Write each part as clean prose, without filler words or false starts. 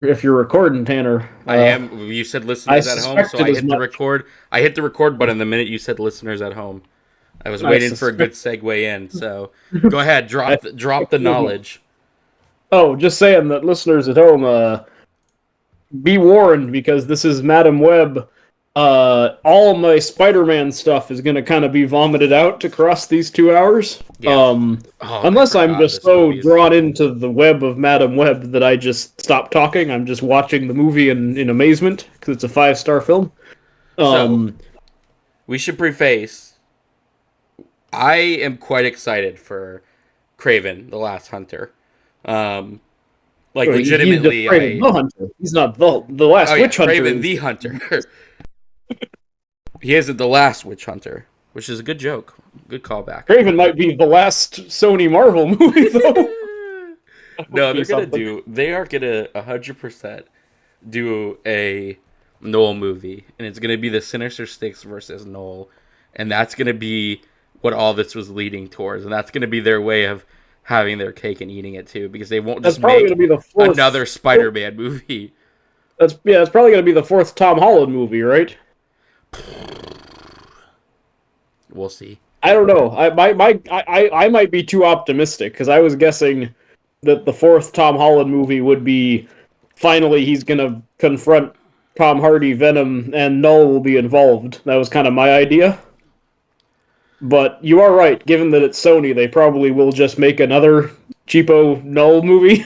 if you're recording, Tanner. I am. You said I listeners at home, so suspected I as hit the much. record. I hit the record button the minute you said listeners at home. I was I waiting for a good suspect. segue in. So go ahead, I drop the suspected as much. knowledge. Oh, just saying that listeners at home, be warned because this is Madam Web. All my Spider-Man stuff is going to kind of be vomited out across these 2 hours. Yeah. Oh, I Unless I'm forgot just this so movie is. drawn into the web of Madam Web that I just stop talking. I'm just watching the movie in amazement because it's a 5-star film. So Um, we should preface. I am quite excited for Craven the Last Hunter. Um, like he's just legitimately, Craven I. the Hunter. He's not the Oh last yeah, witch hunter. Craven the Hunter. He isn't the last witch hunter, which is a good joke. Good callback. Craven might be the last Sony Marvel movie though. That would No, be they're gonna something. do. They are gonna 100% do a Noel movie, and it's gonna be the Sinister Six versus Noel, and that's gonna be what all this was leading towards, and that's gonna be their way of having their cake and eating it too, because they won't That's just probably going make to be the another fourth. Spider-Man movie. That's yeah. That's probably going to be the fourth Tom Holland movie, right? We'll see. I don't know. I might be too optimistic because I was guessing that the fourth Tom Holland movie would be finally he's gonna confront Tom Hardy, Venom, and Null will be involved. That was kind of my idea. But you are right. Given that it's Sony, they probably will just make another cheapo Null movie.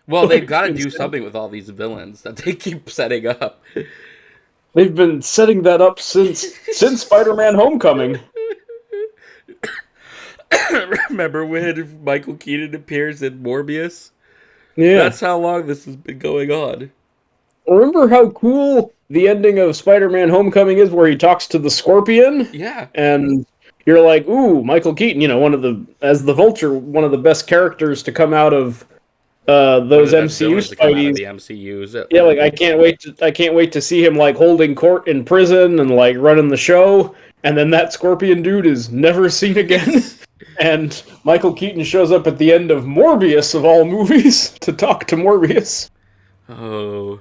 Well, they've Like, got to do instead. something with all these villains that they keep setting up. They've been setting that up since Spider-Man: Homecoming. Remember when Michael Keaton appears in Morbius? Yeah. That's how long this has been going on. Remember how cool the ending of Spider-Man: Homecoming is, where he talks to the Scorpion, Yeah. and you're like, "Ooh, Michael Keaton, one of the as the Vulture, one of the best characters to come out of One of those the best MCU villains to come out of Spideys." the MCU's. Yeah, like I can't wait to see him like holding court in prison and like running the show, and then that Scorpion dude is never seen again. And Michael Keaton shows up at the end of Morbius of all movies to talk to Morbius. Oh.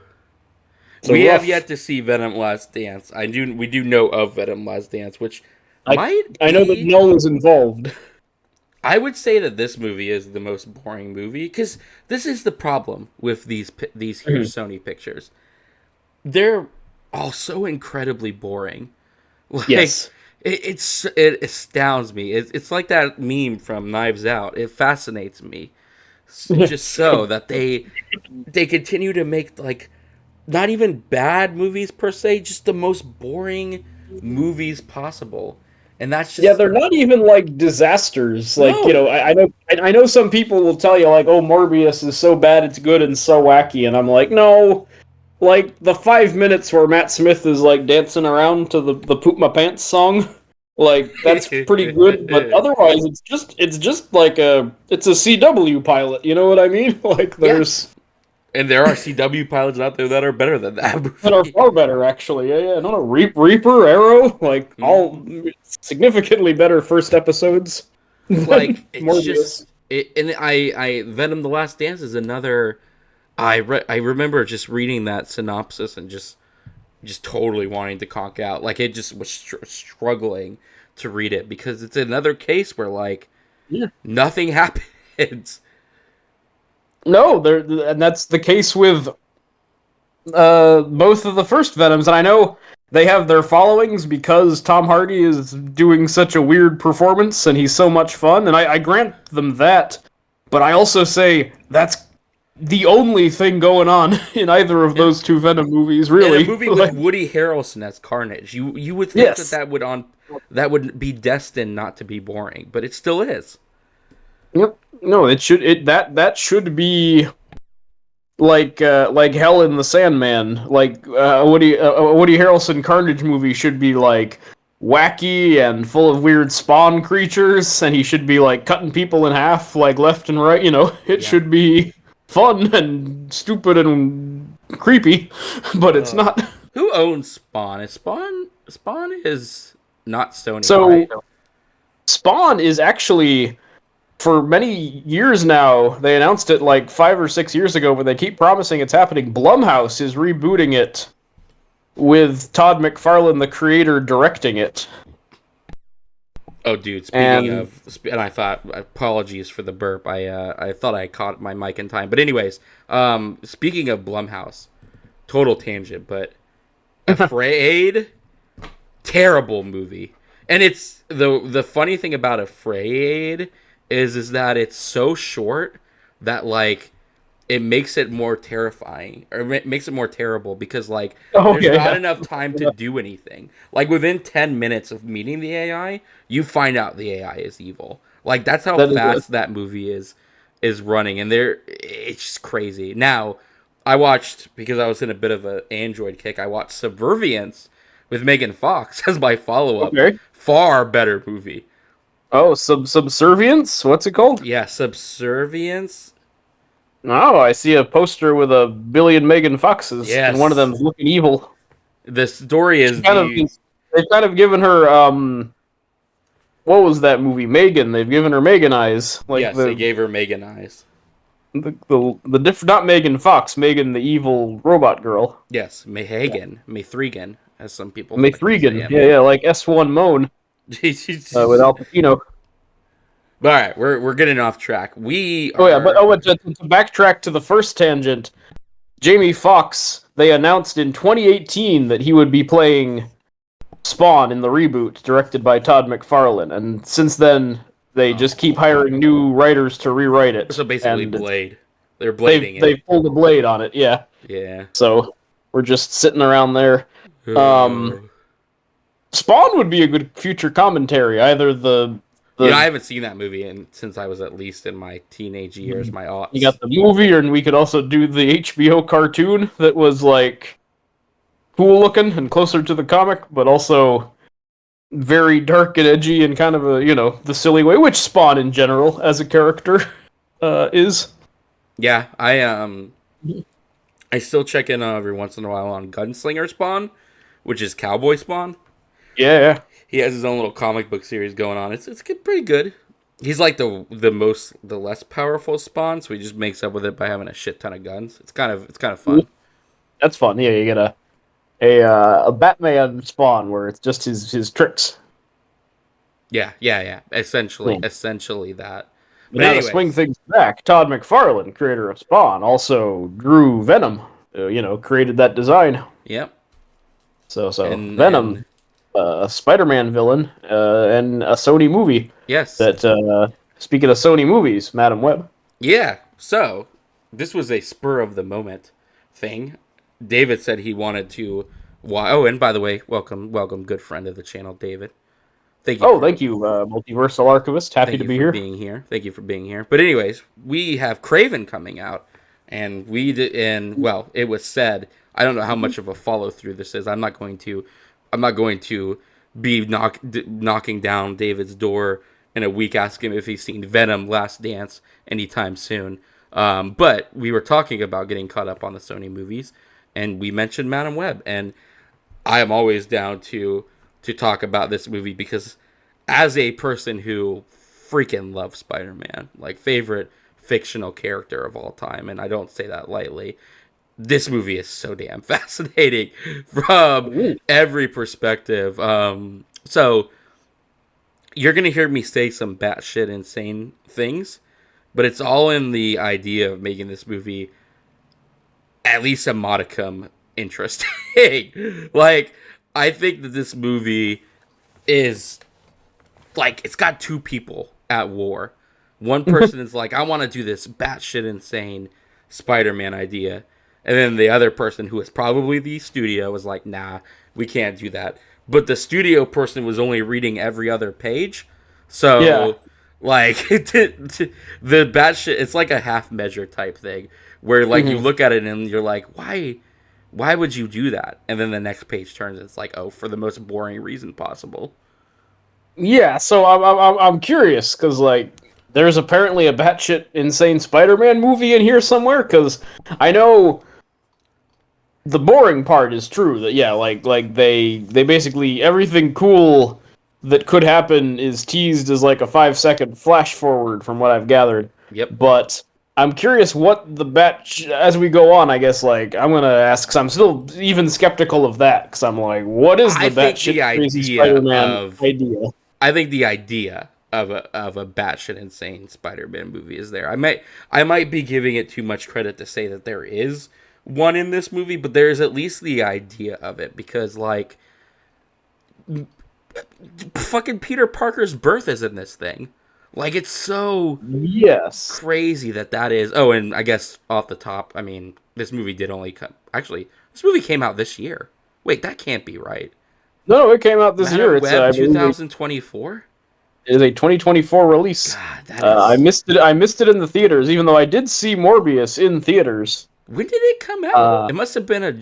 It's a We have yet rough. to see Venom Last Dance. We do know of Venom Last Dance, which I might I know that be. Null is involved. I would say that this movie is the most boring movie because this is the problem with these here Sony pictures. They're all so incredibly boring. Like Yes. it astounds me. It's like that meme from Knives Out. It fascinates me just so that they continue to make like not even bad movies per se, just the most boring movies possible. And that's Yeah, just they're not even like disasters. Like, no. I know some people will tell you like, "Oh, Morbius is so bad it's good and so wacky," and I'm like, "No, like the 5 minutes where Matt Smith is like dancing around to the Poop My Pants song, like that's pretty good, but otherwise it's just like it's a CW pilot, you know what I mean? Like Yeah, there's and there are CW pilots out there that are better than that that are movie. far better actually. Yeah, yeah, no, Reaper, Arrow, like all Mhm. significantly better first episodes Like than it's just Morbius. and I Venom: The Last Dance is another. I remember just reading that synopsis and just totally wanting to conk out. Like it just was struggling to read it because it's another case where like Yeah. nothing happens. No, there, and that's the case with both of the first Venoms, and I know they have their followings because Tom Hardy is doing such a weird performance and he's so much fun, and I grant them that. But I also say that's the only thing going on in either of And those two Venom movies, in a really. movie with Like, Woody Harrelson as Carnage, you would think that yes. that would be destined not to be boring, but it still is. Yep. No, that should be like Hell in the Sandman. Like a Woody Harrelson Carnage movie should be like wacky and full of weird spawn creatures, and he should be like cutting people in half like left and right. It Yeah. should be fun and stupid and creepy, but it's Uh, not. who owns Spawn? Spawn is not Sony, So right? Spawn is actually for many years now, they announced it like 5 or 6 years ago, but they keep promising it's happening. Blumhouse is rebooting it with Todd McFarlane, the creator, directing it. Oh, dude. Speaking And of, and I thought, apologies for the burp. I thought I caught my mic in time. But anyways, speaking of Blumhouse, total tangent, but Afraid, terrible movie. And it's the funny thing about Afraid is that it's so short that like it makes it more terrifying or it makes it more terrible because like there's okay, not yeah. enough time to do anything. Like within 10 minutes of meeting the AI, you find out the AI is evil. Like that's how That is it. fast that movie is running and it's just crazy. Now, I watched because I was in a bit of an Android kick. I watched Subservience with Megan Fox as my follow-up. Okay. Far better movie. Oh, subservience. What's it called? Yeah, Subservience. Oh, I see a poster with a billion Megan Foxes, and one of Yes. them's looking evil. The story She is kind of they've kind of given her what was that movie? Megan. They've given her Megan eyes, like yes, they gave her Megan eyes. the different, not Megan Fox, Megan the evil robot girl. Yes, Mayhagan, Maythregan, as some people like to say Maythregan. him. Yeah, like S1 Moan with Al Pacino. All right, we're getting off track. We Oh yeah, but are to backtrack to the first tangent, Jamie Foxx, they announced in 2018 that he would be playing Spawn in the reboot directed by Todd McFarlane, and since then they just keep hiring new writers to rewrite it. so basically and Blade. They're blading they've pulled a blade on it, yeah. it. Yeah. So we're just sitting around there. Spawn would be a good future commentary. Either I haven't seen that movie since I was at least in my teenage years, my aughts. you got the movie, and we could also do the HBO cartoon that was like cool looking and closer to the comic, but also very dark and edgy and kind of the silly way, which Spawn in general as a character is. Yeah, I still check in every once in a while on Gunslinger Spawn, which is Cowboy Spawn. Yeah. He has his own little comic book series going on. It's pretty good. He's like the less powerful Spawn, so he just makes up with it by having a shit ton of guns. It's kind of fun. That's fun. Yeah, you get a Batman Spawn where it's just his tricks. Yeah. Essentially that. But now to swing things back, Todd McFarlane, creator of Spawn, also drew Venom. Created that design. Yep. So Venom, a Spider-Man villain, and a Sony movie. Yes. That speaking of Sony movies, Madam Web. Yeah. So this was a spur of the moment thing. David said he wanted to. Oh, and by the way, welcome, good friend of the channel, David. Thank you. Thank you, Multiversal Archivist. Happy to be here. Thank you for being here. But anyways, we have Craven coming out, and it was said. I don't know how much of a follow through this is. I'm not going to be knocking down David's door in a week asking him if he's seen Venom: Last Dance anytime soon. But we were talking about getting caught up on the Sony movies, and we mentioned Madam Web, and I am always down to talk about this movie because as a person who freaking loves Spider-Man, like favorite fictional character of all time, and I don't say that lightly, this movie is so damn fascinating from every perspective. So you're going to hear me say some batshit insane things, but it's all in the idea of making this movie at least a modicum interesting. Like, I think that this movie is like, it's got two people at war. One person is like, I want to do this batshit insane Spider-Man idea. And then the other person, who is probably the studio, was like, nah, we can't do that. But the studio person was only reading every other page. So, Yeah. like, the batshit, it's like a half measure type thing. Where, like, you look at it and you're like, why would you do that? And then the next page turns, and it's like, oh, for the most boring reason possible. Yeah, so I'm curious because like there's apparently a batshit insane Spider-Man movie in here somewhere. Because I know the boring part is true that like they basically everything cool that could happen is teased as like a 5-second flash forward from what I've gathered. Yep. But I'm curious what the as we go on, I guess, like, I'm going to ask, because I'm still even skeptical of that, because I'm like, what is the I think batshit the crazy idea Spider-Man of idea? I think the idea of a batshit insane Spider-Man movie is there. I might be giving it too much credit to say that there is one in this movie, but there's at least the idea of it because like fucking Peter Parker's birth is in this thing. Like it's so Yes. crazy that is. Oh, and I guess off the top, I mean, this movie did only come. Actually, this movie came out this year. Wait, that can't be right. No, it came out this Madam year. It's Web I believe 2024. it is a 2024 release. God, that is. I missed it. I missed it in the theaters, even though I did see Morbius in theaters. When did it come out? It must have been a.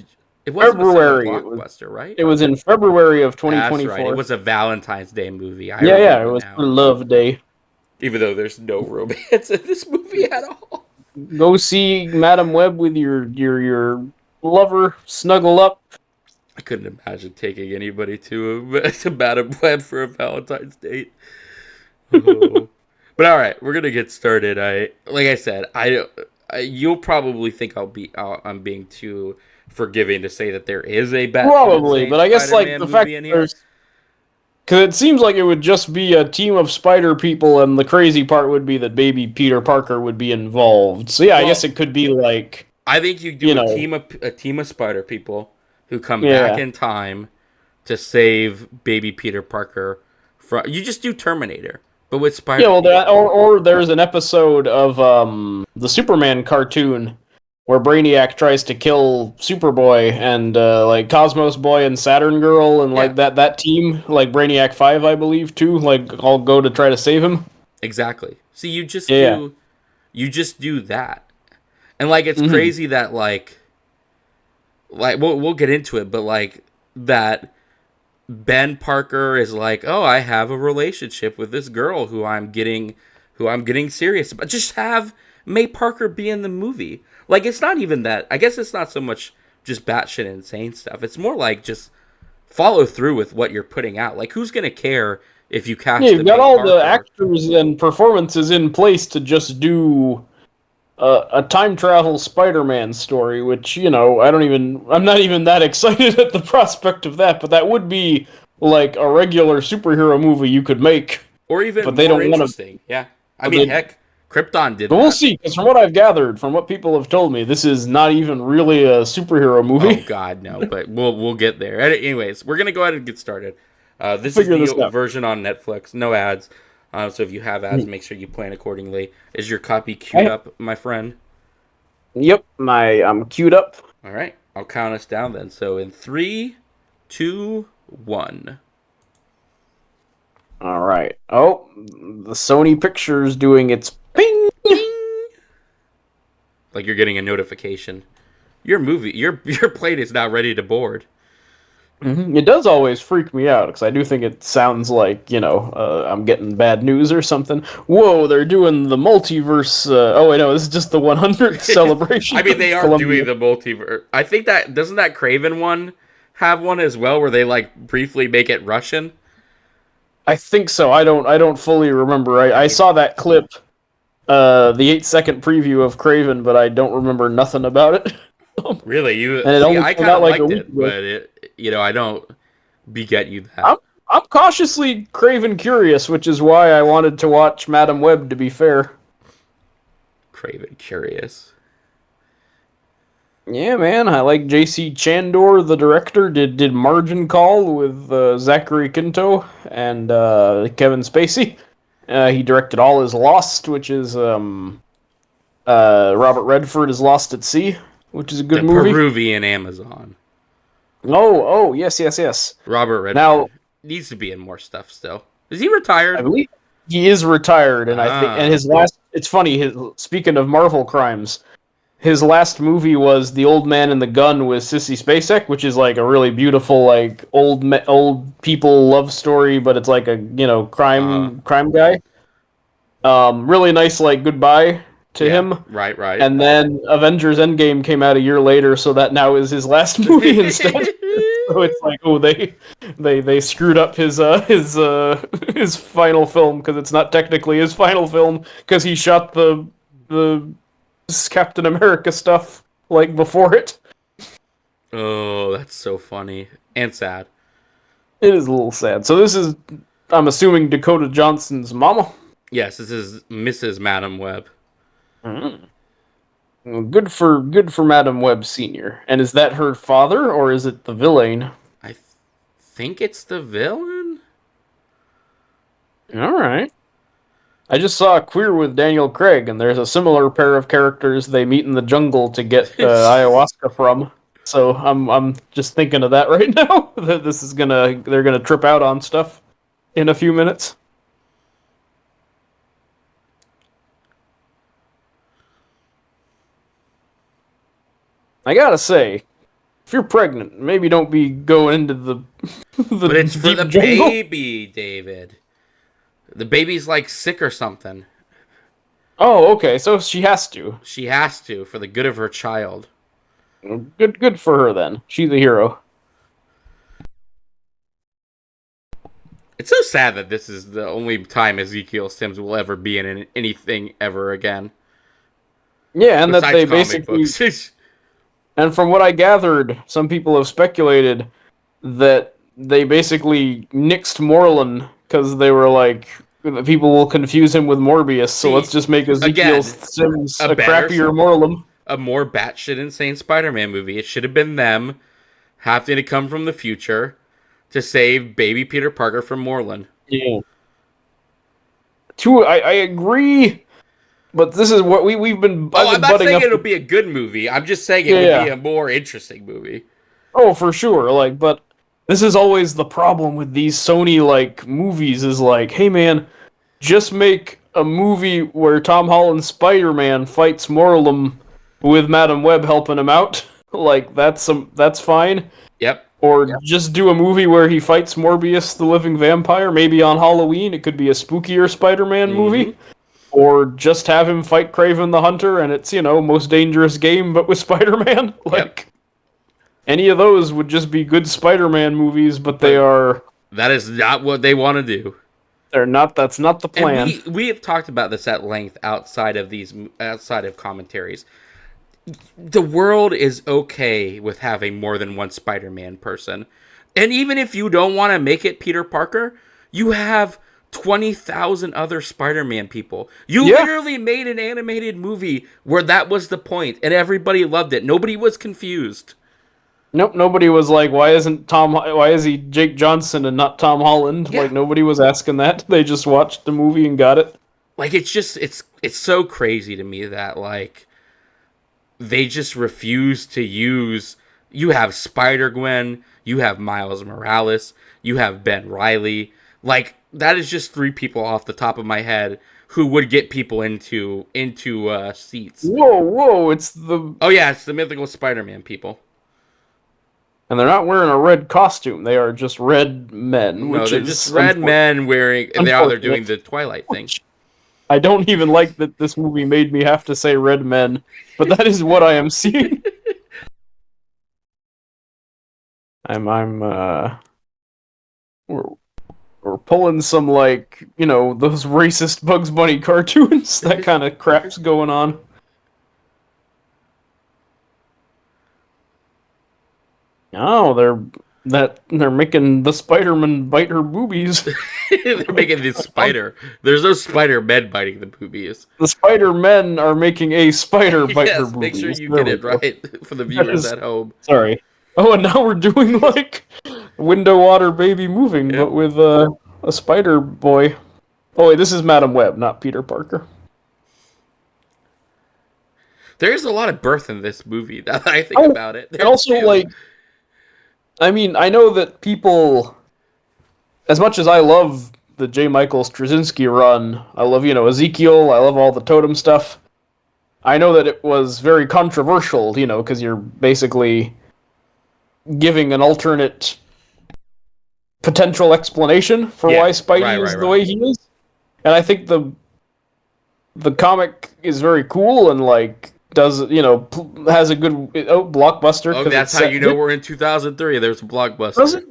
It wasn't February. a blockbuster, right? It was in February of That's 2024. right. It was a Valentine's Day movie. I Yeah, remember it was now. for Love Day. Even though there's no romance in this movie at all. Go see Madam Web with your lover, snuggle up. I couldn't imagine taking anybody to Madam Web for a Valentine's date. Oh. But all right, we're gonna get started. Like I said, you'll probably think I'm being too forgiving to say that there is a Batman Probably, but I guess like Spider-Man the fact movie in that here. there's, because it seems like it would just be a team of spider people, and the crazy part would be that baby Peter Parker would be involved. So yeah, I Well, guess it could be like, I think you do a team of spider people who come back in time to save baby Peter Parker from. You just do Terminator, but with spider. yeah, well, or there's an episode of the Superman cartoon where Brainiac tries to kill Superboy and like Cosmos Boy and Saturn Girl and like that team, like Brainiac 5, I believe, too, like all go to try to save him. Exactly. See, you just do that, and like it's crazy that like we'll get into it, but like that Ben Parker is like, oh, I have a relationship with this girl who I'm getting serious about. Just have May Parker be in the movie. Like it's not even that. I guess it's not so much just batshit insane stuff. It's more like just follow through with what you're putting out. Like who's gonna care if you cast? Yeah, you've got May all Parker? the actors and performances in place to just do a time travel Spider-Man story, which, I'm not even that excited at the prospect of that, but that would be like a regular superhero movie you could make. Or even but they more don't wanna, interesting. Yeah. I mean, heck, Krypton did but that. we'll see, because from what I've gathered, from what people have told me, this is not even really a superhero movie. Oh God, no! But we'll get there. Anyways, we're gonna go ahead and get started. This is Figure the this out. version on Netflix, no ads. So if you have ads, make sure you plan accordingly. Is your copy queued up, my friend? Yep, I'm queued up. All right, I'll count us down then. So in 3, 2, 1. All right. Oh, the Sony Pictures doing its ping. Like you're getting a notification. Your plane is now ready to board. Mm-hmm. It does always freak me out, because I do think it sounds like, I'm getting bad news or something. Whoa, they're doing the multiverse. Oh, wait, no, this is just the 100th celebration. I mean, they are Columbia. doing the multiverse. I think doesn't that Craven one have one as well, where they like briefly make it Russian? I think so. I don't fully remember. I saw that clip, the 8-second preview of Craven, but I don't remember nothing about it. Really, I kind of liked it, but I don't beget you that. I'm cautiously Craven curious, which is why I wanted to watch Madam Web, to be fair. Craven curious. Yeah, man, I like J.C. Chandor, the director, did Margin Call with Zachary Quinto and Kevin Spacey. He directed All Is Lost, which is Robert Redford is Lost at Sea, which is a good movie. The Peruvian Amazon. Oh, yes. Robert Redford now needs to be in more stuff still. Is he retired? I believe he is retired, and I think, and his last. It's funny. Speaking of Marvel crimes, his last movie was The Old Man and the Gun with Sissy Spacek, which is like a really beautiful, like old people love story, but it's like a crime guy. Really nice, like goodbye to him. Right. And then Avengers Endgame came out a year later, so that now is his last movie instead. So it's like, oh, they screwed up his final film because it's not technically his final film because he shot the Captain America stuff like before it. Oh, that's so funny and sad. It is a little sad. So this is, I'm assuming, Dakota Johnson's mama. Yes, this is Mrs. Madam Web. Mm. Well, good for Madam Web Senior. And is that her father or is it the villain? I think it's the villain. All right. I just saw Queer with Daniel Craig, and there's a similar pair of characters they meet in the jungle to get ayahuasca from. So I'm just thinking of that right now. That they're gonna trip out on stuff in a few minutes. I gotta say, if you're pregnant, maybe don't be going into the the But it's for deep the jungle. baby, David. The baby's like sick or something. Oh, okay. So she has to. She has to for the good of her child. Good for her then. She's a hero. It's so sad that this is the only time Ezekiel Sims will ever be in anything ever again. Yeah, and that Besides they comic basically, books. and from what I gathered, some people have speculated that they basically nixed Moreland because they were like, people will confuse him with Morbius, so See, let's just make Ezekiel again, Sims a a better crappier Moreland. a more batshit insane Spider-Man movie. It should have been them having to come from the future to save baby Peter Parker from Moreland. Yeah. I agree, but this is what we've been. Oh, I've I'm been not butting saying up. it'll be a good movie. I'm just saying it would be a more interesting movie. Oh, for sure. Like, but this is always the problem with these Sony like movies. Is like, hey man, just make a movie where Tom Holland's Spider-Man fights Morlum with Madam Web helping him out. Like that's fine. Yep. Or just do a movie where he fights Morbius the Living Vampire, maybe on Halloween. It could be a spookier Spider-Man movie. Or just have him fight Kraven the Hunter and it's, most dangerous game but with Spider-Man. Like any of those would just be good Spider-Man movies, but they are That is not what they want to do. they're not that's not the plan. And we have talked about this at length outside of commentaries. The world is okay with having more than one Spider-Man person. And even if you don't want to make it Peter Parker, you have 20,000 other Spider-Man people. You literally made an animated movie where that was the point and everybody loved it. Nobody was confused. Nope, nobody was like, why is he Jake Johnson and not Tom Holland? Yeah. Like nobody was asking that. They just watched the movie and got it. Like it's so crazy to me that like they just refuse to use. You have Spider-Gwen, you have Miles Morales, you have Ben Reilly. Like that is just three people off the top of my head who would get people into seats. Whoa, it's the mythical Spider-Man people. and they're not wearing a red costume. They are just red men. No, which they're is just red men wearing. And now they're doing the Twilight thing. I don't even like that this movie made me have to say red men, but that is what I am seeing. We're pulling some like, those racist Bugs Bunny cartoons. That kind of crap's going on. Oh, they're making the Spider-Man bite her boobies. They're making this spider. There's no Spider-Men biting the boobies. The Spider-Men are making a spider bite her boobies. Make sure you There get it we go. right for the viewers at home. Sorry. Oh, and now we're doing like window water baby moving, but with a spider boy. Oh wait, this is Madam Web, not Peter Parker. There's a lot of birth in this movie that I think about it. And also, like, I mean, I know that people, as much as I love the J. Michael Straczynski run, I love, Ezekiel, I love all the totem stuff. I know that it was very controversial, because you're basically giving an alternate potential explanation for why Spidey is the way he is. And I think the comic is very cool and, like, does has a good blockbuster Oh, because that's it's how set. you know we're in 2003. There's a blockbuster.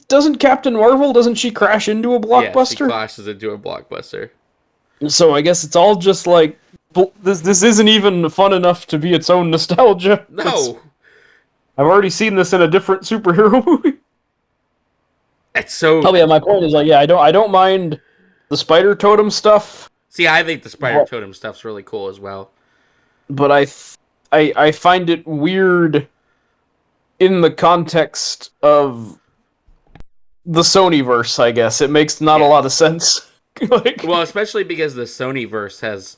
Doesn't Captain Marvel, doesn't she crash into a Yeah, she blockbuster? clashes into a blockbuster. So I guess it's all just like this isn't even fun enough to be its own nostalgia. No, I've already seen this in a different superhero movie. it's so. Oh yeah, my point is like I don't mind the spider totem stuff, See, I think the Spider but, Totem stuff's really cool as well. but I find it weird in the context of the Sonyverse. I guess it makes not a Yeah. lot of sense. like Well, especially because the Sony verse has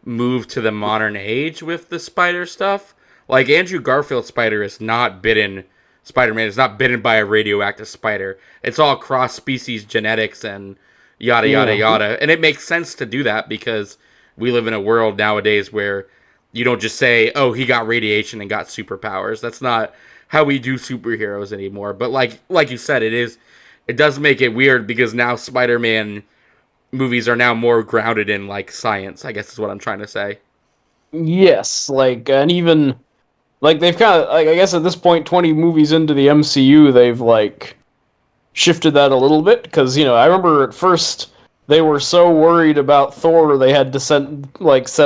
moved to the modern age with the spider stuff. Like Andrew Garfield's spider is not bitten. Spider-Man is not bitten by a radioactive spider. It's all cross-species genetics and yada yada yeah. yada. And it makes sense to do that because we live in a world nowadays where you don't just say, "Oh, he got radiation and got superpowers." That's not how we do superheroes anymore. But like you said, it does make it weird because now Spider-Man movies are now more grounded in like science, I guess is what I'm trying to say. Yes, like and even like they've kind of like I guess at this point 20 movies into the MCU they've like shifted that a little bit because I remember at first they were so worried about Thor they had to set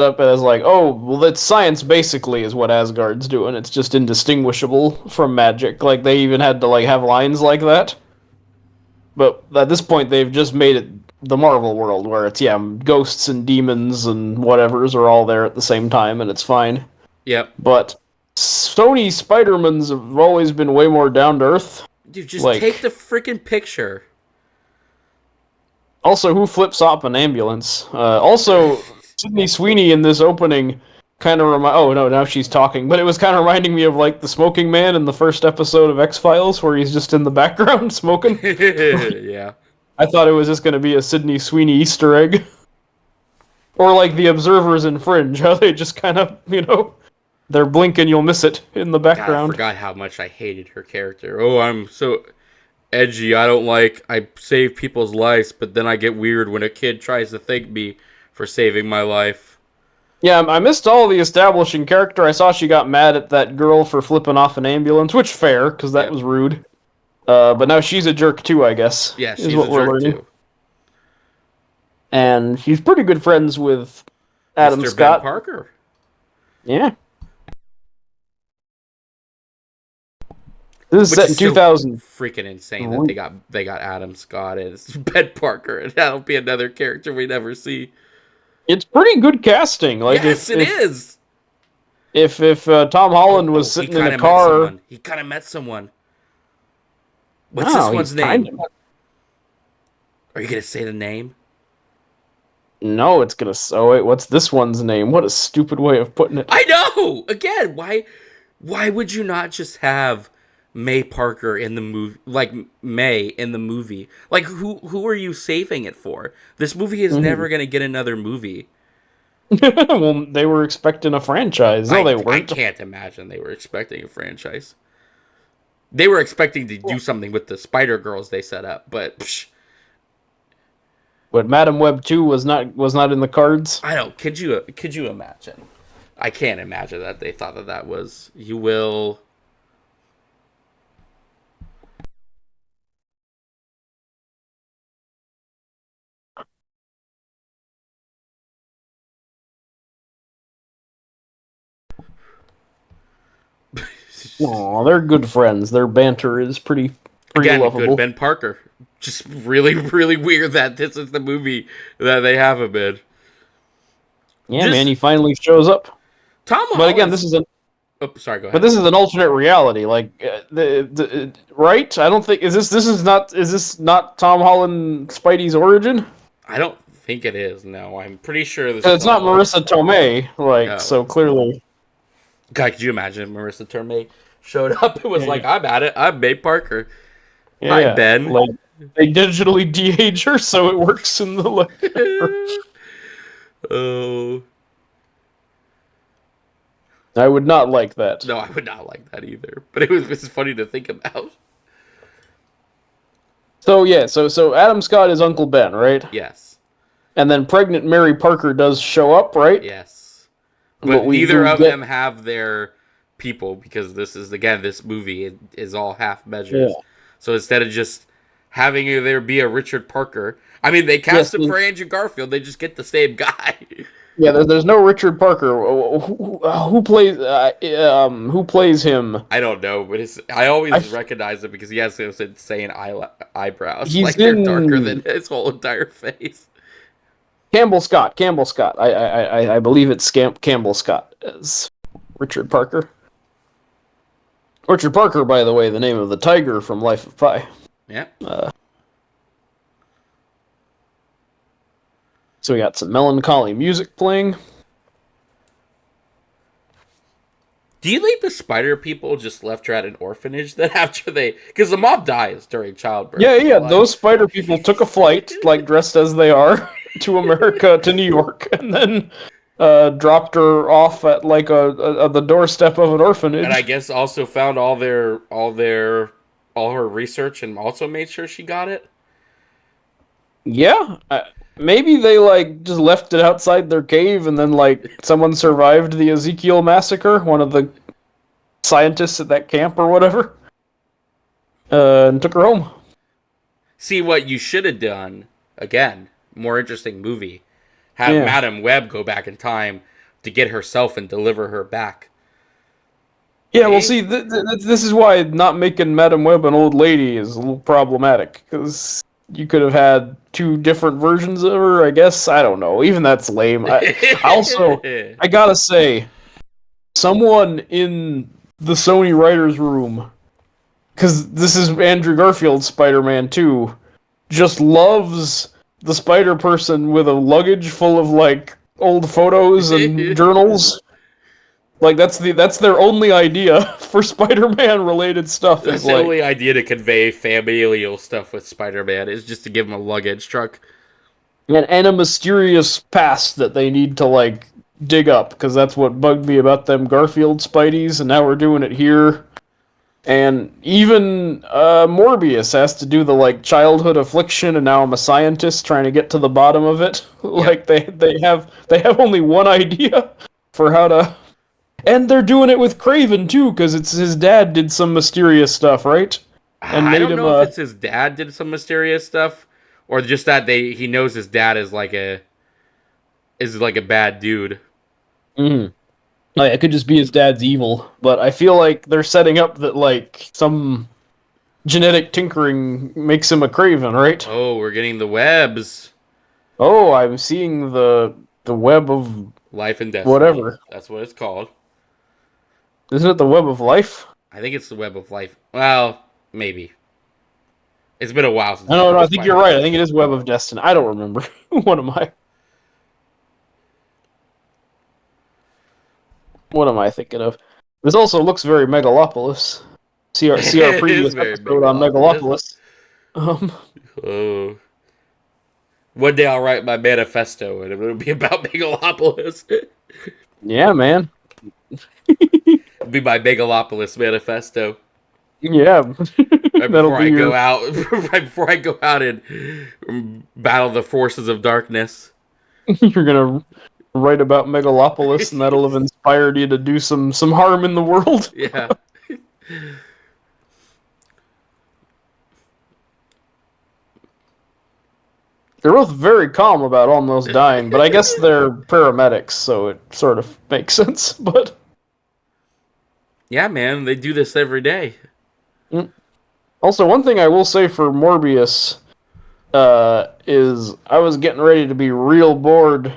up as like, oh well, that's science basically is what Asgard's doing, it's just indistinguishable from magic, like they even had to like have lines like that. But at this point they've just made it the Marvel world where it's ghosts and demons and whatever's are all there at the same time and it's fine. Yep. But Sony Spider-Mans have always been way more down to earth. Dude, just take Like, the freaking picture. also, who flips up an ambulance? Also, Sydney Sweeney in this opening kind of remind. Oh no, now she's talking. But it was kind of reminding me of like the smoking man in the first episode of X Files, where he's just in the background smoking. Yeah. I thought it was just going to be a Sydney Sweeney Easter egg, or like the observers in Fringe, how they just kind of they're blinking, you'll miss it in the God, I background. forgot how much I hated her character. Oh, I'm so edgy. I save people's lives, but then I get weird when a kid tries to thank me for saving my life. Yeah, I missed all the establishing character. I saw she got mad at that girl for flipping off an ambulance, which fair, because that Yep. was rude. But now she's a jerk too, I guess. Yeah, is she's what a we're jerk learning. too. And she's pretty good friends with Adam Mr. Ben Scott. Parker. Yeah. This is Which set in is so 2000. freaking insane that they got Adam Scott as Ben Parker, and that'll be another character we never see. It's pretty good casting. Like Yes, it is. if Tom Holland was sitting in a car. He kind of met someone. What's No, this one's he's name? kinda- Are you gonna say the name? No, it's gonna. Oh wait, what's this one's name? What a stupid way of putting it. I know. Again, why would you not just have May Parker in the movie, like May in the movie? Like who are you saving it for? This movie is never gonna get another movie. Well, they were expecting a franchise. No, they I weren't. can't imagine they were expecting a franchise. They were expecting to do something with the Spider Girls they set up, but psh, But Madam Web 2 was not in the cards. I don't. Could you imagine? I can't imagine that they thought that was. You will. Aw, they're good friends. Their banter is pretty Again, lovable. good Ben Parker. Just really, really weird that this is the movie that they have him in. Yeah, Just- man, he finally shows up. Tom But again, Holland's- this is an Oh, sorry, go ahead. but this is an alternate reality. Like right? I don't think is this not Tom Holland Spidey's origin? I don't think it is. No, I'm pretty sure this. It's not Marissa Tomei. Like No. so clearly. God, could you imagine if Marissa Tomei showed up? It was like, I'm at it. I'm May Parker. Yeah, Hi, Ben. Like, they digitally de-age her so it works in the like. Oh. I would not like that. No, I would not like that either. But it's funny to think about. So yeah, so Adam Scott is Uncle Ben, right? Yes. And then pregnant Mary Parker does show up, right? Yes. But we neither do of get. them have their people because this movie is all half Yeah. measures. So instead of just having there be a Richard Parker, I mean they Yes. cast him for Andrew Garfield. They just get the same guy. Yeah. There's no Richard Parker. Who plays him? I don't know, but I always I recognize it because he has those insane eyebrows. He's Like they're darker than in his whole entire face. Campbell Scott. Campbell Scott. I believe it's Campbell Scott as Richard Parker. Richard Parker, by the way, the name of the tiger from Life of Pi. Yeah. So we got some melancholy music playing. Do you think the spider people just left her at an orphanage then after because the mom dies during childbirth? Yeah. Those spider people took a flight, like dressed as they are, to America, to New York, and then dropped her off at like the doorstep of an orphanage. And I guess also found all her research and also made sure she got it. Yeah, maybe they like just left it outside their cave, and then like someone survived the Ezekiel massacre, one of the scientists at that camp or whatever, and took her home. See what you should have done again. More interesting movie. Have Madam Web go back in time to get herself and deliver her back. Yeah, well, see, this is why not making Madam Web an old lady is a little problematic, because you could have had two different versions of her, I guess. I don't know. Even that's lame. I gotta say, someone in the Sony writer's room, because this is Andrew Garfield's Spider-Man 2, just loves the Spider-Person with a luggage full of, like, old photos and journals. Like, that's their only idea for Spider-Man related stuff. That's the only idea to convey familial stuff with Spider-Man is just to give him a luggage truck. And a mysterious past that they need to, like, dig up, because that's what bugged me about them Garfield Spideys, and now we're doing it here. And even Morbius has to do the, like, childhood affliction, and now I'm a scientist trying to get to the bottom of it. Like, they have only one idea for how to... And they're doing it with Craven, too, because it's his dad did some mysterious stuff, right? And I don't know if it's his dad did some mysterious stuff, or just that he knows his dad is like a bad dude. Mm. Oh, yeah, it could just be his dad's evil, but I feel like they're setting up that, like, some genetic tinkering makes him a Craven, right? Oh, we're getting the webs. Oh, I'm seeing the web of life and destiny. Whatever. That's what it's called. Isn't it the web of life? I think it's the web of life. Well, maybe. It's been a while since. No, I think you're right. I think it is web of destiny. I don't remember. What am I thinking of? This also looks very Megalopolis. See our previous episode on Megalopolis. Oh. One day I'll write my manifesto and it'll be about Megalopolis. Yeah, man. It'll be my Megalopolis manifesto. Yeah. Right before I go out and battle the forces of darkness. You're gonna write about Megalopolis, and that'll have inspired you to do some harm in the world. Yeah. They're both very calm about almost dying, but I guess they're paramedics, so it sort of makes sense. But yeah, man, they do this every day. Also, one thing I will say for Morbius is I was getting ready to be real bored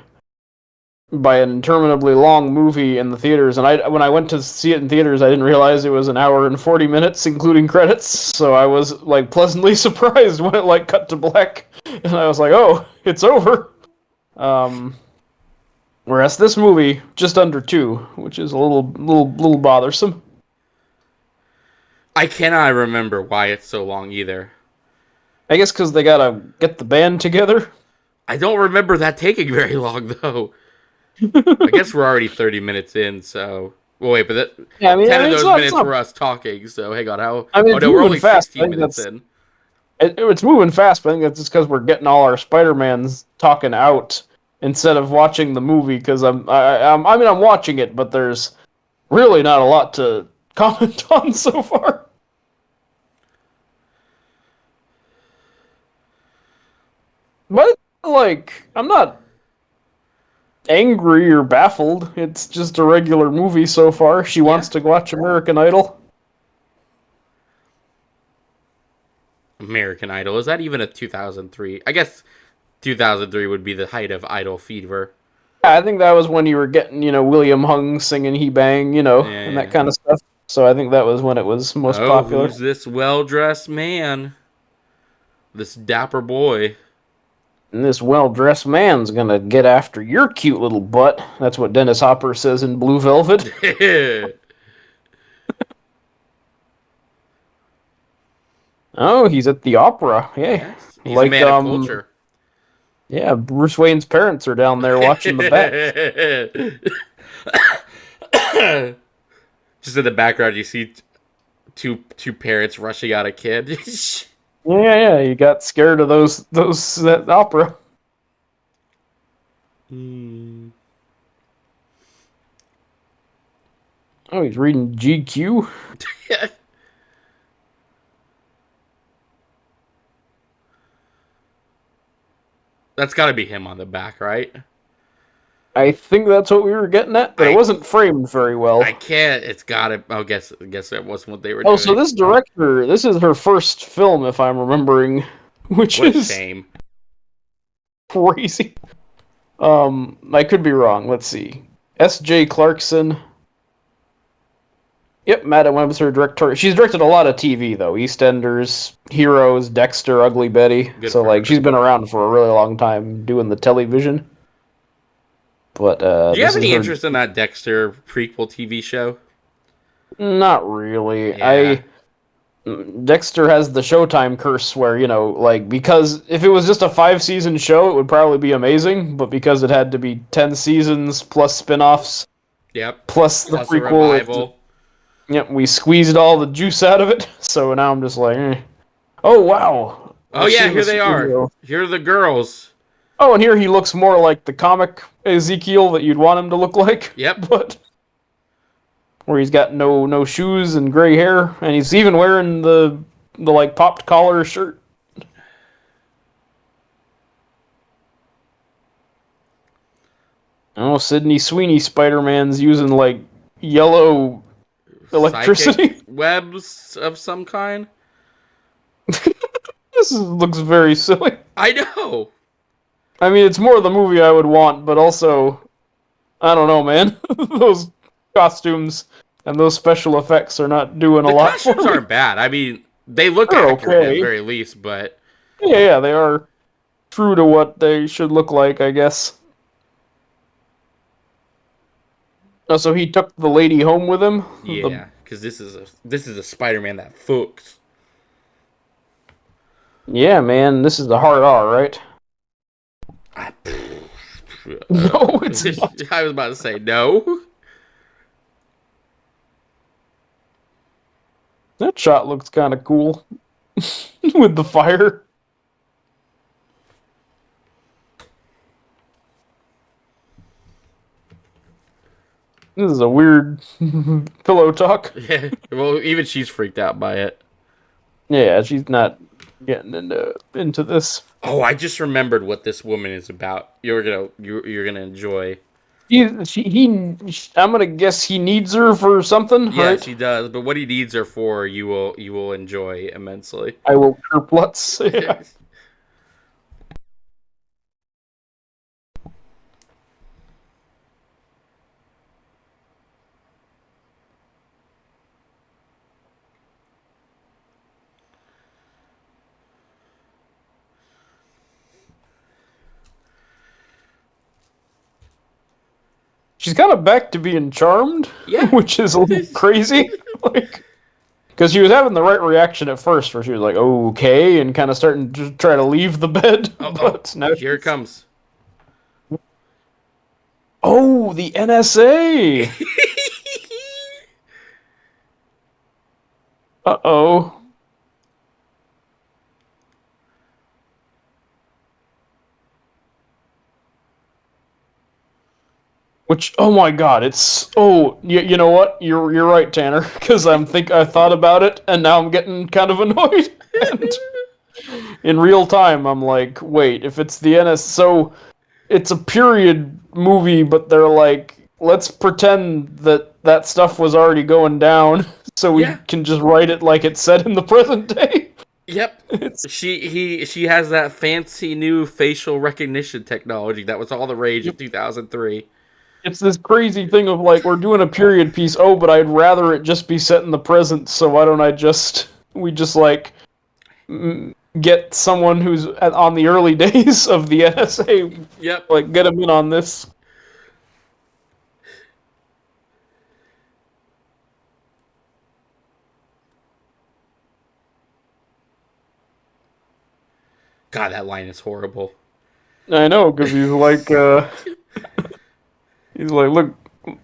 by an interminably long movie in the theaters, and when I went to see it in theaters, I didn't realize it was an hour and 40 minutes, including credits, so I was, like, pleasantly surprised when it, like, cut to black, and I was like, oh, it's over. Whereas this movie, just under 2, which is a little bothersome. I cannot remember why it's so long either. I guess because they gotta get the band together. I don't remember that taking very long, though. I guess we're already 30 minutes in, so... Well, wait, but 10 of those minutes were us talking, so hang on. We're only fast. 16 minutes in. It's moving fast, but I think that's just because we're getting all our Spider-Mans talking out instead of watching the movie because I mean I'm watching it, but there's really not a lot to comment on so far. But like I'm not angry or baffled. It's just a regular movie so far. She Yeah. wants to watch American Idol. American Idol. Is that even a 2003? I guess 2003 would be the height of Idol fever. Yeah, I think that was when you were getting, William Hung singing He Bang, and that Yeah. kind of stuff. So I think that was when it was most Oh, popular. who's this well-dressed man? This dapper boy. And this well-dressed man's gonna get after your cute little butt. That's what Dennis Hopper says in Blue Velvet. Oh, he's at the opera. Yay. Yes, he's a Like, man of culture. yeah, Bruce Wayne's parents are down there watching the bet. Just in the background, you see two parents rushing out a kid. Yeah, you got scared of those that opera. Hmm. Oh, he's reading GQ. That's got to be him on the back, right? I think that's what we were getting at, but it I wasn't framed very I well. can't. It's got to. I guess that wasn't what they were Oh, so doing. this director, this is her first film, if I'm remembering, which What a is shame. crazy. I could be wrong. Let's see. S.J. Clarkson. Yep, Madam Web's her director. She's directed a lot of TV though. EastEnders, Heroes, Dexter, Ugly Betty. Good So for like her. she's been around for a really long time doing the television. But Do you have this is any her. interest in that Dexter prequel TV show? Not really. Yeah. I Dexter has the Showtime curse where, like, because if it was just a 5 season show, it would probably be amazing, but because it had to be 10 seasons plus spin offs Yep. plus the Plus a prequel, revival. yep, we squeezed all the juice out of it. So now I'm just like, eh. Oh, wow. Oh I've yeah, seen here this they are. video. Here are the girls. Oh, and here he looks more like the comic Ezekiel that you'd want him to look like. Yep. But where he's got no shoes and gray hair, and he's even wearing the like popped collar shirt. Oh, Sydney Sweeney Spider-Man's using like yellow Psychic electricity. webs of some kind. Looks very silly. I know. I mean, it's more the movie I would want, but also, I don't know, man. Those costumes and those special effects are not doing a The lot for costumes me. aren't bad. I mean, they look They're accurate at the okay. very least, but Yeah, they are true to what they should look like, I guess. Oh, so he took the lady home with him. yeah, because this is a Spider-Man that fucks. Yeah, man, this is the hard R, right? I, No, it's not. I was about to say no. That shot looks kind of cool with the fire. This is a weird pillow talk. Yeah. Well, even she's freaked out by it. Yeah, she's not getting into this. Oh, I just remembered what this woman is about. You're gonna enjoy. I'm gonna guess he needs her for something, Yes, right? he does. But what he needs her for, you will enjoy immensely. I will kerplutz. Yeah. She's kind of back to being charmed, Yeah. which is a little crazy. Like, because she was having the right reaction at first, where she was like, "Okay," and kind of starting to try to leave the bed. Oh, But now here it comes. Oh, the NSA. Uh-oh. Which, oh my god, it's you know what? You're right, Tanner, because I thought about it and now I'm getting kind of annoyed. And in real time, I'm like, wait, if it's the NS, so it's a period movie, but they're like, let's pretend that that stuff was already going down, so we Yeah. can just write it like it's said in the present day. Yep. It's She has that fancy new facial recognition technology that was all the rage in 2003. it's this crazy thing of like we're doing a period piece. Oh, but I'd rather it just be set in the present. So why don't I just we just like get someone who's on the early days of the NSA, Yep. like get him in on this. God, that line is horrible. I know because he's like, look,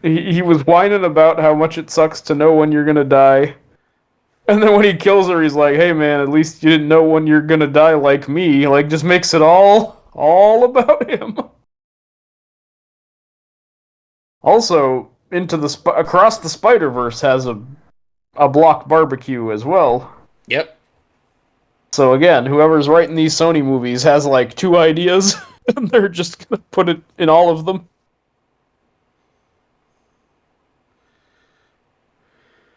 he was whining about how much it sucks to know when you're gonna die. And then when he kills her, he's like, "Hey man, at least you didn't know when you're gonna die like me." Like, just makes it all about him. Also, across the Spider Verse has a block barbecue as well. Yep. So again, whoever's writing these Sony movies has like two ideas, and they're just gonna put it in all of them.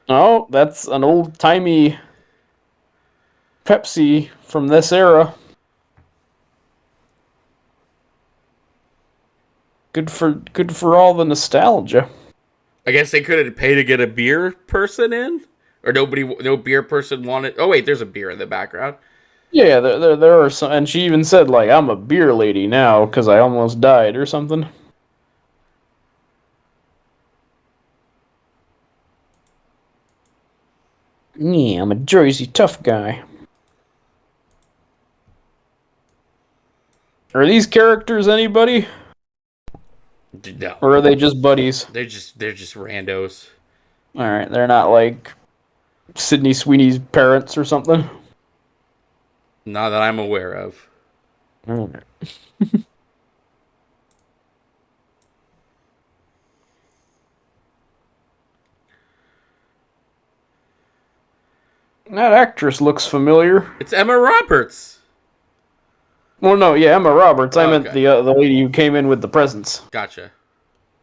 Oh, that's an old timey Pepsi from this era. Good for all the nostalgia. I guess they couldn't pay to get a beer person in, or no beer person wanted. Oh wait, there's a beer in the background. Yeah, there are some, and she even said like, "I'm a beer lady now because I almost died" or something. Yeah, I'm a Jersey tough guy. Are these characters anybody, No, or are they just buddies? they're just randos. All right, they're not like Sydney Sweeney's parents or something. Not that I'm aware of. All right. That actress looks familiar. It's Emma Roberts. Well, no, yeah, Emma Roberts. I Oh, meant okay, the lady who came in with the presents. gotcha.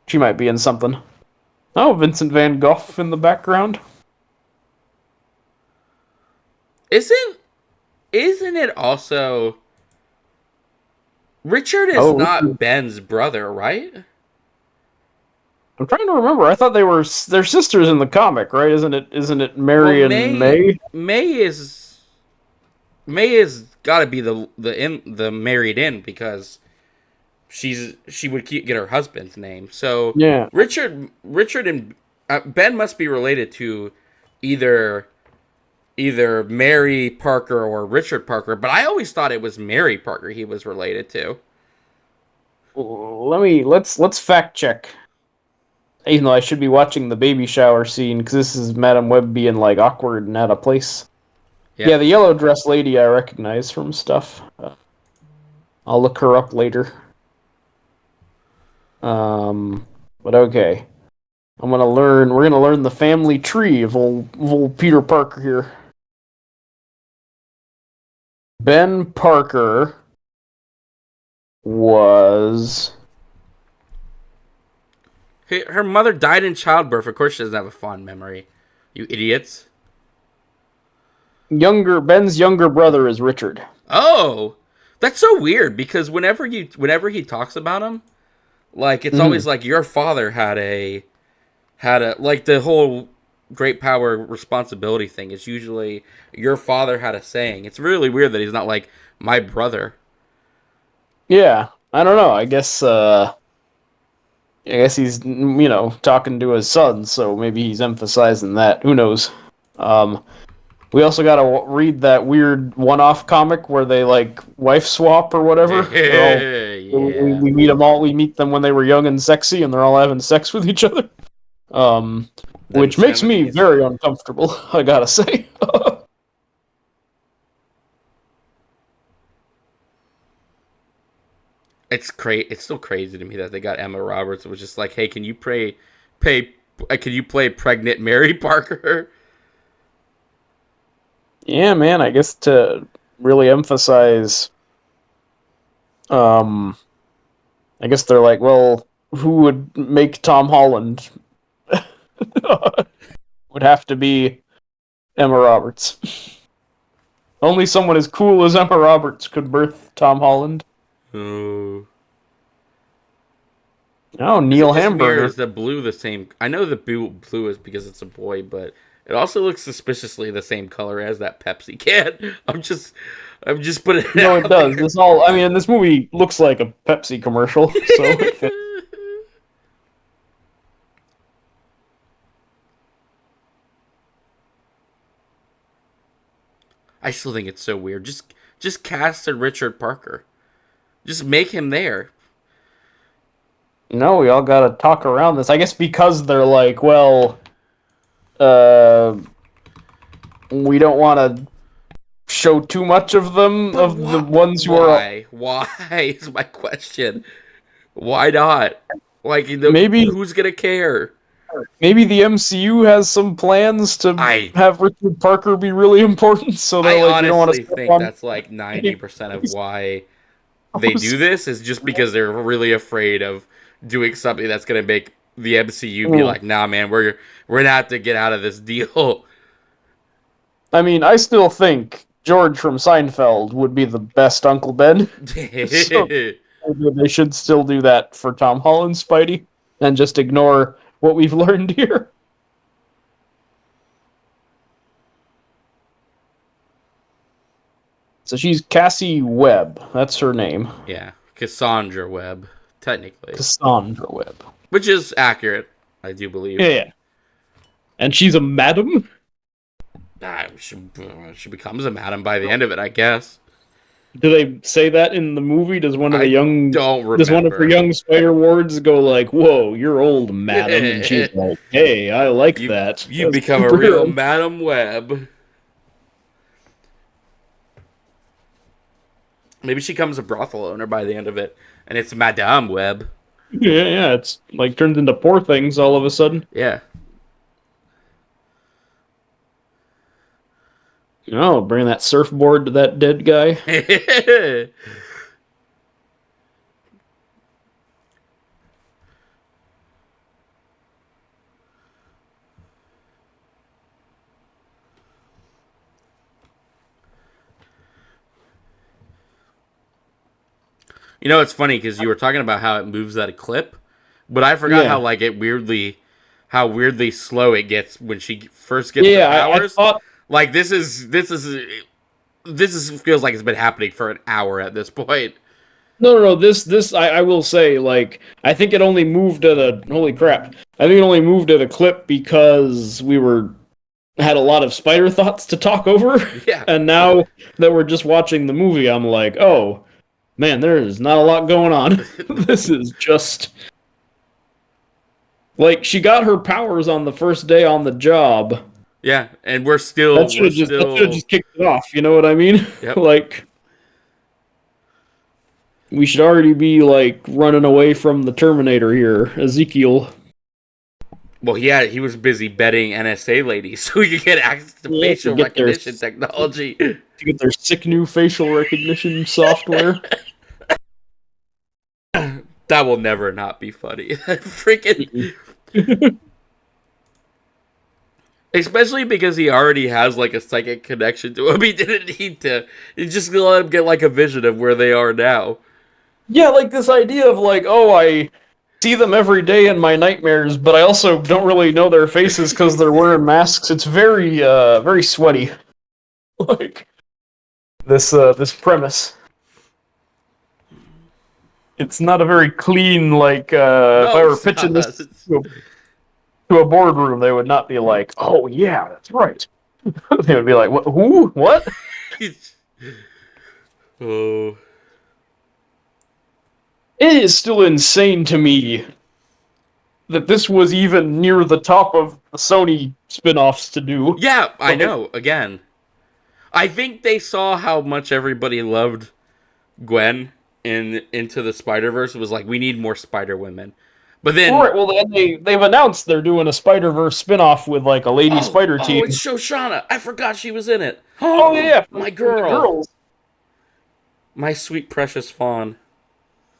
She might be in something. Oh, Vincent Van Gogh in the background. Isn't isn't it also Richard is Oh, not Ben's brother, right? I'm trying to remember. I thought they're sisters in the comic, right? Isn't it Well, Mary and May? May is got to be the married in because she would get her husband's name. So Yeah. Richard and Ben must be related to either Mary Parker or Richard Parker, but I always thought it was Mary Parker he was related to. Let's fact check. Even though I should be watching the baby shower scene because this is Madame Web being like awkward and out of place. Yeah, the yellow dress lady I recognize from stuff. I'll look her up later. But okay. We're gonna learn the family tree of old Peter Parker here. Ben Parker was Her mother died in childbirth. Of course, she doesn't have a fond memory. You idiots. Ben's younger brother is Richard. Oh, that's so weird because whenever he talks about him, like it's always like your father had a like the whole great power responsibility thing. It's usually your father had a saying. It's really weird that he's not like my brother. Yeah, I don't know. I guess he's talking to his son, so maybe he's emphasizing that. Who knows? We also got to read that weird one-off comic where they like wife swap or whatever. Yeah. We meet them all. We meet them when they were young and sexy, and they're all having sex with each other. Which makes me very uncomfortable. I gotta say. It's still crazy to me that they got Emma Roberts. It was just like, hey, can you play pregnant Mary Parker? Yeah, man. I guess to really emphasize, um, I guess they're like, well, who would make Tom Holland? Would have to be Emma Roberts. Only someone as cool as Emma Roberts could birth Tom Holland. Oh. Oh, Is it Neil just me or Hamburger. is the blue the same? I know the blue is because it's a boy, but it also looks suspiciously the same color as that Pepsi can. I'm just putting it No, it out does. there. This all. I mean, this movie looks like a Pepsi commercial. So, I still think it's so weird. Just cast a Richard Parker. Just make him there. no, we all gotta talk around this. I guess because they're like, well, uh, we don't want to show too much of them, But of the why? ones who are Why is my question. Why not? Like, maybe who's gonna care? maybe the MCU has some plans to I have Richard Parker be really important, so they're I like, we don't want to honestly step think on. that's like 90% of why they do this is just because they're really afraid of doing something that's gonna make the MCU be Mm. like, nah, man, we're gonna have to get out of this deal. I mean, I still think George from Seinfeld would be the best Uncle Ben. So they should still do that for Tom Holland's Spidey and just ignore what we've learned here. So she's Cassie Webb. That's her name. Yeah, Cassandra Webb, technically, Cassandra Webb. which is accurate, I do believe. Yeah, yeah. And she's a madam? She becomes a madam by the end of it, I guess. Do they say that in the movie? Does one of the I young don't does one of her remember. young spider wards go like, "Whoa, you're old, madam," and she's like, "Hey, I like You that." you As become a real superhero. Madam Web. Maybe she becomes a brothel owner by the end of it, and it's Madame Web. Yeah, yeah. It's like turns into poor things all of a sudden. Yeah. Oh, bring that surfboard to that dead guy. You know, it's funny because you were talking about how it moves at a clip, but I forgot how Yeah, like how weirdly slow it gets when she first gets her yeah. I powers. thought Like this is feels like it's been happening for an hour at this point. no. This I will say, like, I think it only moved at a holy crap. I think it only moved at a clip because we were had a lot of spider thoughts to talk over, Yeah. and now that we're just watching the movie, I'm like, oh man, there is not a lot going on. This is just like she got her powers on the first day on the job. Yeah, and That we're should have still just kicked it off. You know what I mean? yep. Like we should already be like running away from the Terminator here, Ezekiel. Well, yeah, he was busy betting NSA ladies so he could get access to Yeah, facial recognition technology. to get their sick new facial recognition software. That will never not be funny. Freaking, especially because he already has like a psychic connection to him. He didn't need to. He just let him get like a vision of where they are now. Yeah, like this idea of like, oh, I see them every day in my nightmares, but I also don't really know their faces because they're wearing masks. It's very sweaty. Like this premise. It's not a very clean like. If I No, were it's pitching not. this to a boardroom, they would not be like, "Oh yeah, that's right." They would be like, "What? Who? What?" Oh. It is still insane to me that this was even near the top of the Sony spin-offs to do. Yeah, I Like, know. Again, I think they saw how much everybody loved Gwen, in Into the Spider-Verse was like, we need more Spider Women. But then, Right. Well, they've announced they're doing a Spider Verse spinoff with like a lady Spider oh, it's team. Shoshana. I forgot she was in it. Oh yeah, My from the girl, girls. my sweet precious fawn.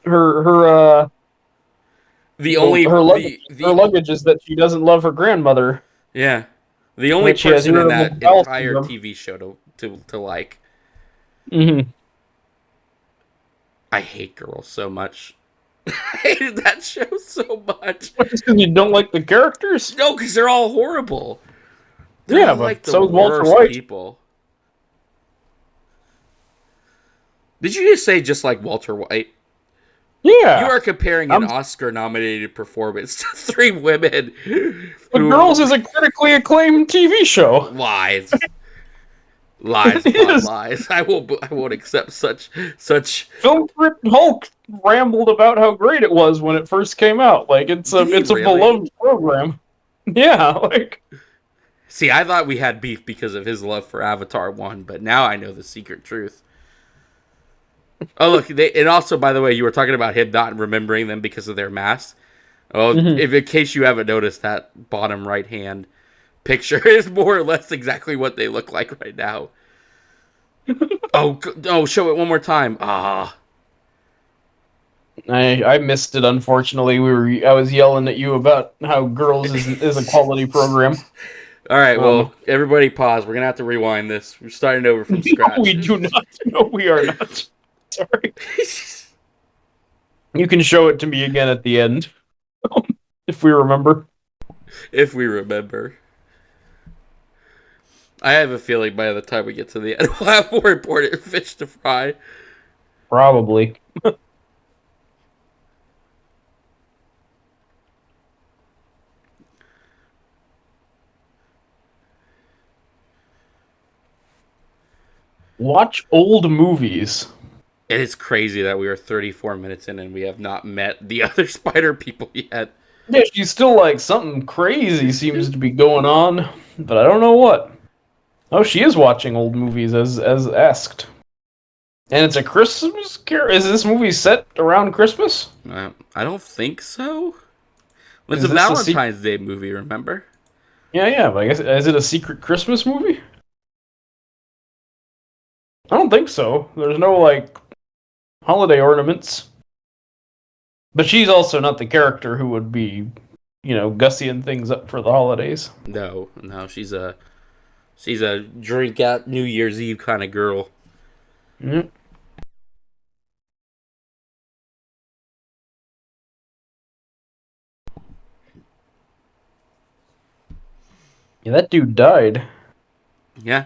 Her The only her luggage is that she doesn't love her grandmother, yeah, the only and that she has person in irritable that bowel entire syndrome. TV show to like. Mm-hmm. I hate girls so much. I hated that show so much. Just because you don't like the characters? No, because they're all horrible. They're Yeah, all but like the so is Walter worst White. people. Did you just say just like Walter White? You Yeah, are comparing an I'm, Oscar-nominated performance to three women The who Girls is a critically acclaimed TV show. lies, lies It upon is. lies. I won't accept such. Film critic Hulk rambled about how great it was when it first came out. Like Did he it's a really? beloved program. Yeah, like See, I thought we had beef because of his love for Avatar 1, but now I know the secret truth. Oh, look, and also, by the way, you were talking about him not remembering them because of their masks. Oh, mhm. if in case you haven't noticed, that bottom right hand picture is more or less exactly what they look like right now. Oh, show it one more time. Ah, I missed it unfortunately. I was yelling at you about how Girls is a quality program. all right. Um Well, everybody, pause. We're gonna have to rewind this. We're starting over from no, we scratch. do not. No, we are not. Sorry. You can show it to me again at the end if we remember. If we remember, I have a feeling by the time we get to the end, we'll have more important fish to fry. Probably. Watch old movies. It is crazy that we are 34 minutes in and we have not met the other spider people yet. Yeah, she's still like something crazy seems to be going on, but I don't know what. Oh, she is watching old movies as asked. And it's a Christmas care. Is this movie set around Christmas? I don't think so. Well, it's Is a this Valentine's Day movie, remember? Yeah, but I guess is it a secret Christmas movie? I don't think so. There's no like holiday ornaments. But she's also not the character who would be, gussying things up for the holidays. No, she's a drink at New Year's Eve kind of girl. Mm. Yeah, that dude died. Yeah.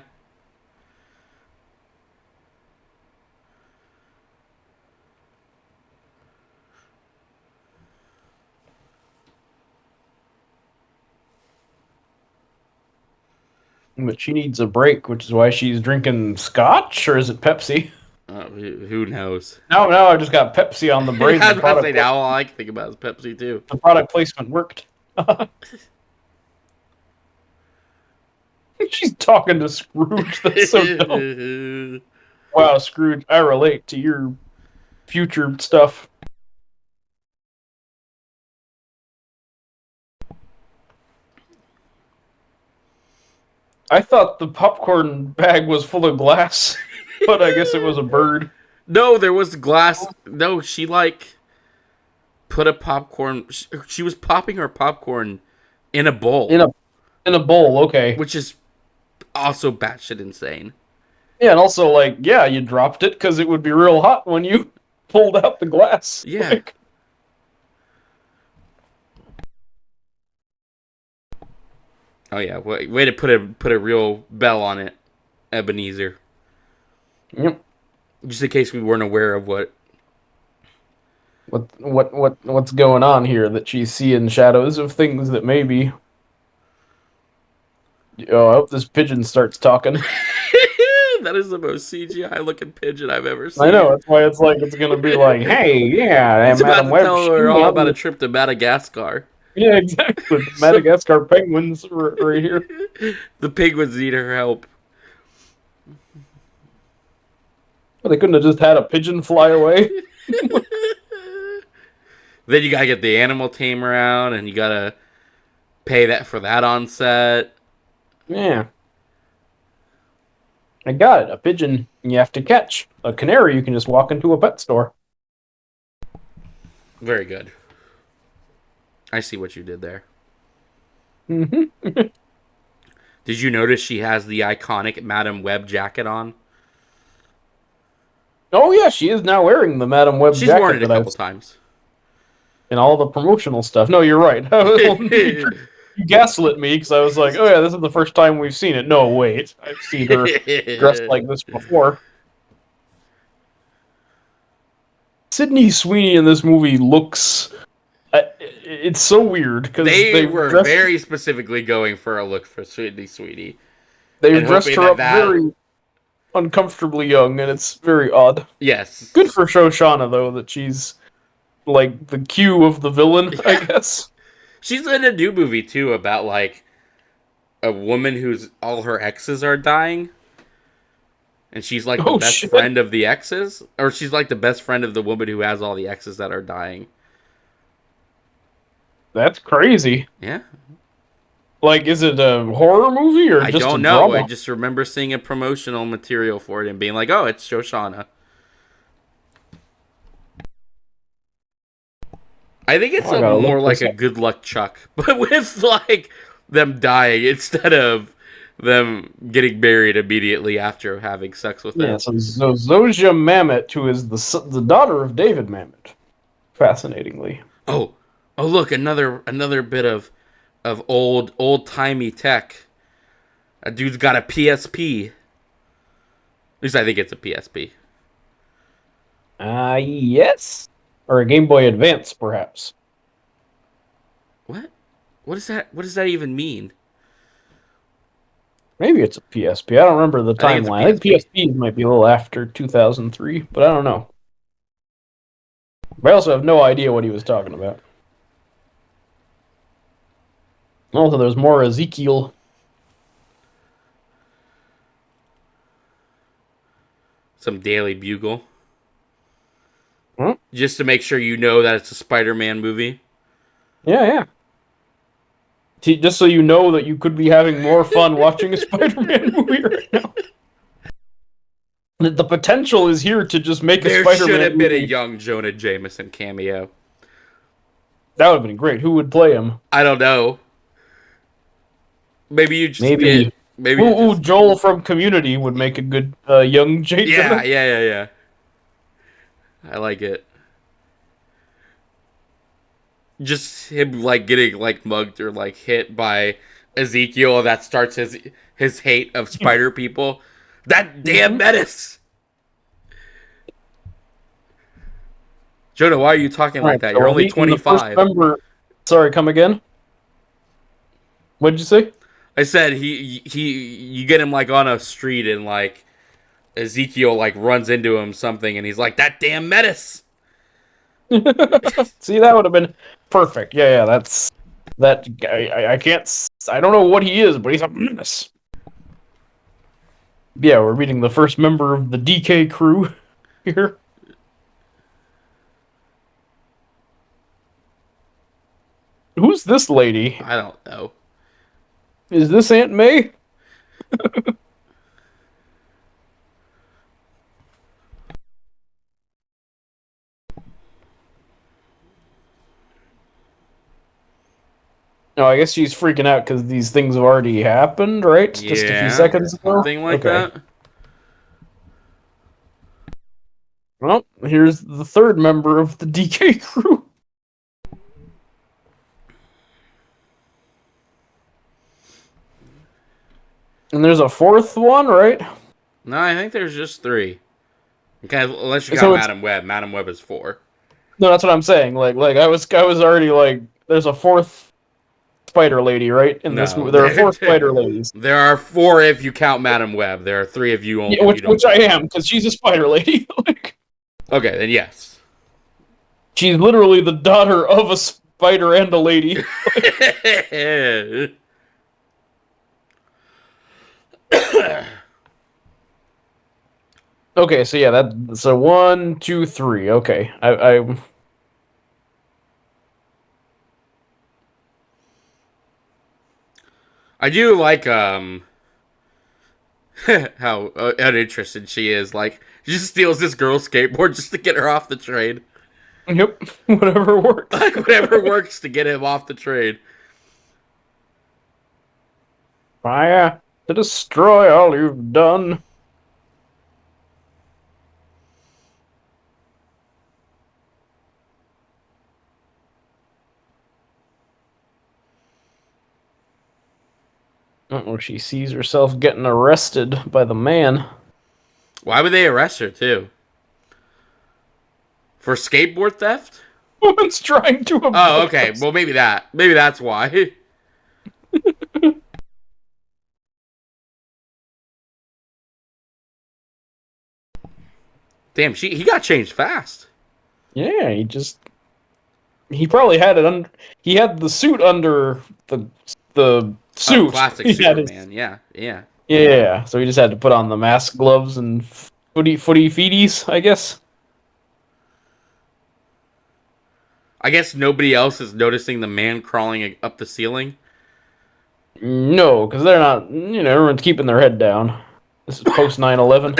But she needs a break, which is why she's drinking scotch, or is it Pepsi? Who knows? Now I just got Pepsi on the brain. I was about to say now all I can think about is Pepsi too. The product placement worked. She's talking to Scrooge. That's so dumb. Wow, Scrooge, I relate to your future stuff. I thought the popcorn bag was full of glass, but I guess it was a bird. No, there was glass. No, she like put a popcorn. She was popping her popcorn in a bowl, In a bowl, okay. which is also batshit insane. Yeah, and also like, yeah, you dropped it because it would be real hot when you pulled out the glass. Yeah. Like, Oh yeah, way to put a real bell on it, Ebenezer. yep. Just in case we weren't aware of what. What's going on here? That she's seeing shadows of things that maybe. Oh, I hope this pigeon starts talking. That is the most CGI looking pigeon I've ever seen. I know, that's why it's like it's gonna be like, hey, yeah, He's about Madam to Web. tell her all about a trip to Madagascar. Yeah, exactly. The Madagascar penguins right here. The penguins need her help. Well, they couldn't have just had a pigeon fly away. Then you gotta get the animal tamer out, and you gotta pay that for that on set. Yeah. I got it. A pigeon you have to catch. A canary you can just walk into a pet store. Very good. I see what you did there. Hmm. Did you notice she has the iconic Madam Web jacket on? Oh yeah, she is now wearing the Madam Web She's worn jacket it a that I've couple times. in all the promotional stuff. No, you're right. You gaslit me because I was like, oh yeah, this is the first time we've seen it. No, wait, I've seen her dressed like this before. Sydney Sweeney in this movie looks. It's so weird because They were very specifically going for a look for Sydney Sweetie they've and dressed hoping her that up that very uncomfortably young, and it's very odd. yes, Good for Shoshana though that she's like the Q of the villain, I yeah. guess. She's in a new movie too about like a woman who's all her exes are dying, and she's like the Oh best shit, friend of the exes, or she's like the best friend of the woman who has all the exes that are dying. that's crazy. Yeah, Like, is it a horror movie or I just a don't know. I drama? just remember seeing a promotional material for it and being like, "Oh, it's Shoshana." I think it's Oh, I a gotta more look like this a up. good luck Chuck, but with like them dying instead of them getting married immediately after having sex with Yeah, him. so Zosia Mamet, who is the daughter of David Mamet, fascinatingly. Oh, oh, look, another bit of old timey tech. A dude's got a PSP. At least I think it's a PSP. Yes, or a Game Boy Advance, perhaps. What? What is that? What does that even mean? Maybe it's a PSP. I don't remember the I think it's a timeline. I think PSP. PSPs might be a little after 2003, but I don't know. But I also have no idea what he was talking about. Also, there's more Ezekiel. Some Daily Bugle. Hmm? Just to make sure you know that it's a Spider-Man movie. Yeah, yeah. Just so you know that you could be having more fun watching a Spider-Man movie right now. The potential is here to just make a There should Spider-Man have been a movie. young Jonah Jameson cameo. That would have been great. Who would play him? I don't know. Maybe you just Maybe. get. Maybe you just. Joel from Community would make a good young J. Yeah, Jonah. yeah, yeah, yeah. I like it. Just him like getting like mugged or like hit by Ezekiel that starts his hate of spider people. That damn Mhm. menace. Jonah, why are you talking All like right, that? so You're we're only meeting the first 25. member. Sorry, come again. What did you say? I said he you get him like on a street and like Ezekiel like runs into him something and he's like that damn menace. See, that would have been perfect. Yeah, yeah, that's that guy. I can't. I don't know what he is, but he's a menace. Yeah, we're meeting the first member of the DK crew here. Who's this lady? I don't know. Is this Aunt May? No, I guess she's freaking out because these things have already happened, right? Just a few Yeah, seconds ago? something like Okay. that. Well, here's the third member of the DK crew. And there's a fourth one, right? No, I think there's just 3. Okay, unless you count So it's Madam Web. Madam Web is 4. no, that's what I'm saying. Like I was already like, there's a fourth spider lady, right? In this No, movie, there are four spider ladies. there are 4 if you count Madam Web. There are 3 Yeah, if you don't which I count am her. because she's a spider lady. Like Okay, then yes. she's literally the daughter of a spider and a lady. Okay, so yeah, that's a 1, 2, 3. Okay, I I do like how uninterested she is. Like, she just steals this girl's skateboard just to get her off the train. yep, whatever works. Like, whatever works to get him off the train. Fire to destroy all you've done. Oh, she sees herself getting arrested by the man. Why would they arrest her too? For skateboard theft? Woman's trying to Oh, abduct okay. us. Well, maybe that. Maybe that's why. Damn, he got changed fast. Yeah, he probably had it under. He had the suit under the Oh, suit. classic He had his Superman. Yeah, yeah. yeah. So he just had to put on the mask, gloves, and footy feeties, I guess. I guess nobody else is noticing the man crawling up the ceiling. No, because they're not. Everyone's keeping their head down. This is post 9/11.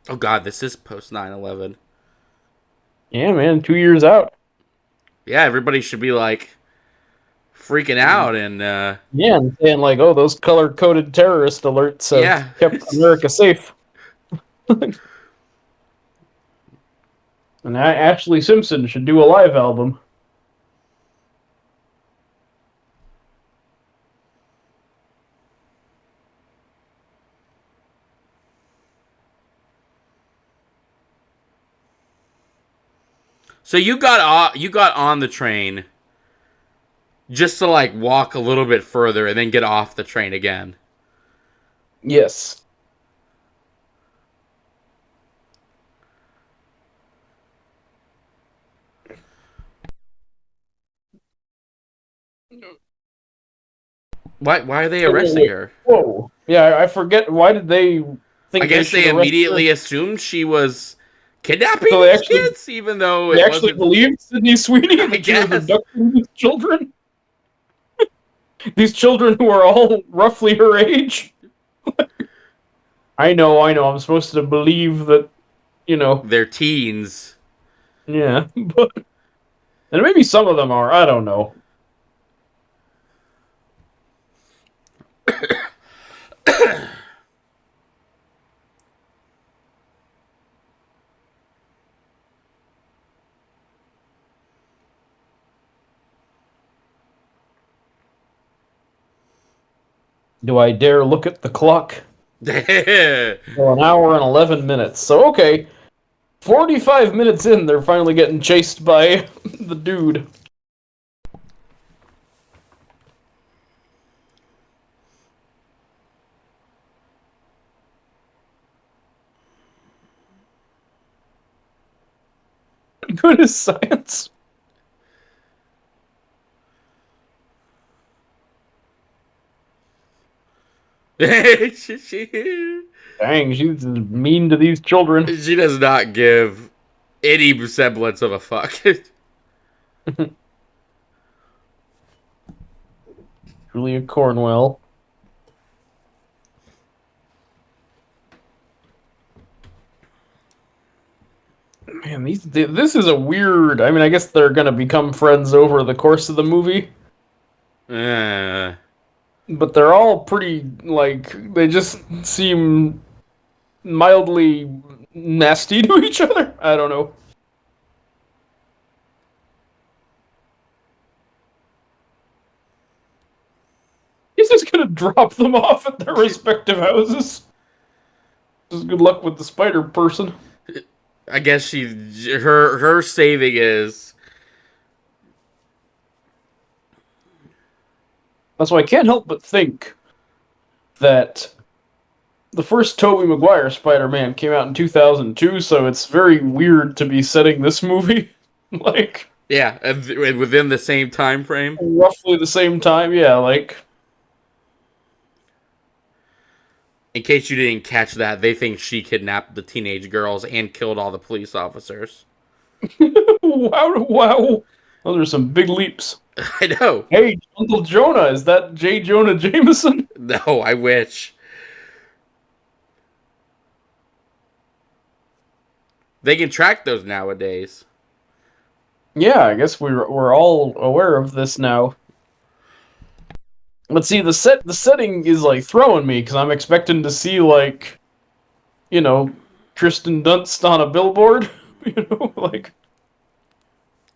Oh God, this is post 9/11. Yeah, man, 2 years out. Yeah, everybody should be like freaking out and Yeah, and saying like, "Oh, those color-coded terrorist alerts have yeah. kept America safe." And Ashley Simpson should do a live album. So you got on the train just to like walk a little bit further and then get off the train again. Yes. Why are they arresting her? Whoa. Yeah, I forget. Why did they I think they guess should they arrest immediately her? assumed she was kidnapping So these kids, even though they it actually wasn't. believed Sydney Sweeney I that she was guess. abducting these children. These children who are all roughly her age. I know. I'm supposed to believe that, They're teens. yeah, but and maybe some of them are. I don't know. Do I dare look at the clock? Well, an hour and 11 minutes. So okay, 45 minutes in, they're finally getting chased by the dude. Good as science. she Dang, she's mean to these children. does not give any semblance of a fuck. Julia Cornwell. Man, this is a weird. I mean, I guess they're gonna become friends over the course of the movie, uh, but they're all pretty like they just seem mildly nasty to each other. I don't know. He's just gonna drop them off at their respective houses. Just good luck with the spider person. I guess her saving is That's why I can't help but think that the first Tobey Maguire Spider-Man came out in 2002, so it's very weird to be setting this movie like yeah, and within the same time frame. roughly the same time. Yeah, like In case you didn't catch that, they think she kidnapped the teenage girls and killed all the police officers. Wow, wow. Those are some big leaps. I know. Hey, Uncle Jonah, is that J. Jonah Jameson? No, I wish. They can track those nowadays. Yeah, I guess we're all aware of this now. But see, the setting is like throwing me because I'm expecting to see like, you know, Kristen Dunst on a billboard. Like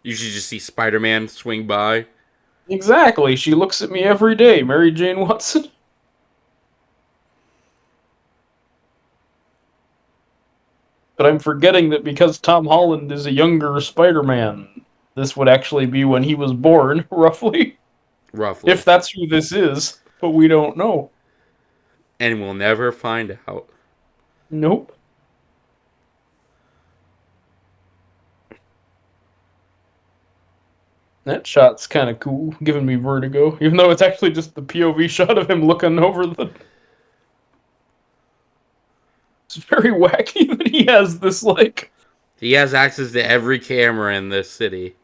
You should just see Spider-Man swing by. exactly. She looks at me every day, Mary Jane Watson. But I'm forgetting that because Tom Holland is a younger Spider-Man, this would actually be when he was born, roughly. Roughly. If that's who this is, but we don't know. And we'll never find out. Nope. That shot's kind of cool, giving me vertigo, even though it's actually just the POV shot of him looking over the. It's very wacky that he has this, like. He has access to every camera in this city.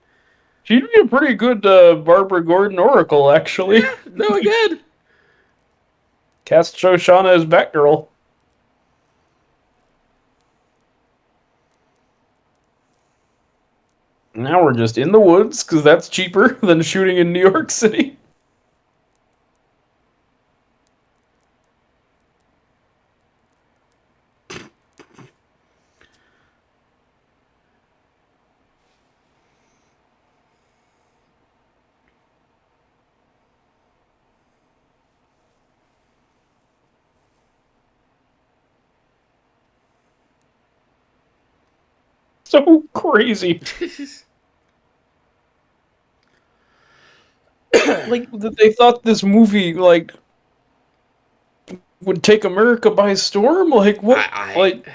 She'd be a pretty good Barbara Gordon Oracle, actually. Yeah, no, again. Cast Shoshana as Batgirl. Now we're just in the woods, because that's cheaper than shooting in New York City. So crazy. Like, that they thought this movie, like, would take America by storm? Like, what? Like,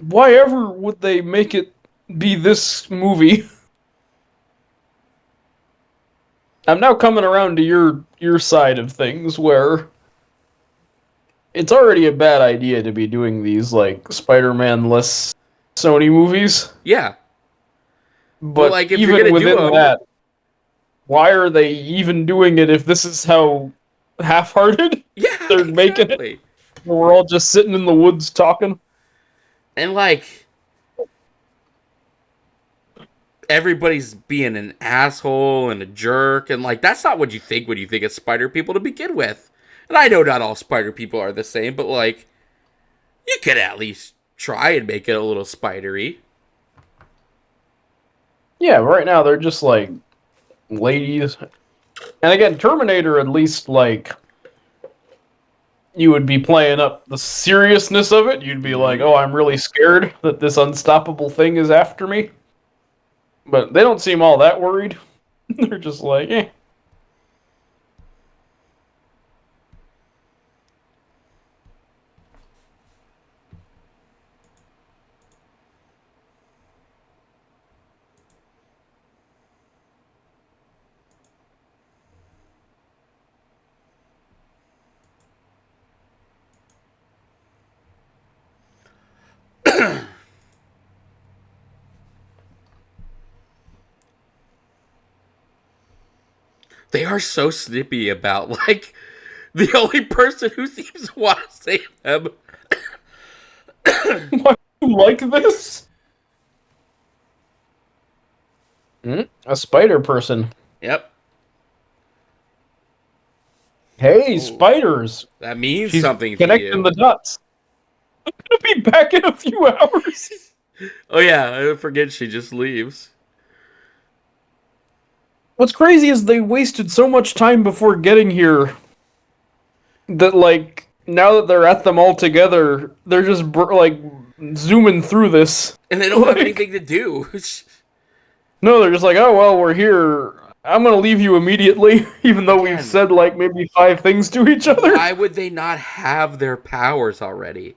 why ever would they make it be this movie? I'm now coming around to your side of things, where it's already a bad idea to be doing these, like, Spider-Man-less Sony movies. Yeah. But like, if even you're gonna within do them, that, why are they even doing it if this is how half-hearted yeah, they're making it? exactly. We're all just sitting in the woods talking. And like, everybody's being an asshole and a jerk, and like, that's not what you think when you think of spider people to begin with. And I know not all spider people are the same, but like, you could at least try and make it a little spidery. Yeah, right now they're just like ladies. And again, Terminator, at least, like, you would be playing up the seriousness of it. You'd be like, oh, I'm really scared that this unstoppable thing is after me. But they don't seem all that worried. They're just like, eh. They are so snippy about like the only person who seems to want to save them. Why do you like this? A spider person. Yep. Hey, Ooh, spiders. that means She's something to connecting you. the dots. I'm gonna be back in a few hours. Oh yeah, I forget she just leaves. What's crazy is they wasted so much time before getting here that, like, now that they're at them all together, they're just like zooming through this. And they don't have Like, anything to do. no, they're just like, oh well, we're here. I'm gonna leave you immediately, even though we've Again, said like maybe 5 things to each other. why would they not have their powers already?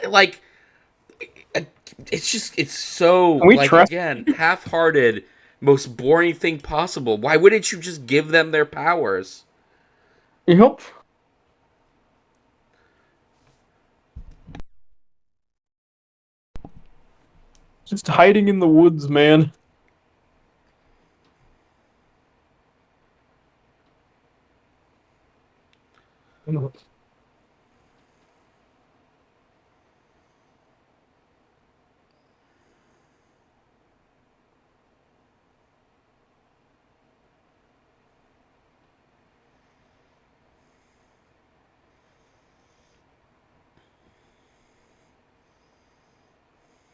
Like, it's just, it's so, Can we like, trust? again, half-hearted, most boring thing possible. Why wouldn't you just give them their powers? Yep. Just hiding in the woods, man.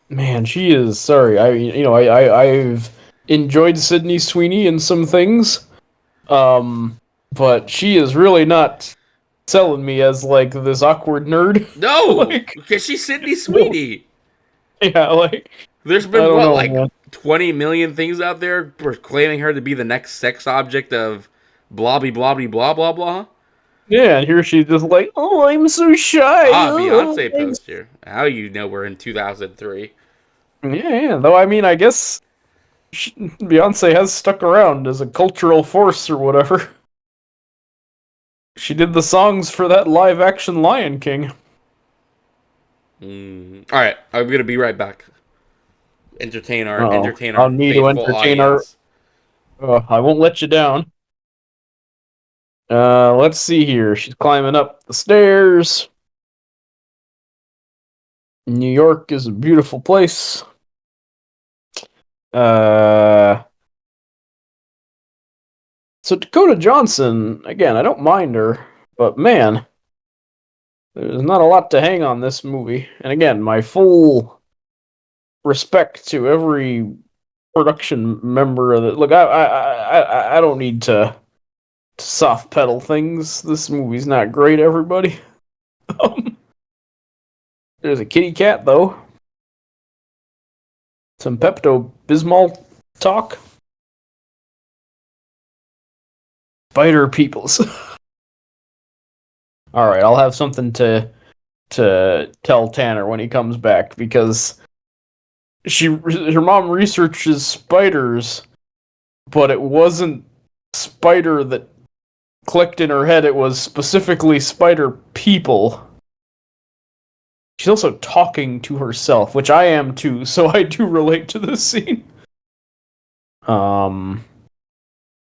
Man, she is sorry. I've enjoyed Sydney Sweeney in some things. But she is really not selling me as like this awkward nerd. No, Like, because she's Sydney no. Sweeney. Yeah, like There's I been don't what, know, like man. 20 million things out there proclaiming her to be the next sex object of blobby blobby blah blah blah. Yeah, and here she's just like, oh, I'm so shy. Ah, Oh, Beyonce poster. How you know we're in 2003? yeah. Though I mean, I guess Beyonce has stuck around as a cultural force or whatever. She did the songs for that live action Lion King. All right, I'm gonna be right back. Oh, Entertain our I'll need to faithful entertain our. audience. I won't let you down. Let's see here. She's climbing up the stairs. New York is a beautiful place. Uh, so Dakota Johnson, again, I don't mind her, but man, there's not a lot to hang on this movie. And again, my full respect to every production member of it. Look, I don't need to soft pedal things. This movie's not great, everybody. There's a kitty cat though. Some Pepto Bismol talk. Spider peoples. All right, I'll have something to tell Tanner when he comes back because her mom researches spiders, but it wasn't spider that clicked in her head. It was specifically spider people. She's also talking to herself, which I am too, so I do relate to this scene. Um,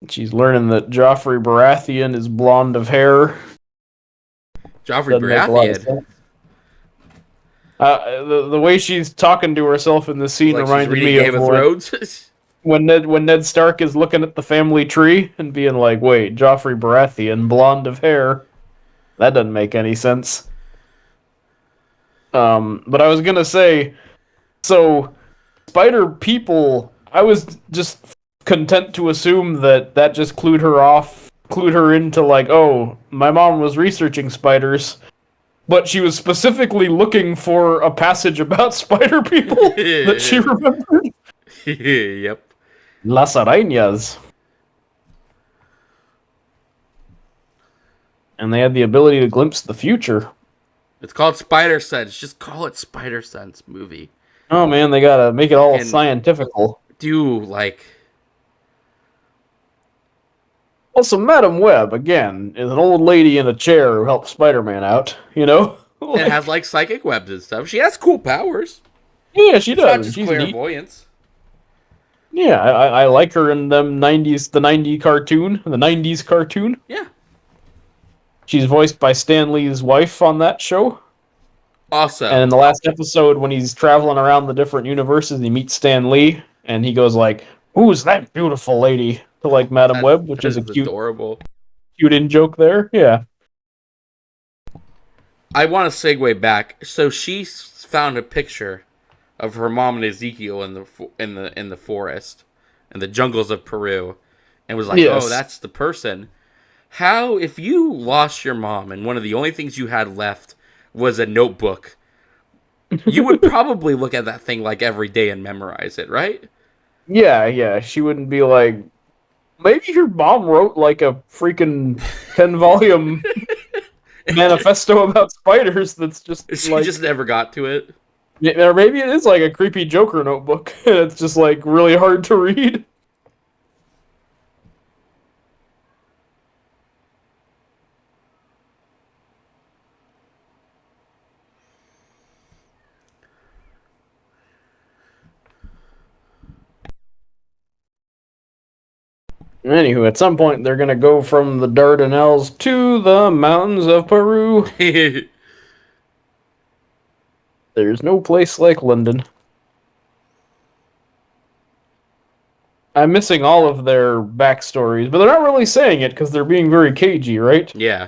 she's learning that Joffrey Baratheon is blonde of hair. Joffrey Doesn't make a lot of Baratheon. sense. The way she's talking to herself in this It's scene like she's reminded reading me of Game of Thrones. when Ned Stark is looking at the family tree and being like, "Wait, Joffrey Baratheon, blonde of hair." That doesn't make any sense. But I was gonna say, so spider people. I was just content to assume that that just clued her into like, oh, my mom was researching spiders, but she was specifically looking for a passage about spider people that she remembered. Yep. Las arañas. And they had the ability to glimpse the future. It's called Spider Sense. Just call it Spider Sense movie. Oh man, they gotta make it all Fucking scientifical. do like Also, Madam Web, again, is an old lady in a chair who helped Spider-Man out, you know? it has Like, like psychic webs and stuff. She has cool powers. yeah, she It's not does. just She's neat. clairvoyance. Yeah, I like her in them 90s, the 90s cartoon. Yeah. She's voiced by Stan Lee's wife on that show. And Also, in the last episode, when he's traveling around the different universes, he meets Stan Lee, and he goes like, "Who's that beautiful lady?" to like Madam that Web, which that is a is adorable. cute in joke there. Yeah. I want to segue back. So she found a picture of her mom and Ezekiel in the forest, in the jungles of Peru, and was like, "Oh, Yes. that's the person." How, if you lost your mom and one of the only things you had left was a notebook, you would probably look at that thing like every day and memorize it, right? Yeah, yeah. She wouldn't be like, maybe your mom wrote like a freaking 10 volume manifesto about spiders that's just She like, just never got to it. or maybe it is like a creepy Joker notebook. It's just like really hard to read. Anywho, at some point they're gonna go from the Dardanelles to the mountains of Peru. There's no place like London. I'm missing all of their backstories, but they're not really saying it because they're being very cagey, right? Yeah.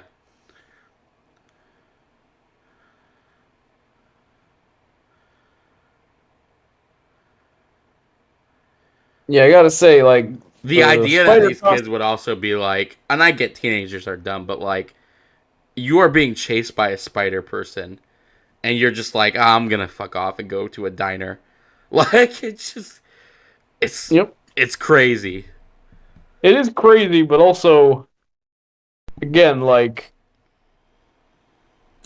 Yeah, I gotta say, like, The the idea that spider these kids costume. would also be like, and I get teenagers are dumb, but like, you are being chased by a spider person, and you're just like, I'm gonna fuck off and go to a diner. Like, it's just, it's, Yep. it's crazy. It is crazy, but also, again, like,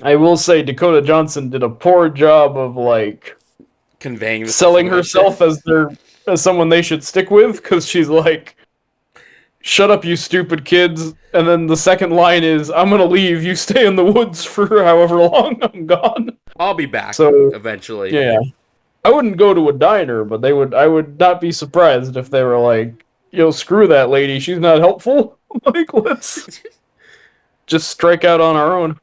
I will say Dakota Johnson did a poor job of, like, Conveying the selling situation. herself as someone they should stick with, because she's like, shut up, you stupid kids. And then the second line is, I'm gonna leave, you stay in the woods for however long I'm gone. I'll be back So, eventually. yeah. I wouldn't go to a diner, but I would not be surprised if they were like, yo, screw that lady, she's not helpful. Like, let's just strike out on our own.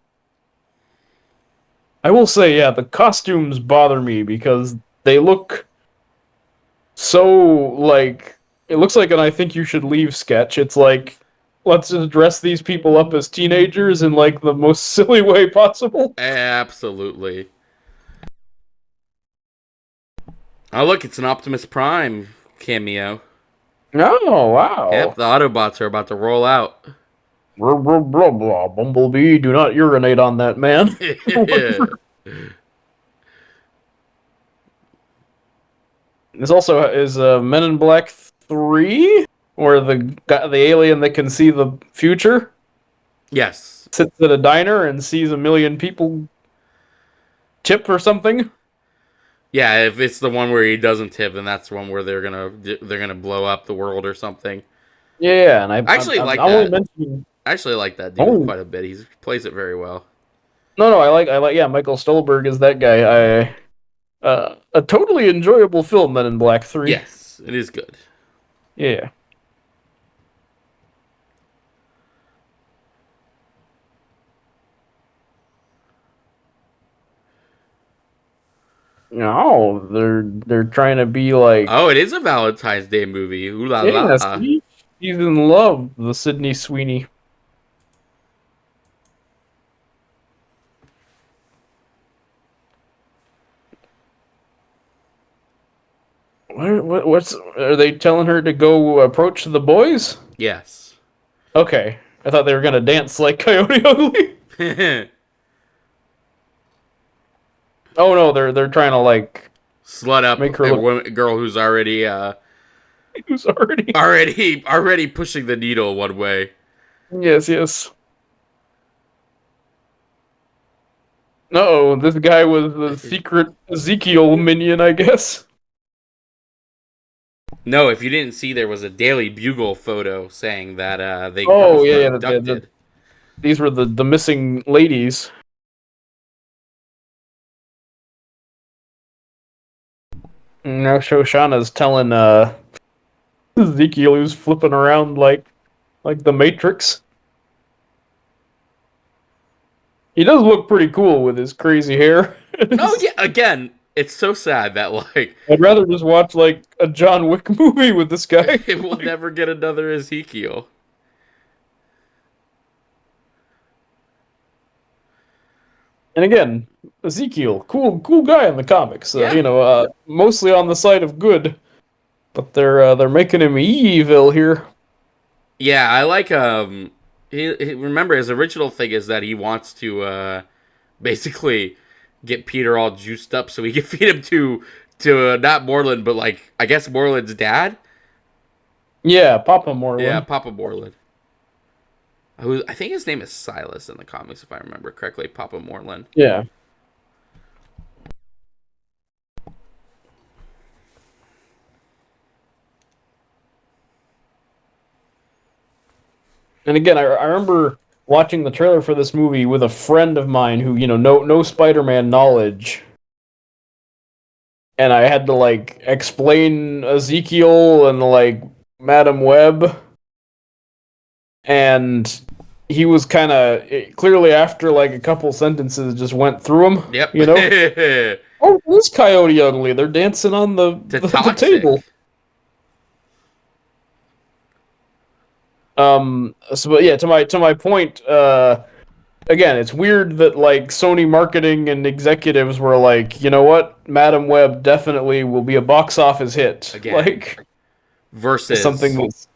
I will say, yeah, the costumes bother me because they look so like it looks like an I think you should leave sketch. It's like let's just dress these people up as teenagers in like the most silly way possible. Absolutely. Oh, look, it's an Optimus Prime cameo. Oh Yep, wow. the Autobots are about to roll out. Blah, blah, blah, blah. Bumblebee, do not urinate on that man. This also is Men in Black 3, where the alien that can see the future Yes. sits at a diner and sees a million people tip or something. Yeah, if it's the one where he doesn't tip, then that's the one where they're gonna blow up the world or something. Yeah, and I actually I'm like only that. mentioning. I actually like that dude Oh quite a bit. He plays it very well. no, I like. Yeah, Michael Stolberg is that guy. A totally enjoyable film, Men in Black 3. Yes, it is good. Yeah. No, they're trying to be like, Oh, it is a Valentine's Day movie. Ooh la yeah, la. see, he's in love, the Sydney Sweeney. What's are they telling her to go approach the boys? Yes. Okay, I thought they were gonna dance like Coyote Ugly. Oh no, they're trying to like Slut make up her a look. girl who's already Who's already? already pushing the needle one way. Yes, yes. Oh, this guy was the secret Ezekiel minion, I guess. No, if you didn't see, there was a Daily Bugle photo saying that the Oh girls yeah, were yeah. abducted. These were the missing ladies. Now Shoshana's telling Ezekiel who's flipping around like the Matrix. He does look pretty cool with his crazy hair. No, yeah, again, it's so sad that like I'd rather just watch like a John Wick movie with this guy. it will never get another Ezekiel. And again, Ezekiel, cool guy in the comics. Yeah. Mostly on the side of good, but they're making him evil here. Yeah, I like remember his original thing is that he wants to basically get Peter all juiced up so he can feed him to not Moreland but like I guess Moreland's dad. Yeah, Papa Yeah, Moreland. Papa Moreland. Who I think his name is Silas in the comics if I remember correctly. Papa Moreland. Yeah. And again, I remember watching the trailer for this movie with a friend of mine who, no Spider-Man knowledge. And I had to like explain Ezekiel and like Madam Web. and he was kind of clearly after like a couple sentences just went through them. Yep. You know, oh, this Coyote Ugly. They're dancing on To the table. toxic. So but yeah, to my point, again, it's weird that like Sony marketing and executives were like, you know what, Madam Web definitely will be a box office hit. Like Like something versus that's so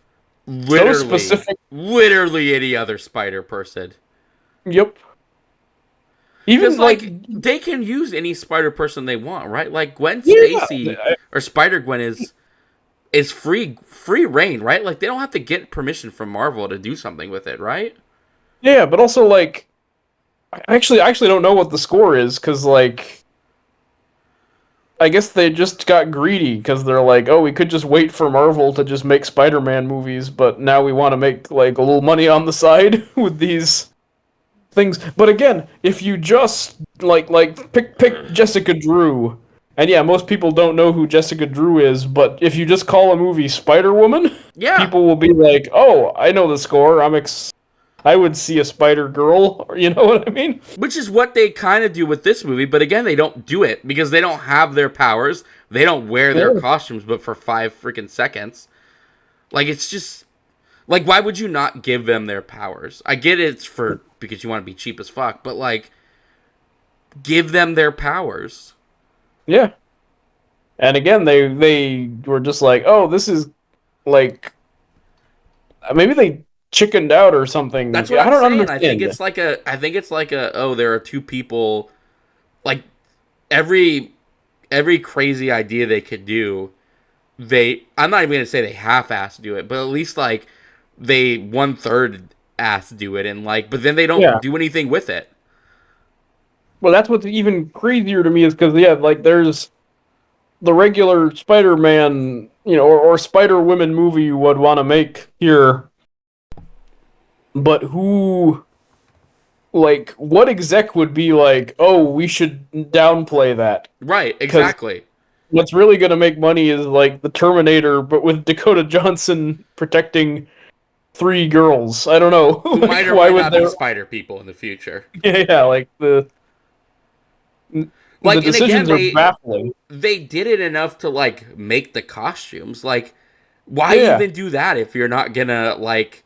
literally, specific. literally any other Spider person. Yep. Because Even like like they can use any Spider person they want, right? Like Gwen yeah, Stacy or Spider Gwen is free reign, right? Like they don't have to get permission from Marvel to do something with it, right? yeah, but also like I actually don't know what the score is because like I guess they just got greedy because they're like, oh, we could just wait for Marvel to just make Spider-Man movies, but now we want to make like a little money on the side with these things. But again, if you just pick Jessica Drew, and yeah, most people don't know who Jessica Drew is, but if you just call a movie Spider Woman, Yeah. people will be like, "Oh, I know the score. I would see a Spider Girl." You know what I mean? Which is what they kind of do with this movie, but again, they don't do it because they don't have their powers. They don't wear their Yeah. costumes, but for 5 freaking seconds. Like, it's just. Like, why would you not give them their powers? I get it's for. Because you want to be cheap as fuck, but, like. Give them their powers. Yeah. And again, they were just like, "Oh, this is like maybe they chickened out or That's something." what I I'm don't saying. I think understand. it's like a. I think it's like a. Oh, there are two people. Like, every. Every crazy idea they could do, I'm not even gonna say they half-ass do it, but at least like they 1/3 ass do it, and like, but then they don't Yeah. do anything with it. Well, that's what's even crazier to me is because yeah, like there's the regular Spider-Man, you know, or Spider-Woman movie you would want to make here, but who, like, what exec would be like, oh, we should downplay that Right, because exactly. what's really gonna make money is like the Terminator, but with Dakota Johnson protecting three girls. I don't know, Who like might or why might would not be there? spider people in the future. Yeah, like the Like, and again, decisions are baffling. they did it enough to like make the costumes. Like, why Yeah. even do that if you're not gonna like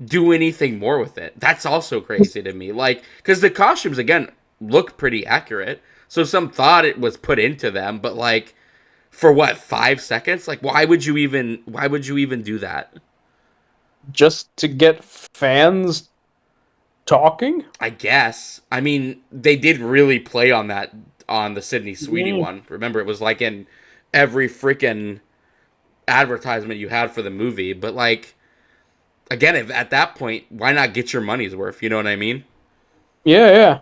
do anything more with it? That's also crazy to me. Like, because the costumes again look pretty accurate, so some thought it was put into them, but like for what 5 seconds? Like, why would you even? Why would you even do that? Just to get fans talking. I guess. I mean, they did really play on that on the Sydney Sweeney Mm, one. Remember, it was like in every freaking advertisement you had for the movie. But like, again, if at that point, why not get your money's worth? You know what I mean? yeah, yeah.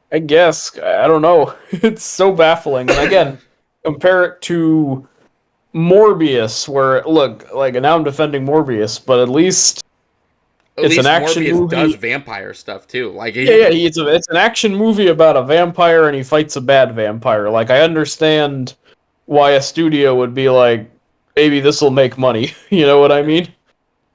I guess I don't know. It's so baffling. And again, compare it to Morbius, where look, like now I'm defending Morbius, but at least At it's an least action Morbius does movie. vampire stuff too. Like, Yeah, yeah. It's an action movie about a vampire, and he fights a bad vampire. Like I understand why a studio would be like, maybe this will make money. You know what I mean?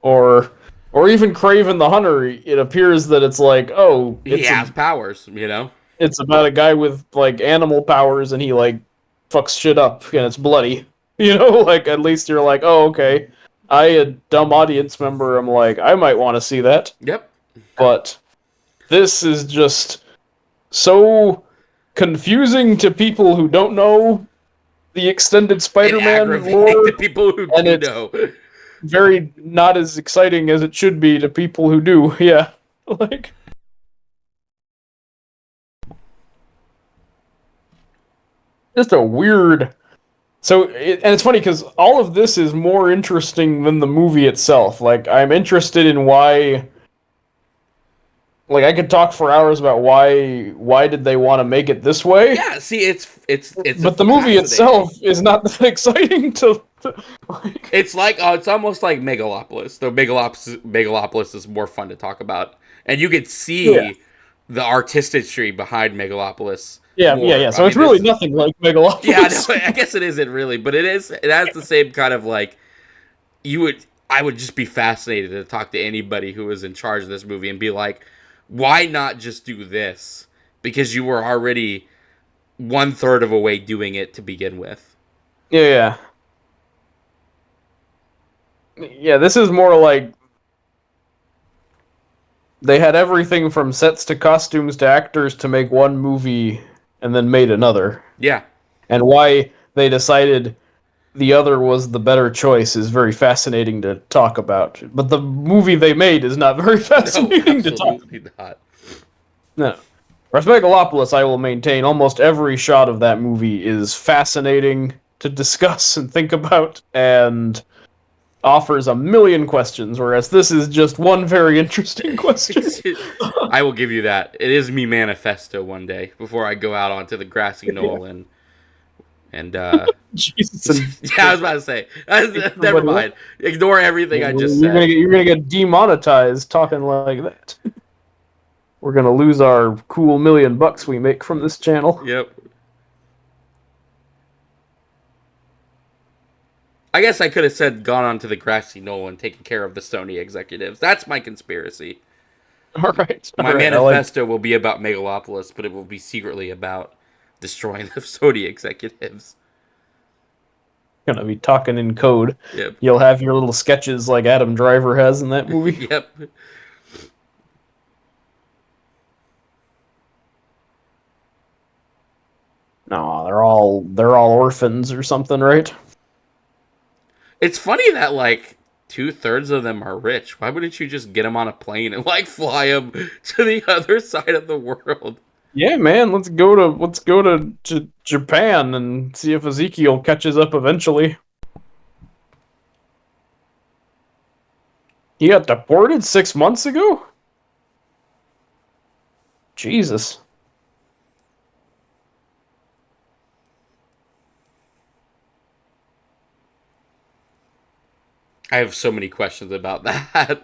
Or or even Craven the Hunter. It appears that it's like, oh, he has powers. You know? it's about a guy with like animal powers and he like fucks shit up and it's bloody. You know, like at least you're like, oh okay. I, a dumb audience member, am like, I might want to see that. Yep. But this is just so confusing to people who don't know the extended And Spider-Man aggravating lore, to people who and do it's know. very not as exciting as it should be to people who do. Yeah. Like just a weird. And it's funny because all of this is more interesting than the movie itself. Like, I'm interested in why. Like, I could talk for hours about why did they want to make it this way, Yeah. See, it's a but the movie fascinating. itself is not that exciting to like. It's like it's almost like Megalopolis. Though Megalopolis is more fun to talk about, and you could Yeah, see the artistry behind Megalopolis yeah, yeah, more. yeah. I So it's mean, really this, nothing like yeah, no, Megalopolis. I guess it isn't really, but it is. It has the same kind of like you would. I would just be fascinated to talk to anybody who was in charge of this movie and be like, why not just do this? Because you were already 1/3 of a way doing it to begin with. Yeah, yeah. This is more like they had everything from sets to costumes to actors to make one movie and then made another. Yeah. And why they decided the other was the better choice is very fascinating to talk about. But the movie they made is not very No, fascinating to talk about. absolutely not. No. Whereas Megalopolis, I will maintain almost every shot of that movie is fascinating to discuss and think about, and offers a million questions, whereas this is just one very interesting question. I will give you that. It is me manifesto one day before I go out onto the grassy knoll and Jesus, and yeah, I was about to say. Never everybody mind. Ignore everything I just you're said. gonna get demonetized talking like that. We're gonna lose our cool $1,000,000 we make from this channel. Yep. I guess I could have said gone onto the grassy knoll and taken care of the Sony executives. That's my conspiracy. All My right. I like. manifesto will be about Megalopolis, but it will be secretly about destroying the Sony executives. Gonna be talking in code. Yep. You'll have your little sketches like Adam Driver has in that movie. Yep. No, they're all orphans or something, right? It's funny that like 2/3 of them are rich. Why wouldn't you just get them on a plane and like fly them to the other side of the world? Yeah, man. Let's go to Japan and see if Ezekiel catches up eventually. He got deported 6 months ago. Jesus. I have so many questions about that.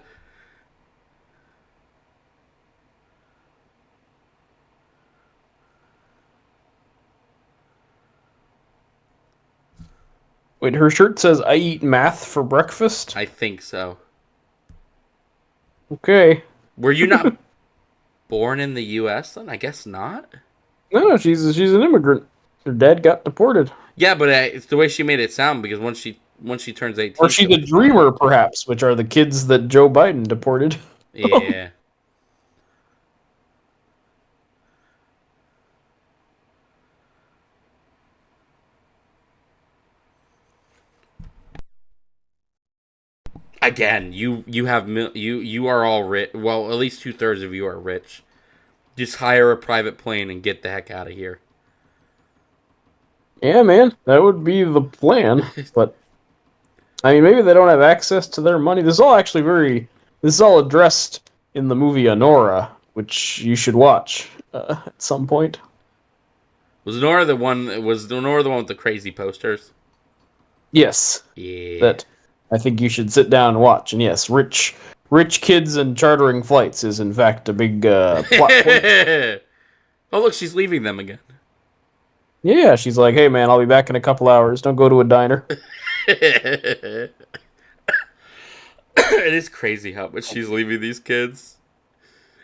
Wait, her shirt says "I eat math for breakfast." I think so. Okay. Were you not born in the U.S. then? I guess not. No, she's an immigrant. Her dad got deported. Yeah, but it's the way she made it sound because once she turns Or 18, she's she'll a be fine. dreamer, perhaps, which are the kids that Joe Biden deported. Yeah. Again, you have you are all rich. Well, at least 2/3 of you are rich. Just hire a private plane and get the heck out of here. Yeah, man, that would be the plan. But I mean, maybe they don't have access to their money. This is all addressed in the movie Honora, which you should watch at some point. Was Nora the one? Was Nora the one with the crazy posters? Yes, Yeah. that I think you should sit down and watch. And yes, rich kids and chartering flights is in fact a big plot point. Oh look, she's leaving them again. Yeah, she's like, "Hey man, I'll be back in a couple hours. Don't go to a diner." It is crazy how much she's leaving these kids.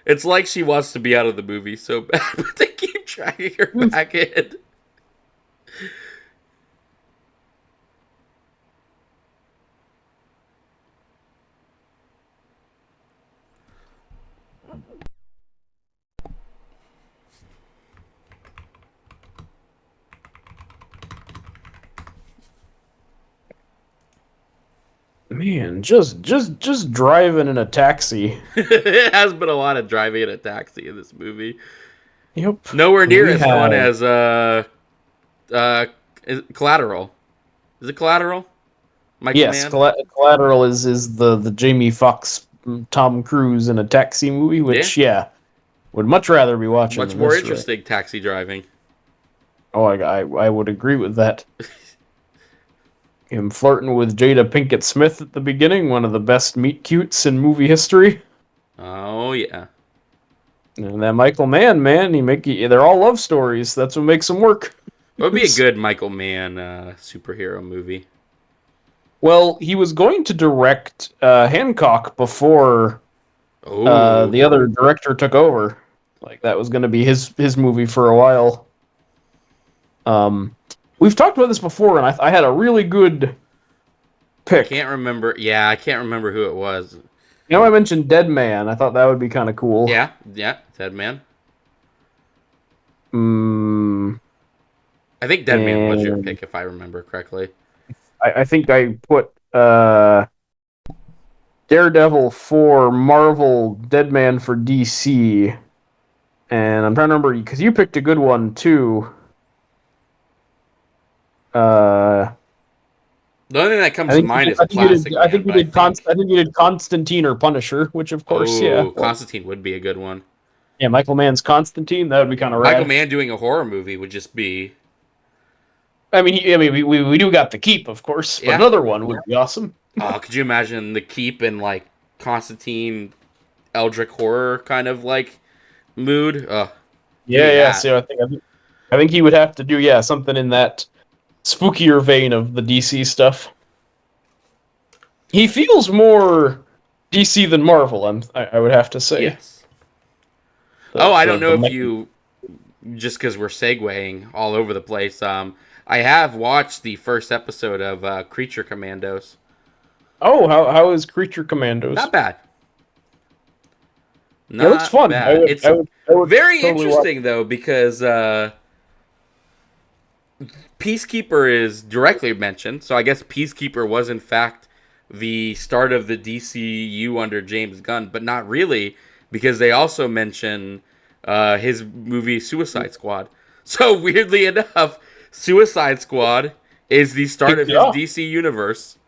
It's like she wants to be out of the movie so bad, but they keep dragging her back in. Man, just driving in a taxi. It has been a lot of driving in a taxi in this movie. Yep. Nowhere near We as fun have- as Collateral. Is it Collateral? Michael Yes, Mann? Collateral is the Jamie Foxx Tom Cruise in a taxi movie, which would much rather be watching. Much than more this, interesting taxi driving. Oh, I would agree with that. Him flirting with Jada Pinkett Smith at the beginning, one of the best meet cutes in movie history. Oh yeah. And that Michael Mann, man, they're all love stories. That's what makes them work. It would be a good Michael Mann superhero movie. Well, he was going to direct Hancock before Oh, the other director took over. Like that was going to be his movie for a while. Um, we've talked about this before, and I had a really good I pick. can't remember. Yeah, I can't remember who it was. You know, I mentioned Dead Man. I thought that would be kind of cool. Yeah, yeah, Dead Man. Mm, I think Dead Man was your and pick, if I remember correctly. I think I put Daredevil for Marvel, Dead Man for DC, and I'm trying to remember because you picked a good one too. Uh, The only thing that I comes to think mind is I think you did Plastic I Man, think you but I did think I think you did Constantine or Punisher, which of course, yeah, oh, Constantine would be a good one. yeah, Michael Mann's Constantine. That would be kind of Michael rad. Mann doing a horror movie would just be I mean, we do got the keep, of course, but yeah. another one would be awesome. Could you imagine the Keep and like Constantine Eldritch horror kind of like mood? Give me Yeah, yeah. that. So I think he would have to do something in that spookier vein of the DC stuff. He feels more DC than Marvel. I would have to say Yes. Oh, I don't know if the you just because we're segueing all over the place. I have watched the first episode of Creature Commandos. oh how is Creature Commandos? Not bad. It looks Not fun. bad. It's I would very totally watch. interesting though because Peacekeeper is directly mentioned. So I guess Peacekeeper was in fact the start of the DCU under James Gunn, but not really because they also mention his movie Suicide Squad. So weirdly enough, Suicide Squad is the start Kicked of it his off. DC universe.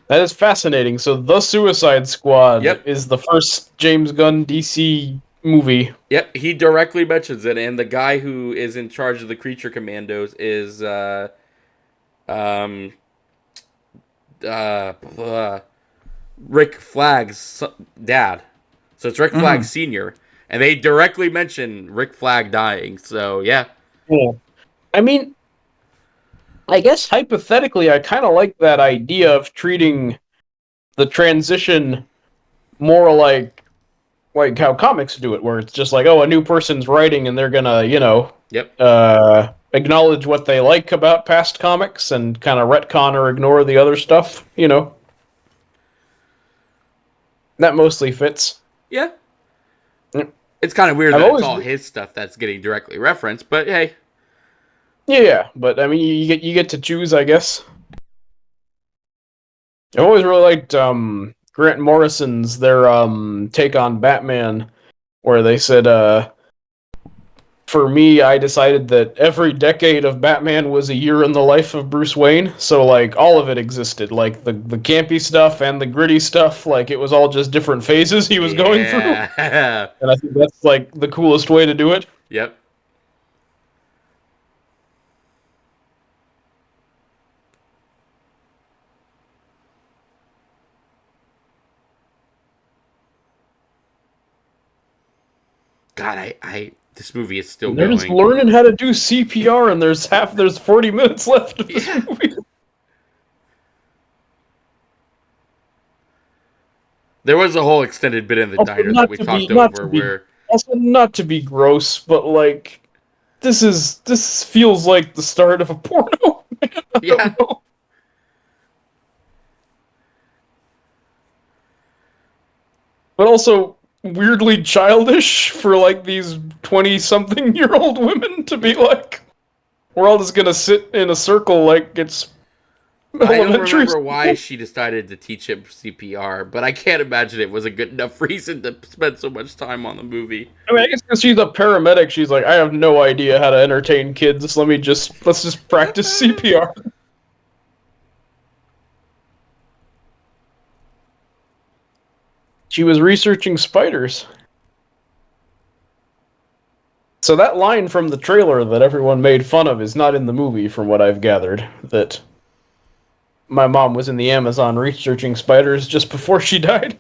That is fascinating. So the Suicide Squad Yep. is the first James Gunn DC movie. Yep, he directly mentions it, and the guy who is in charge of the Creature Commandos is um, uh, Rick Flag's dad. So it's Rick Flag Mm-hmm. Sr., and they directly mention Rick Flag dying. So, yeah. Cool. I mean, I guess hypothetically, I kind of like that idea of treating the transition more like how comics do it, where it's just like, oh, a new person's writing and they're gonna, Yep. acknowledge what they like about past comics and kind of retcon or ignore the other stuff. That mostly fits. Yeah. Mm. It's kind of weird I've that it's always, all his stuff that's getting directly referenced, but hey. yeah, but I mean, you get to choose, I guess. I've always really liked Grant Morrison's their take on Batman, where they said for me, I decided that every decade of Batman was a year in the life of Bruce Wayne. So like all of it existed, like the campy stuff and the gritty stuff. Like it was all just different phases he was going through, Yeah. and I think that's like the coolest way to do it. Yep. God, this movie is still They're just going. learning how to do CPR, and there's 40 minutes left of this Yeah. movie. There was a whole extended bit in the Also, diner that we talked over where, not to be gross, but like this feels like the start of a porno. I yeah, don't know. But also weirdly childish for like these 20-something-year-old women to be like, we're all just gonna sit in a circle like it's I don't elementary remember why school. she decided to teach him CPR, but I can't imagine it was a good enough reason to spend so much time on the movie. I mean, I guess because she's a paramedic, she's like, I have no idea how to entertain kids. Let's just practice CPR. She was researching spiders. So that line from the trailer that everyone made fun of is not in the movie, from what I've gathered. That my mom was in the Amazon researching spiders just before she died.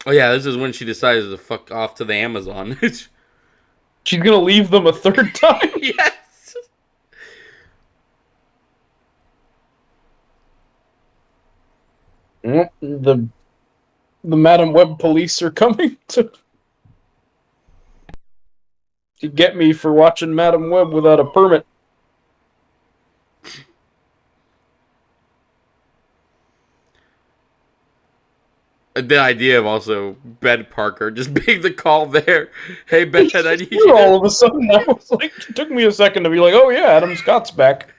Oh yeah, this is when she decides to fuck off to the Amazon. She's gonna leave them a third time. Yes. The Madam Web police are coming to get me for watching Madam Web without a permit. The idea of also Ben Parker just being the call there. Hey Ben, I need you. All of a sudden, I was like, it took me a second to be like, oh yeah, Adam Scott's back.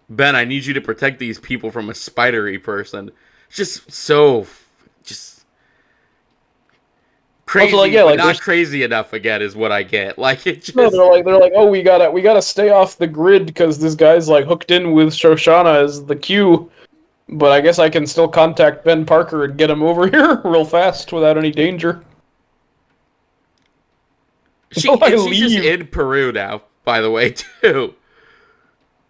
Ben, I need you to protect these people from a spidery person. Just so, just crazy, Also, like, yeah, but like not crazy enough. Again, is what I get. Like it just. no, they're like, oh, we gotta stay off the grid because this guy's like hooked in with Shoshana as the Q. But I guess I can still contact Ben Parker and get him over here real fast without any danger. She's Leave? just in Peru now, by the way, too.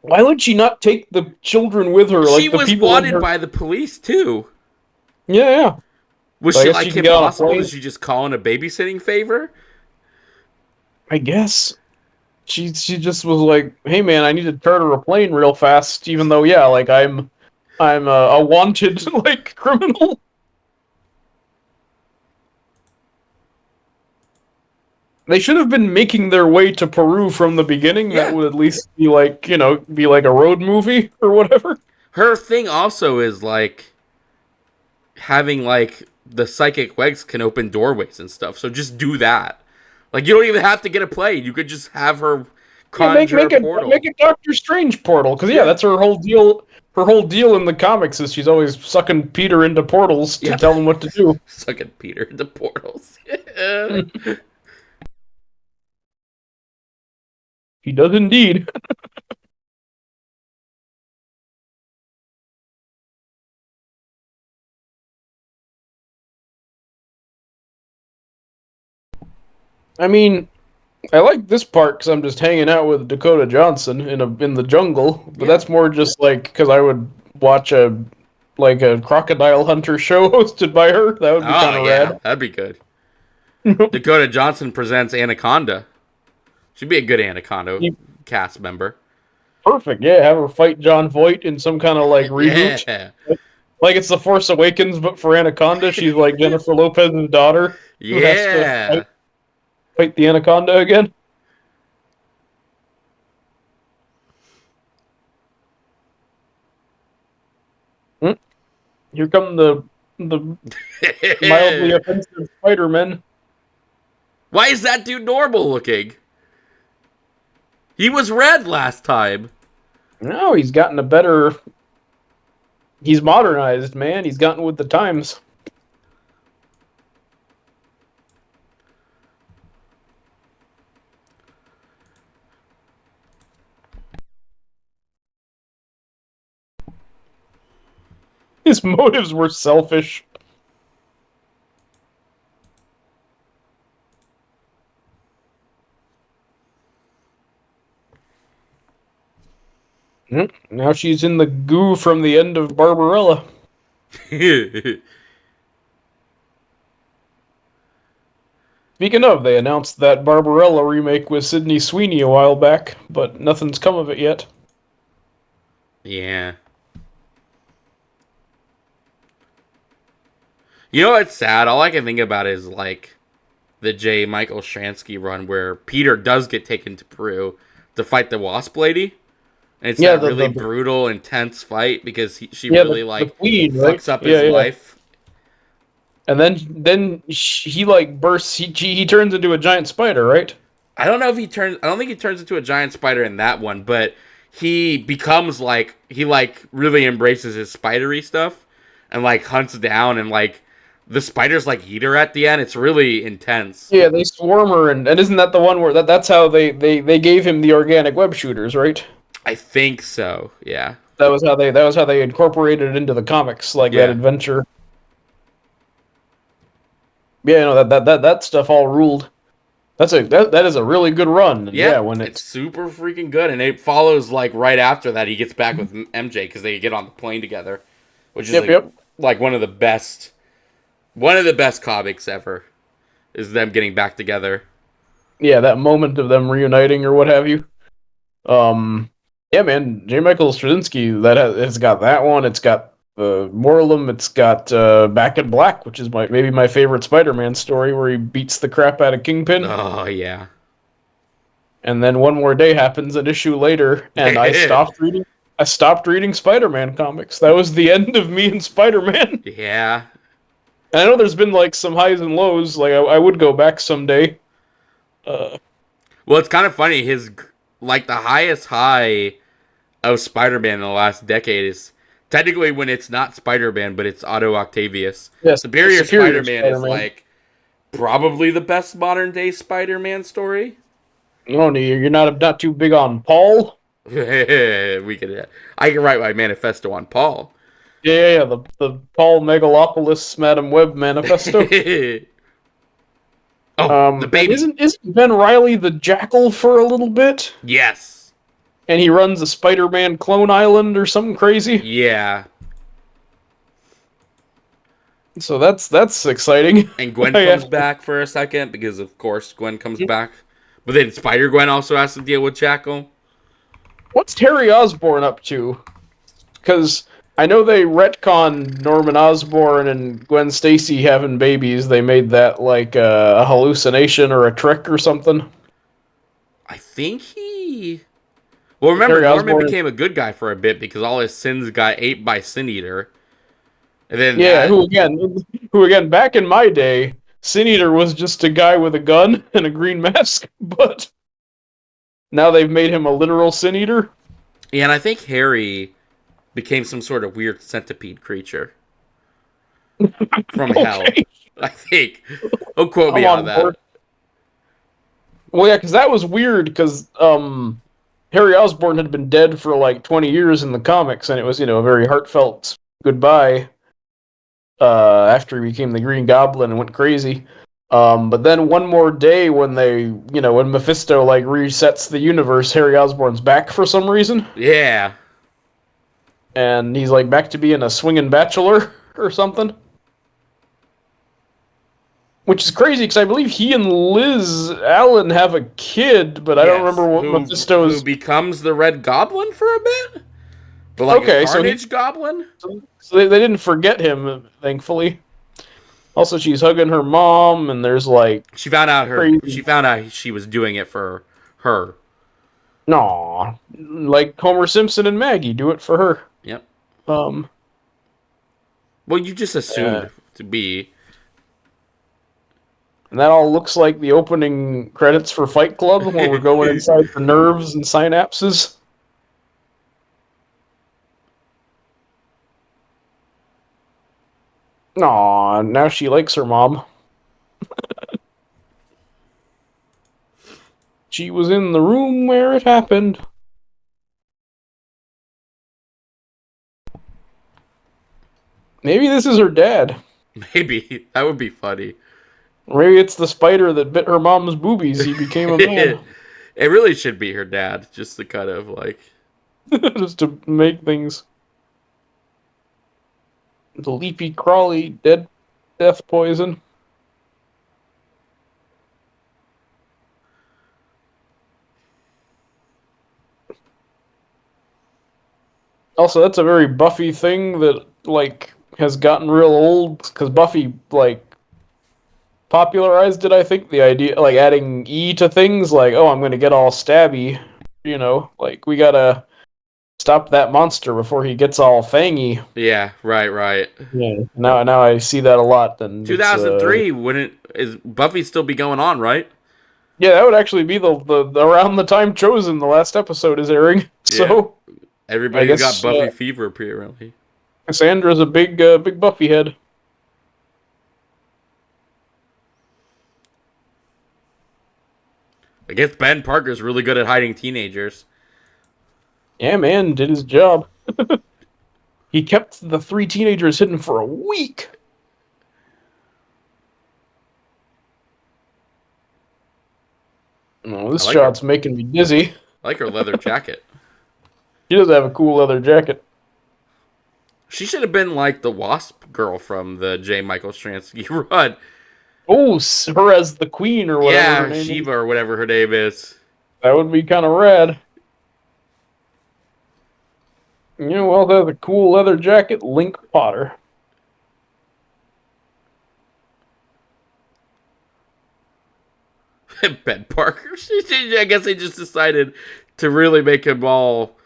Why would she not take the children with her? Like She the was people wanted by the police too. Yeah, yeah. Was So she like impossible? Did she just call in a babysitting favor? I guess. She just was like, "Hey man, I need to charter a plane real fast." Even though, yeah, like I'm a wanted like criminal. They should have been making their way to Peru from the beginning. Yeah. That would at least be like, be like a road movie or whatever. Her thing also is like having like the psychic legs can open doorways and stuff. So just do that. Like you don't even have to get a plane. You could just have her conjure a portal. Make a Doctor Strange portal, because yeah, that's her whole deal. Her whole deal in the comics is she's always sucking Peter into portals to tell him what to do. Sucking Peter into portals. He does indeed. I mean, I like this part because I'm just hanging out with Dakota Johnson in the jungle, but that's more just like because I would watch a crocodile hunter show hosted by her. That would be kind of rad. That'd be good. Dakota Johnson presents Anaconda. She'd be a good Anaconda cast member. Perfect. Yeah, have her fight John Voight in some kind of like reboot. Yeah. Like it's The Force Awakens, but for Anaconda, she's like Jennifer Lopez's daughter. Who has to fight the Anaconda again. Here come the mildly offensive Spider-Men. Why is that dude normal looking? He was red last time. No, he's gotten a better... He's modernized, man. He's gotten with the times. His motives were selfish. Now she's in the goo from the end of Barbarella. Speaking of, they announced that Barbarella remake with Sydney Sweeney a while back, but nothing's come of it yet. Yeah. You know what's sad? All I can think about is like the J. Michael Stransky run where Peter does get taken to Peru to fight the Wasp Lady. And it's that really brutal, intense fight because she really queen, fucks up his life. And then he like bursts. He turns into a giant spider, right? I don't know if he turns. I don't think he turns into a giant spider in that one, but he becomes he really embraces his spidery stuff and like hunts down and like the spiders like eat her at the end. It's really intense. Yeah, they swarm her, and isn't that the one where that's how they gave him the organic web shooters, right? I think so. Yeah. That was how they incorporated it into the comics, that adventure. Yeah, no, that stuff all ruled. that is a really good run, and yeah, Yep, when it's it's super freaking good, and it follows like right after that. He gets back with MJ because they get on the plane together, which is yep, yep, like one of the best comics ever. Is them getting back together. yeah, that moment of them reuniting or what have you. Um, yeah, man, J. Michael Straczynski it's got that one. It's got Morlum. It's got Back in Black, which is maybe my favorite Spider-Man story, where he beats the crap out of Kingpin. Oh yeah. And then One More Day happens an issue later, and I stopped reading Spider-Man comics. That was the end of me and Spider-Man. Yeah. And I know there's been like some highs and lows. Like I would go back someday. Uh, Well, it's kind of funny. His like the highest high of Spider-Man in the last decade is technically when it's not Spider-Man, but it's Otto Octavius. yes, Superior Superior Spider-Man is Spider-Man. like probably the best modern day Spider-Man story. Oh, no, you're not too big on Paul. we could, I can write my manifesto on Paul. Yeah, yeah, yeah, the Paul Megalopolis Madam Web manifesto. Oh, the And baby. isn't Ben Riley the Jackal for a little bit? Yes. And he runs a Spider-Man clone island or something crazy. Yeah. So that's exciting. And Gwen I comes have- back for a second because, of course, Gwen comes back. But then Spider Gwen also has to deal with Jackal. What's Terry Osborn up to? Because I know they retcon Norman Osborn and Gwen Stacy having babies. They made that like a hallucination or a trick or something. I think he. Well, remember, Terry Norman Osborn, became a good guy for a bit because all his sins got ate by Sin Eater. And then yeah. that. Who again? Back in my day, Sin Eater was just a guy with a gun and a green mask, but now they've made him a literal Sin Eater. Yeah, and I think Harry became some sort of weird centipede creature from hell. Okay, I think. Don't quote I'm me on on that. board. Well, yeah, because that was weird. Because Harry Osborn had been dead for like 20 years in the comics, and it was a very heartfelt goodbye after he became the Green Goblin and went crazy. But then one more day when when Mephisto like resets the universe, Harry Osborn's back for some reason, Yeah. and he's like back to being a swinging bachelor or something. Which is crazy because I believe he and Liz Allen have a kid, but I don't Yes. remember what Who Mephisto's. becomes the Red Goblin for a bit? But like a Okay, so Carnage Goblin? they didn't forget him, thankfully. Also, she's hugging her mom, and there's like She crazy. found out she was doing it for her. Aw, like Homer Simpson and Maggie do it for her. Yep. Um, Well, you just uh, assumed to be. and that all looks like the opening credits for Fight Club, where we're going inside the nerves and synapses. Aw, now she likes her mom. She was in the room where it happened. Maybe this is her dad. Maybe that would be funny. Maybe it's the spider that bit her mom's boobies. He became a man. It really should be her dad, just to kind of like. Just to make things. The leafy crawly death poison. Also, that's a very Buffy thing that like has gotten real old because Buffy like popularized it. I think the idea like adding E to things like, oh, I'm gonna get all stabby. Like we gotta stop that monster before he gets all fangy. Yeah, right. Yeah. Now I see that a lot, and it's 2003 wouldn't is Buffy still be going on, right? yeah, that would actually be the around the time chosen. The last episode is airing, Yeah. so I Everybody's got guess Buffy fever apparently. Cassandra's a big Buffy head. I guess Ben Parker's really good at hiding teenagers. Yeah, man, did his job. He kept the three teenagers hidden for a week. Oh, this I like her. shot's making me dizzy. I like her leather jacket. She does have a cool leather jacket. She should have been like the Wasp girl from the J. Michael Straczynski run. Oh, her as the queen or whatever her Yeah, name is. Shiva or whatever her name is. That would be kind of rad. You know, well, that's a cool leather jacket, Link Potter. Ben Parker. I guess they just decided to really make him all.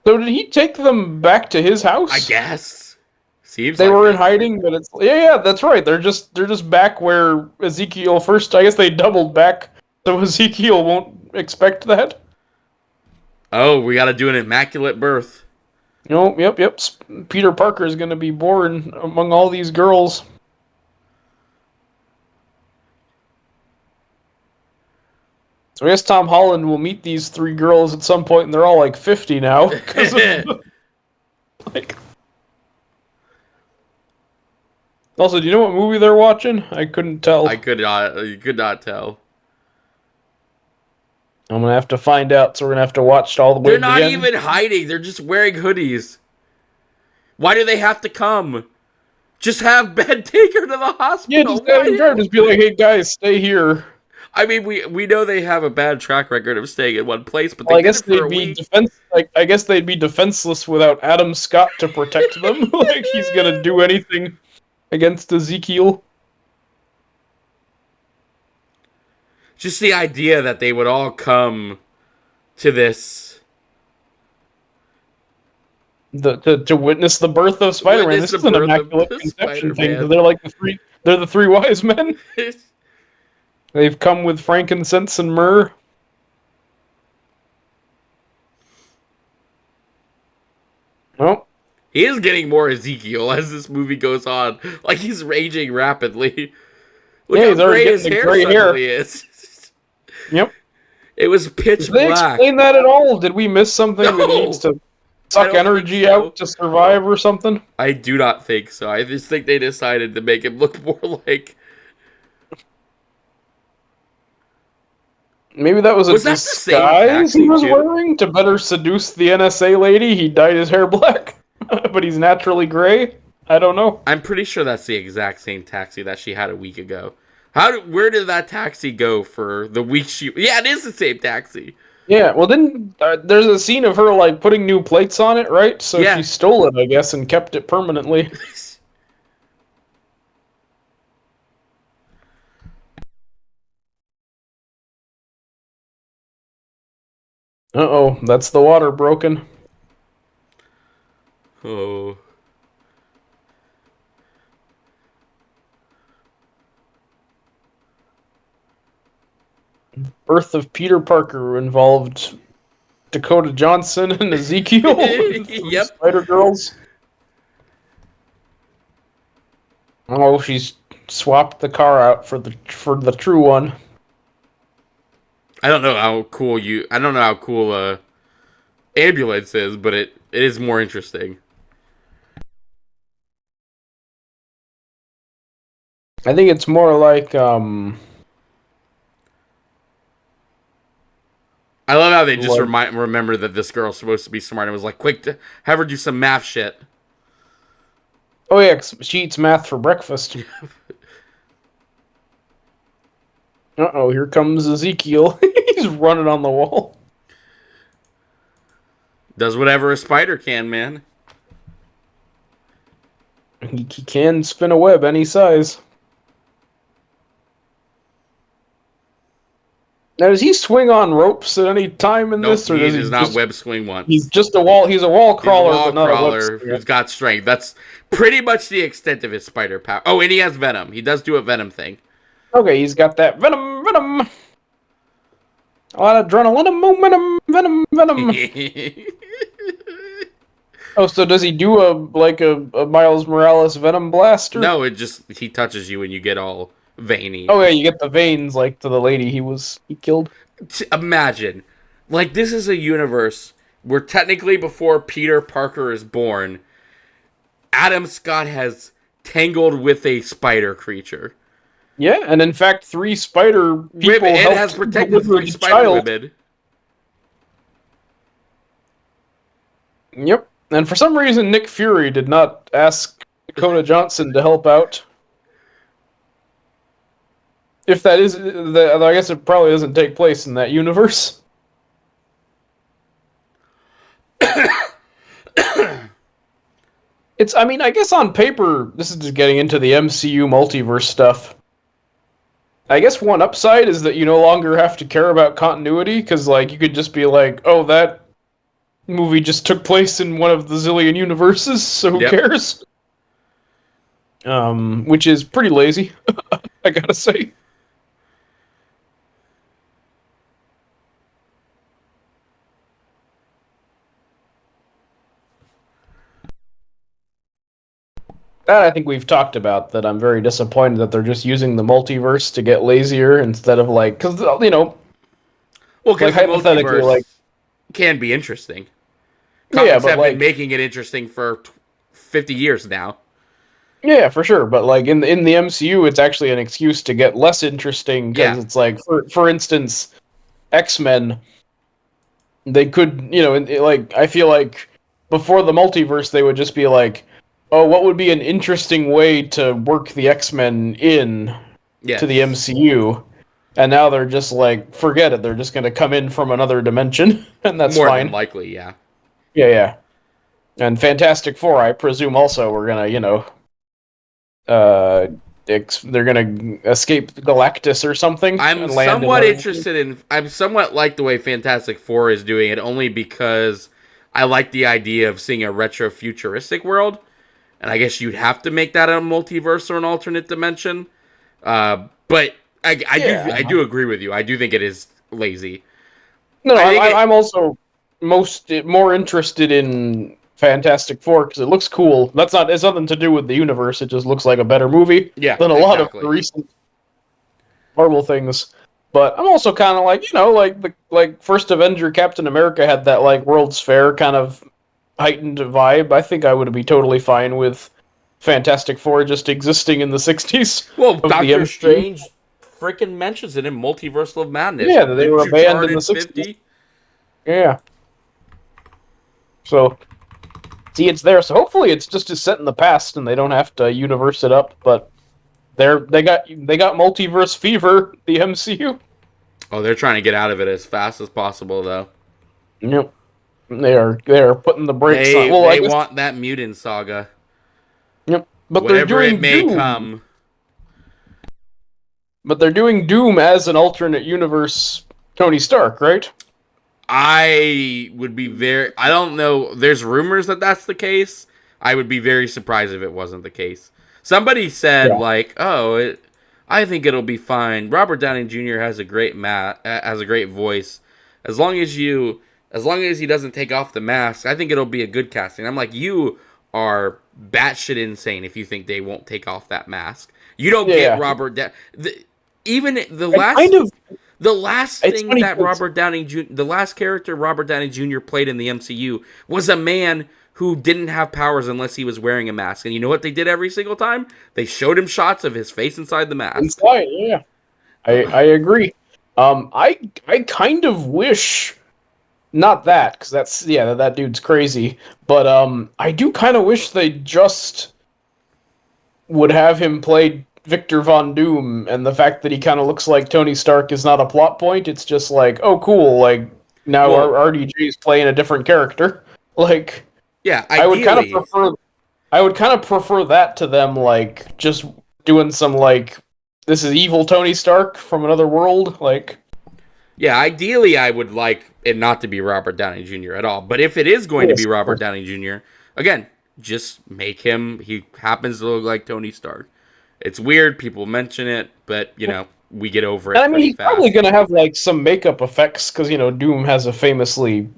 So did he take them back to his house? I guess. Seems They like were it. in hiding, but it's yeah, that's right. They're just back where Ezekiel first. I guess they doubled back, so Ezekiel won't expect that. Oh, we got to do an immaculate birth. No, yep. Peter Parker is going to be born among all these girls. So I guess Tom Holland will meet these three girls at some point, and they're all like 50 now. Like, also, do you know what movie they're watching? I couldn't tell. I could not. You could not tell. I'm gonna have to find out. So we're gonna have to watch all the way. They're to not the end. even hiding. They're just wearing hoodies. Why do they have to come? Just have Ben take her to the hospital. Yeah, just have him drive. Just be like, hey guys, stay here. I mean, we know they have a bad track record of staying in one place, but Well, they I did guess it for they'd a be week. I guess they'd be defenseless without Adam Scott to protect them. Like he's gonna do anything against Ezekiel. Just the idea that they would all come to this. To witness the birth of Spider-Man. Witness This the is an birth of immaculate the conception Spider-Man. thing. They're like they're the three wise men. They've come with frankincense and myrrh. Oh, He is getting more Ezekiel as this movie goes on. Like he's aging rapidly. Look yeah, how he's already gray his getting the hair gray hair. suddenly is. Yep. It was pitch Did they black. explain that at all? Did we miss something that No! needs to I suck don't energy think so. out to survive or something? I do not think so. I just think they decided to make him look more like. Maybe that was a Was that the same disguise he taxi, was too? wearing to better seduce the NSA lady. He dyed his hair black, but he's naturally gray. I don't know. I'm pretty sure that's the exact same taxi that she had a week ago. Where did that taxi go for the week she? Yeah, it is the same taxi. Yeah, well, then there's a scene of her like putting new plates on it, right? So Yeah. she stole it, I guess, and kept it permanently. Uh-oh, that's the water broken. Oh. Birth of Peter Parker involved Dakota Johnson and Ezekiel. Yep. Spider-Girls. Oh, she's swapped the car out for the true one. I don't know how cool ambulance is, but it is more interesting. I think it's more like I love how they just What? remember that this girl's supposed to be smart and was like, quick, have her do some math shit. oh yeah, 'cause she eats math for breakfast. Uh-oh, here comes Ezekiel. He's running on the wall. Does whatever a spider can, man. He can spin a web any size. Now, does he swing on ropes at any time in Nope, this, or he does he does not just, web swing once. He's just a wall. He's a wall He's a crawler, wall but not a crawler web swinger. who's got strength. That's pretty much the extent of his spider power. Oh, and he has venom. He does do a venom thing. Okay, he's got that venom. A lot of adrenaline, venom. Oh, so does he do a Miles Morales venom blaster? No, he touches you and you get all veiny. Oh yeah, you get the veins like to the lady he killed. Imagine, like this is a universe where technically before Peter Parker is born, Adam Scott has tangled with a spider creature. Yeah, and in fact, 3 spider people It has helped protected deliver 3 the spider child. women. Yep. And for some reason, Nick Fury did not ask Dakota Johnson to help out. If that is, I guess it probably doesn't take place in that universe. It's, I mean, I guess on paper, this is just getting into the MCU multiverse stuff. I guess one upside is that you no longer have to care about continuity, because, like, you could just be like, oh, that movie just took place in one of the zillion universes, so who Yep. cares? Which is pretty lazy, I gotta say. That I think we've talked about. That I'm very disappointed that they're just using the multiverse to get lazier instead of like, because Well, like because the hypothetically, like, multiverse can be interesting. yeah, Comics but have been like, making it interesting for 50 years now. yeah, for sure. But like in the MCU, it's actually an excuse to get less interesting because Yeah. it's like, for instance, X-Men. They could, like, I feel like before the multiverse, they would just be like, oh, what would be an interesting way to work the X-Men in to the Yes. MCU? And now they're just like, forget it. They're just going to come in from another dimension, and that's More than fine. likely, yeah. Yeah, yeah. And Fantastic Four, I presume, also we're gonna, uh, they're gonna escape Galactus or something and land in other. I'm somewhat like the way Fantastic Four is doing it, only because I like the idea of seeing a retro futuristic world, and I guess you'd have to make that a multiverse or an alternate dimension. But I Yeah. do agree with you. I do think it is lazy. No, I think I'm also more interested in Fantastic Four because it looks cool. It's nothing to do with the universe. It just looks like a better movie yeah, than a lot of the exactly. recent Marvel things. But I'm also kind of like, like the first Avenger, Captain America had that like World's Fair kind of heightened vibe. I think I would be totally fine with Fantastic Four just existing in the '60s Well, of the Doctor MCU. Strange freaking mentions it in Multiversal of Madness. Yeah, they were Didn't a you band in the Charted '60s. 50? Yeah, so see, it's there. So hopefully, it's just set in the past, and they don't have to universe it up. But they got multiverse fever. The MCU. Oh, they're trying to get out of it as fast as possible, though. Yep, they are putting the brakes on. Well, I They guess. want that mutant saga, Yep, whatever it may come. But they're doing Doom as an alternate universe Tony Stark, right? I would be very. I don't know. There's rumors that that's the case. I would be very surprised if it wasn't the case. Somebody said Yeah. like, "Oh, I think it'll be fine." Robert Downey Jr. has a great voice. As long as he doesn't take off the mask, I think it'll be a good casting. I'm like, you are batshit insane if you think they won't take off that mask. You don't Yeah, get yeah. Robert. Even I kind of. the last It's thing funny that because The last character Robert Downey Jr. played in the MCU was a man who didn't have powers unless he was wearing a mask. And you know what they did every single time? They showed him shots of his face inside the mask. inside, yeah, I agree. I kind of wish not that because that's that dude's crazy. But I do kind of wish they just would have him play Victor Von Doom, and the fact that he kind of looks like Tony Stark is not a plot point. It's just like, oh, cool. Like now Well, RDJ is playing a different character. Like yeah, I would kind of ideally, prefer. I would kind of prefer that to them, like just doing some like this is evil Tony Stark from another world. Like I would like it not to be Robert Downey Jr. at all. But if it is going to be yes, Robert Downey Jr., again, just make him. He happens to look like Tony Stark. It's weird. People mention it, but we get over and it I mean pretty he's probably fast. gonna have like some makeup effects because Doom has a famously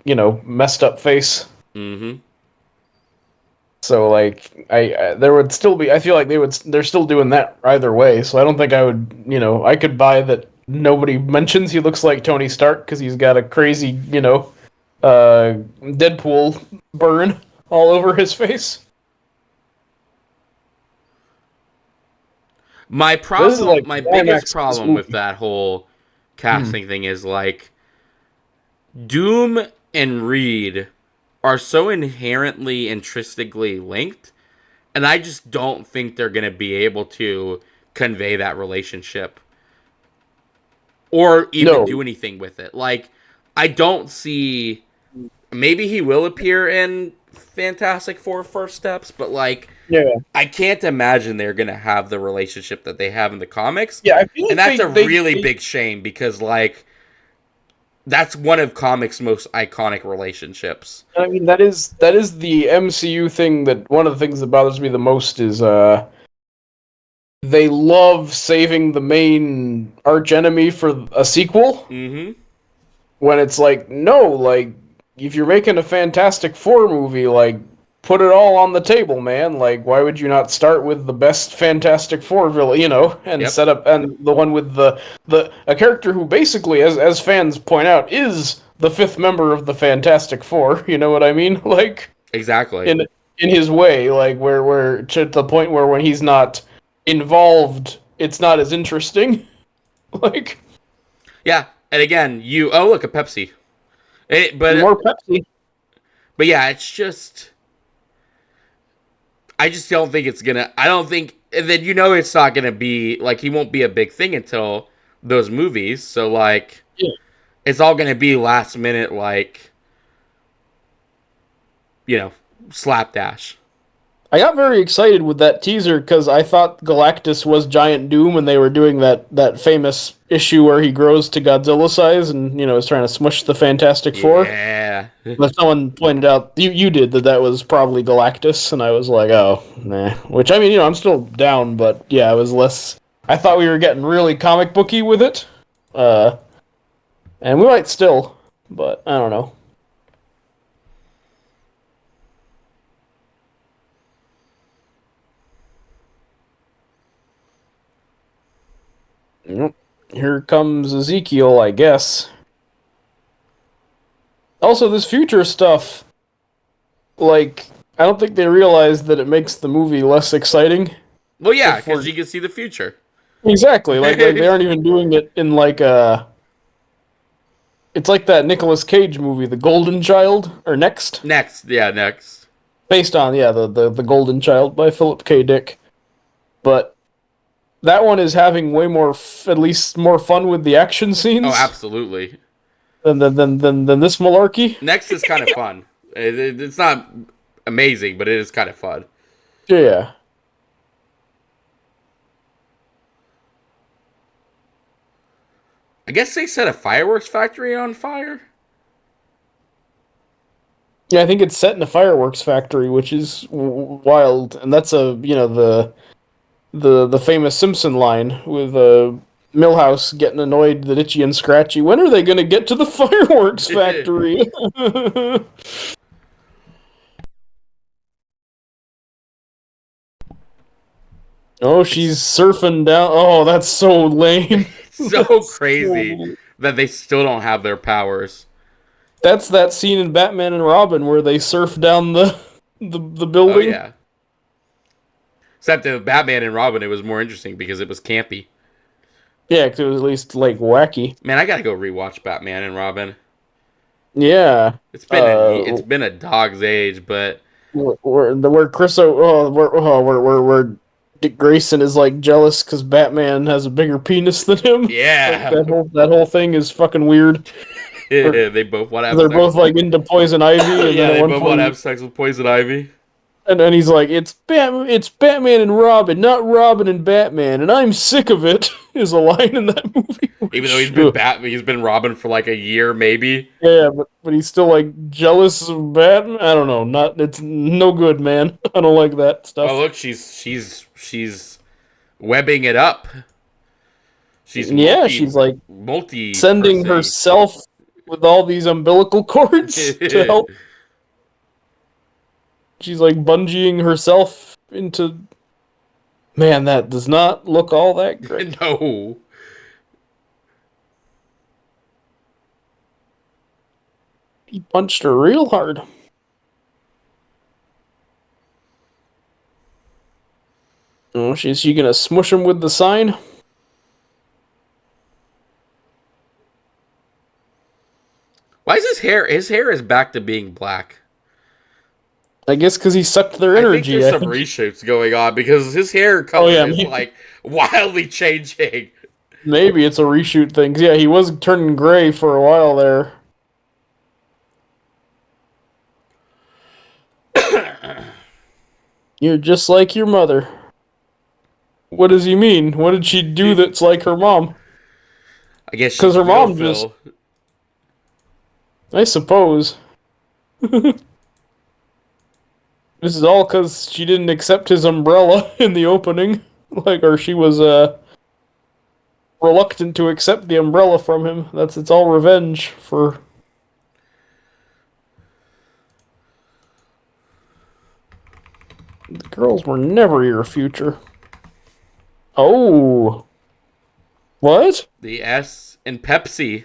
messed up face. Mm-hmm. So like there would still be I feel like they're still doing that either way. So I don't think I would I could buy that nobody mentions he looks like Tony Stark because he's got a crazy Deadpool burn all over his face. This is like My biggest climax of this problem with movie. that whole Hmm. casting thing is like Doom and Reed are so inherently intrinsically linked, and I just don't think they're going to be able to convey that relationship or even No. do anything with it. Like, I don't see. Maybe he will appear in Fantastic Four First Steps, but like, Yeah. I can't imagine they're gonna have the relationship that they have in the comics, Yeah, I feel and like that's a really they big shame because like that's one of comics' most iconic relationships. I mean that is the MCU thing that one of the things that bothers me the most is they love saving the main arch enemy for a sequel Mm-hmm. when it's like no, like if you're making a Fantastic Four movie, like put it all on the table, man. Like why would you not start with the best Fantastic Four villain, and Yep. set up and the one with the a character who basically as fans point out is the fifth member of the Fantastic Four, you know what I mean? Like Exactly. in in his way, like where to the point where when he's not involved, it's not as interesting. Like Yeah. And again, you oh look a Pepsi. It, more Pepsi. but yeah, it's just I just don't think it's gonna. I don't think and then it's not gonna be like he won't be a big thing until those movies. So like Yeah. it's all gonna be last minute like you know slapdash. I got very excited with that teaser because I thought Galactus was Giant Doom, and they were doing that famous issue where he grows to Godzilla size, and is trying to smush the Fantastic Four. Yeah. But someone pointed out you did that was probably Galactus, and I was like, oh nah. Which I mean, I'm still down, but yeah, I was less. I thought we were getting really comic booky with it, uh, and we might still, but I don't know. Yep. Here comes Ezekiel, I guess. Also, this future stuff, like, I don't think they realize that it makes the movie less exciting. Well, yeah, If because we're you can see the future. exactly like they aren't even doing it in like it's like that Nicolas Cage movie, The Golden Child, or Next, Next, yeah, next. based on the Golden Child by Philip K. Dick. But that one is having way more, at least more fun with the action Oh, scenes absolutely. than this malarkey. Next is kind of fun. It's not amazing, but it is kind of fun. Yeah. I guess they set a fireworks factory on fire. Yeah, I think it's set in a fireworks factory, which is wild, and that's the famous Simpson line with Millhouse getting annoyed that Itchy and Scratchy. When are they going to get to the fireworks factory? Oh, she's it's surfing down. Oh, that's so lame. so That's crazy so. that they still don't have their powers. That's that scene in Batman and Robin where they surf down the Oh building. yeah. Except in Batman and Robin, it was more interesting because it was campy. Yeah, 'cause it was at least like wacky. Man, I gotta go rewatch Batman and Robin. Yeah. It's been a dog's age, but Where Chris where Dick Grayson is like jealous because Batman has a bigger penis than him. Like yeah, that whole thing is fucking weird. Or they both want to have they're both sex. like into poison ivy, and then Yeah, at they one both want to have point, sex with Poison Ivy. and he's like, it's Batman and Robin, not Robin and Batman, and I'm sick of it. Is a line in that movie. Even though Which, ugh. He's been Robin for like a year, maybe. Yeah, but he's still like jealous of Batman. I don't know. Not it's no good, man. I don't like that Oh stuff. look, she's webbing it up. She's Yeah, she's like multi sending personing. herself with all these umbilical cords to help. She's like bungeeing herself into. Man, that does not look all that great. No. He punched her real hard. Oh, is she gonna smush him with the sign? Why is his hair? His hair is back to being black. I guess because he sucked their I think energy. there's I some think. reshoots going on because his hair Oh color yeah, is like wildly changing. maybe it's a reshoot thing. 'Cause, yeah, he was turning gray for a while there. You're just like your mother. What does he mean? What did she do that's like her mom? I guess Because she's her real, mom just, Phil. I suppose. This is all because she didn't accept his umbrella in the opening. Like, or she was, reluctant to accept the umbrella from him. It's all revenge for. The girls were never your future. Oh. What? The S in Pepsi.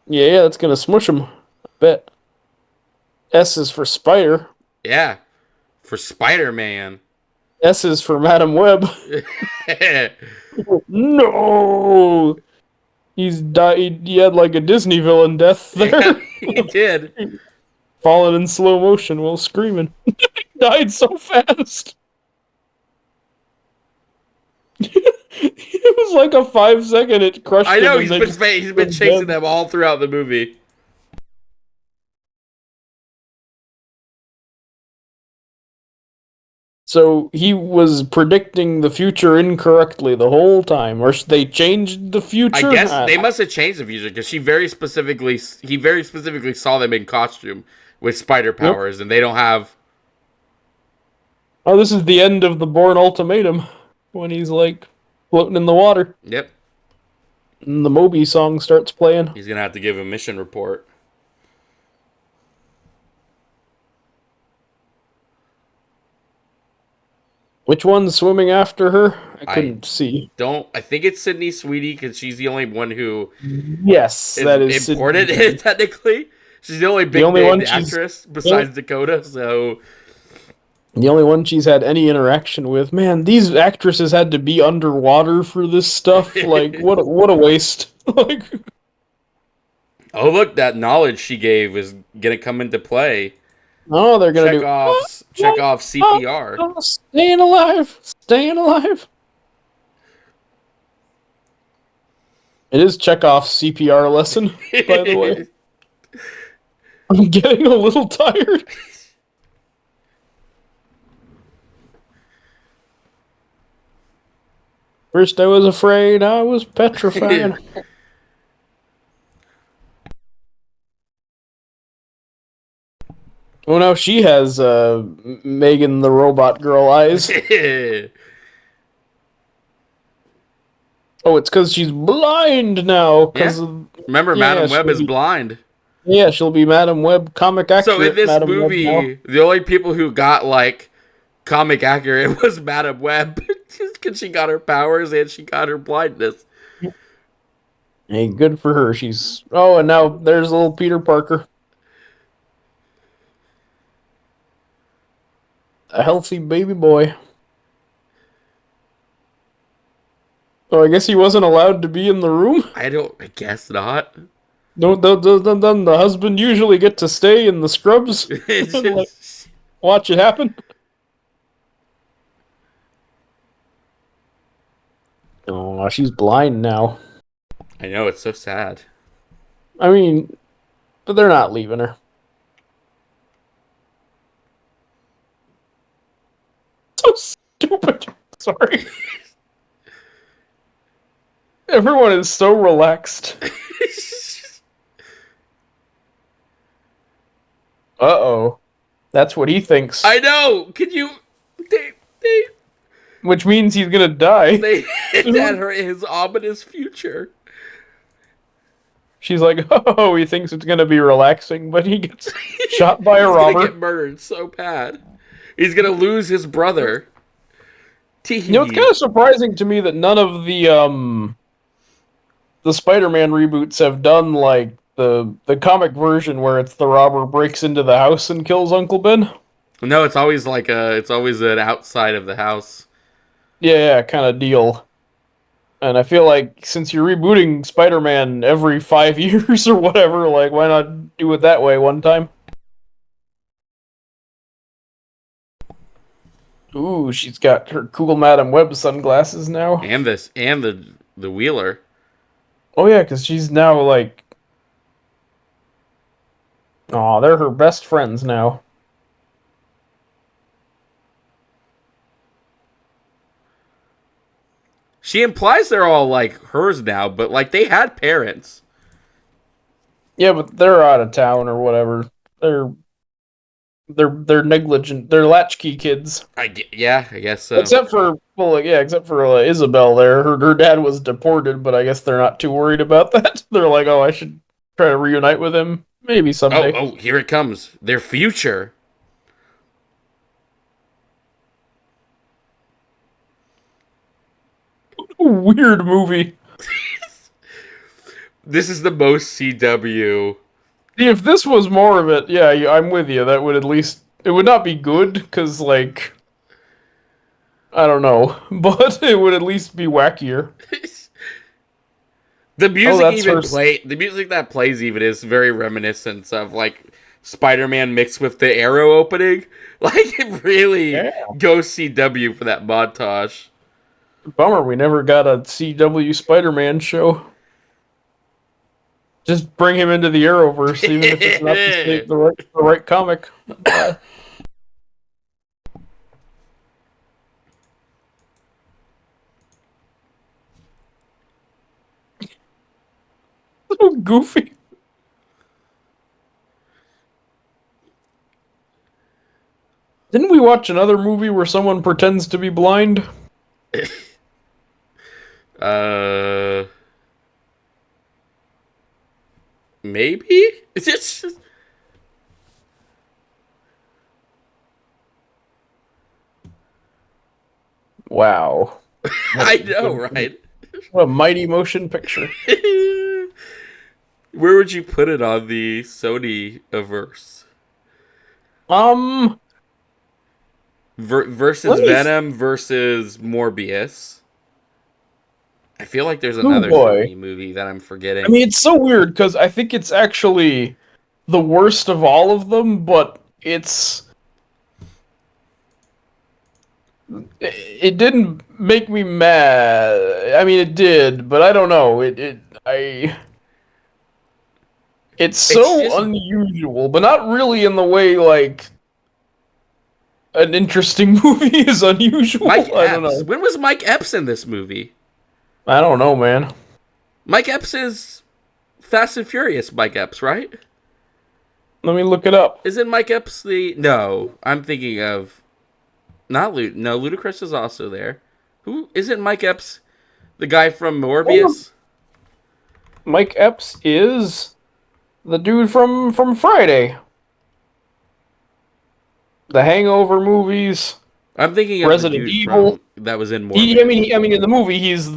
Yeah, that's gonna smush him. I bet. S is for spider. Yeah, for Spider Man. S is for Madam Web. No! He's died. He had like a Disney villain death Yeah, there. he did. Falling in slow motion while screaming. Died so fast. It was like a 5 second. It crushed I him, know and then he's been chasing them all throughout the movie. So he was predicting the future incorrectly the whole time, or they changed the I future. guess they must have changed the future because he very specifically saw them in costume with spider Yep. powers, and they don't have. Oh, this is the end of the Bourne Ultimatum when he's like floating in the water, Yep, and the Moby song starts playing. he's gonna have to give a mission report. Which one's swimming after her? I I couldn't see. don't. I think it's Sydney Sweetie because she's the only one who Yes, is that is important. Sydney. Technically, she's the only The big only one named she's actress besides Dakota. So the only one she's had any interaction with. Man, these actresses had to be underwater for this stuff. Like, what a waste. Like, oh look, that knowledge she gave is gonna come into play. oh, they're gonna do Check off CPR. staying alive, staying alive. It is Chekhov's CPR lesson, by the way. I'm getting a little tired. First I was afraid, I was petrified. Oh, now she has Megan the Robot Girl eyes. Oh, it's because she's blind now. Cause Yeah. of, Remember, yeah, Madam Web is blind. Yeah, she'll be Madam Web, comic accurate. So in this Madam Web now. movie, the only people who got like comic accurate was Madam Web because she got her powers and she got her blindness. Hey, good for her. She's and now there's little Peter Parker, a healthy baby boy. Oh, I guess he wasn't allowed to be in the room. I guess not. Don't the husband usually get to stay in the scrubs and like watch it happen? Oh, she's blind now. I know, it's so sad. I mean, but they're not leaving her. So stupid. Sorry. Everyone is so relaxed. Uh-oh. That's what he thinks. I know. Can you? They Which means he's gonna die. they hit at his ominous future. She's like, oh, he thinks it's gonna be relaxing, but he gets shot by a He's robber. gonna get murdered so bad. He's gonna lose his brother. You know, it's kind of surprising to me that none of the Spider-Man reboots have done like the comic version where it's the robber breaks into the house and kills Uncle Ben. No, it's always it's always an outside of the house. Yeah, kind of deal. And I feel like since you're rebooting Spider-Man every 5 years or whatever, like why not do it that way one time? Ooh, she's got her cool Madam Web sunglasses now. And the Wheeler. Oh yeah, because she's now like, oh, they're her best friends now. She implies they're all like hers now, but like they had parents. Yeah, but they're out of town or whatever. They're they're negligent. They're latchkey kids. Yeah, I guess so. Except for well, like, yeah, except for Isabel. There, her dad was deported, but I guess they're not too worried about that. They're like, oh, I should try to reunite with him, maybe someday. Oh, here it comes. Their future. Weird movie. This is the most CW. See, if this was more of it, yeah, I'm with you. That would at least it would not be good because like I don't know, but it would at least be wackier. The Oh, music that's even her. play the music that plays even is very reminiscent of like Spider-Man mixed with the Arrow opening. Like it really Yeah, goes CW for that montage. bummer we never got a CW Spider-Man show. Just bring him into the Arrowverse, even if it's not the right comic. So goofy. Didn't we watch another movie where someone pretends to be blind? uh Maybe? It's just Wow. What, I know, right? what a mighty motion picture. Where would you put it on the Sony averse? Um, Versus let me. Venom versus Morbius. I feel like there's Oh another boy. Sony movie that I'm I forgetting. mean, it's so weird because I think it's actually the worst of all of them, but it didn't make me mad. I mean, it did, but I don't know. It's It's so just unusual, but not really in the way like an interesting movie is Mike unusual. I don't Epps. know. When was Mike Epps in this movie? I don't know, man. Mike Epps is Fast and Furious Mike Epps, right? Let me look it up. Isn't Mike Epps the... No, I'm thinking of... Not No, Ludacris is also there. Who... Isn't Mike Epps the guy from Morbius? Mike Epps is the dude from Friday, the Hangover movies, I'm thinking of the Resident dude Evil. from... That was in He, Morbius. I mean, in the movie, he's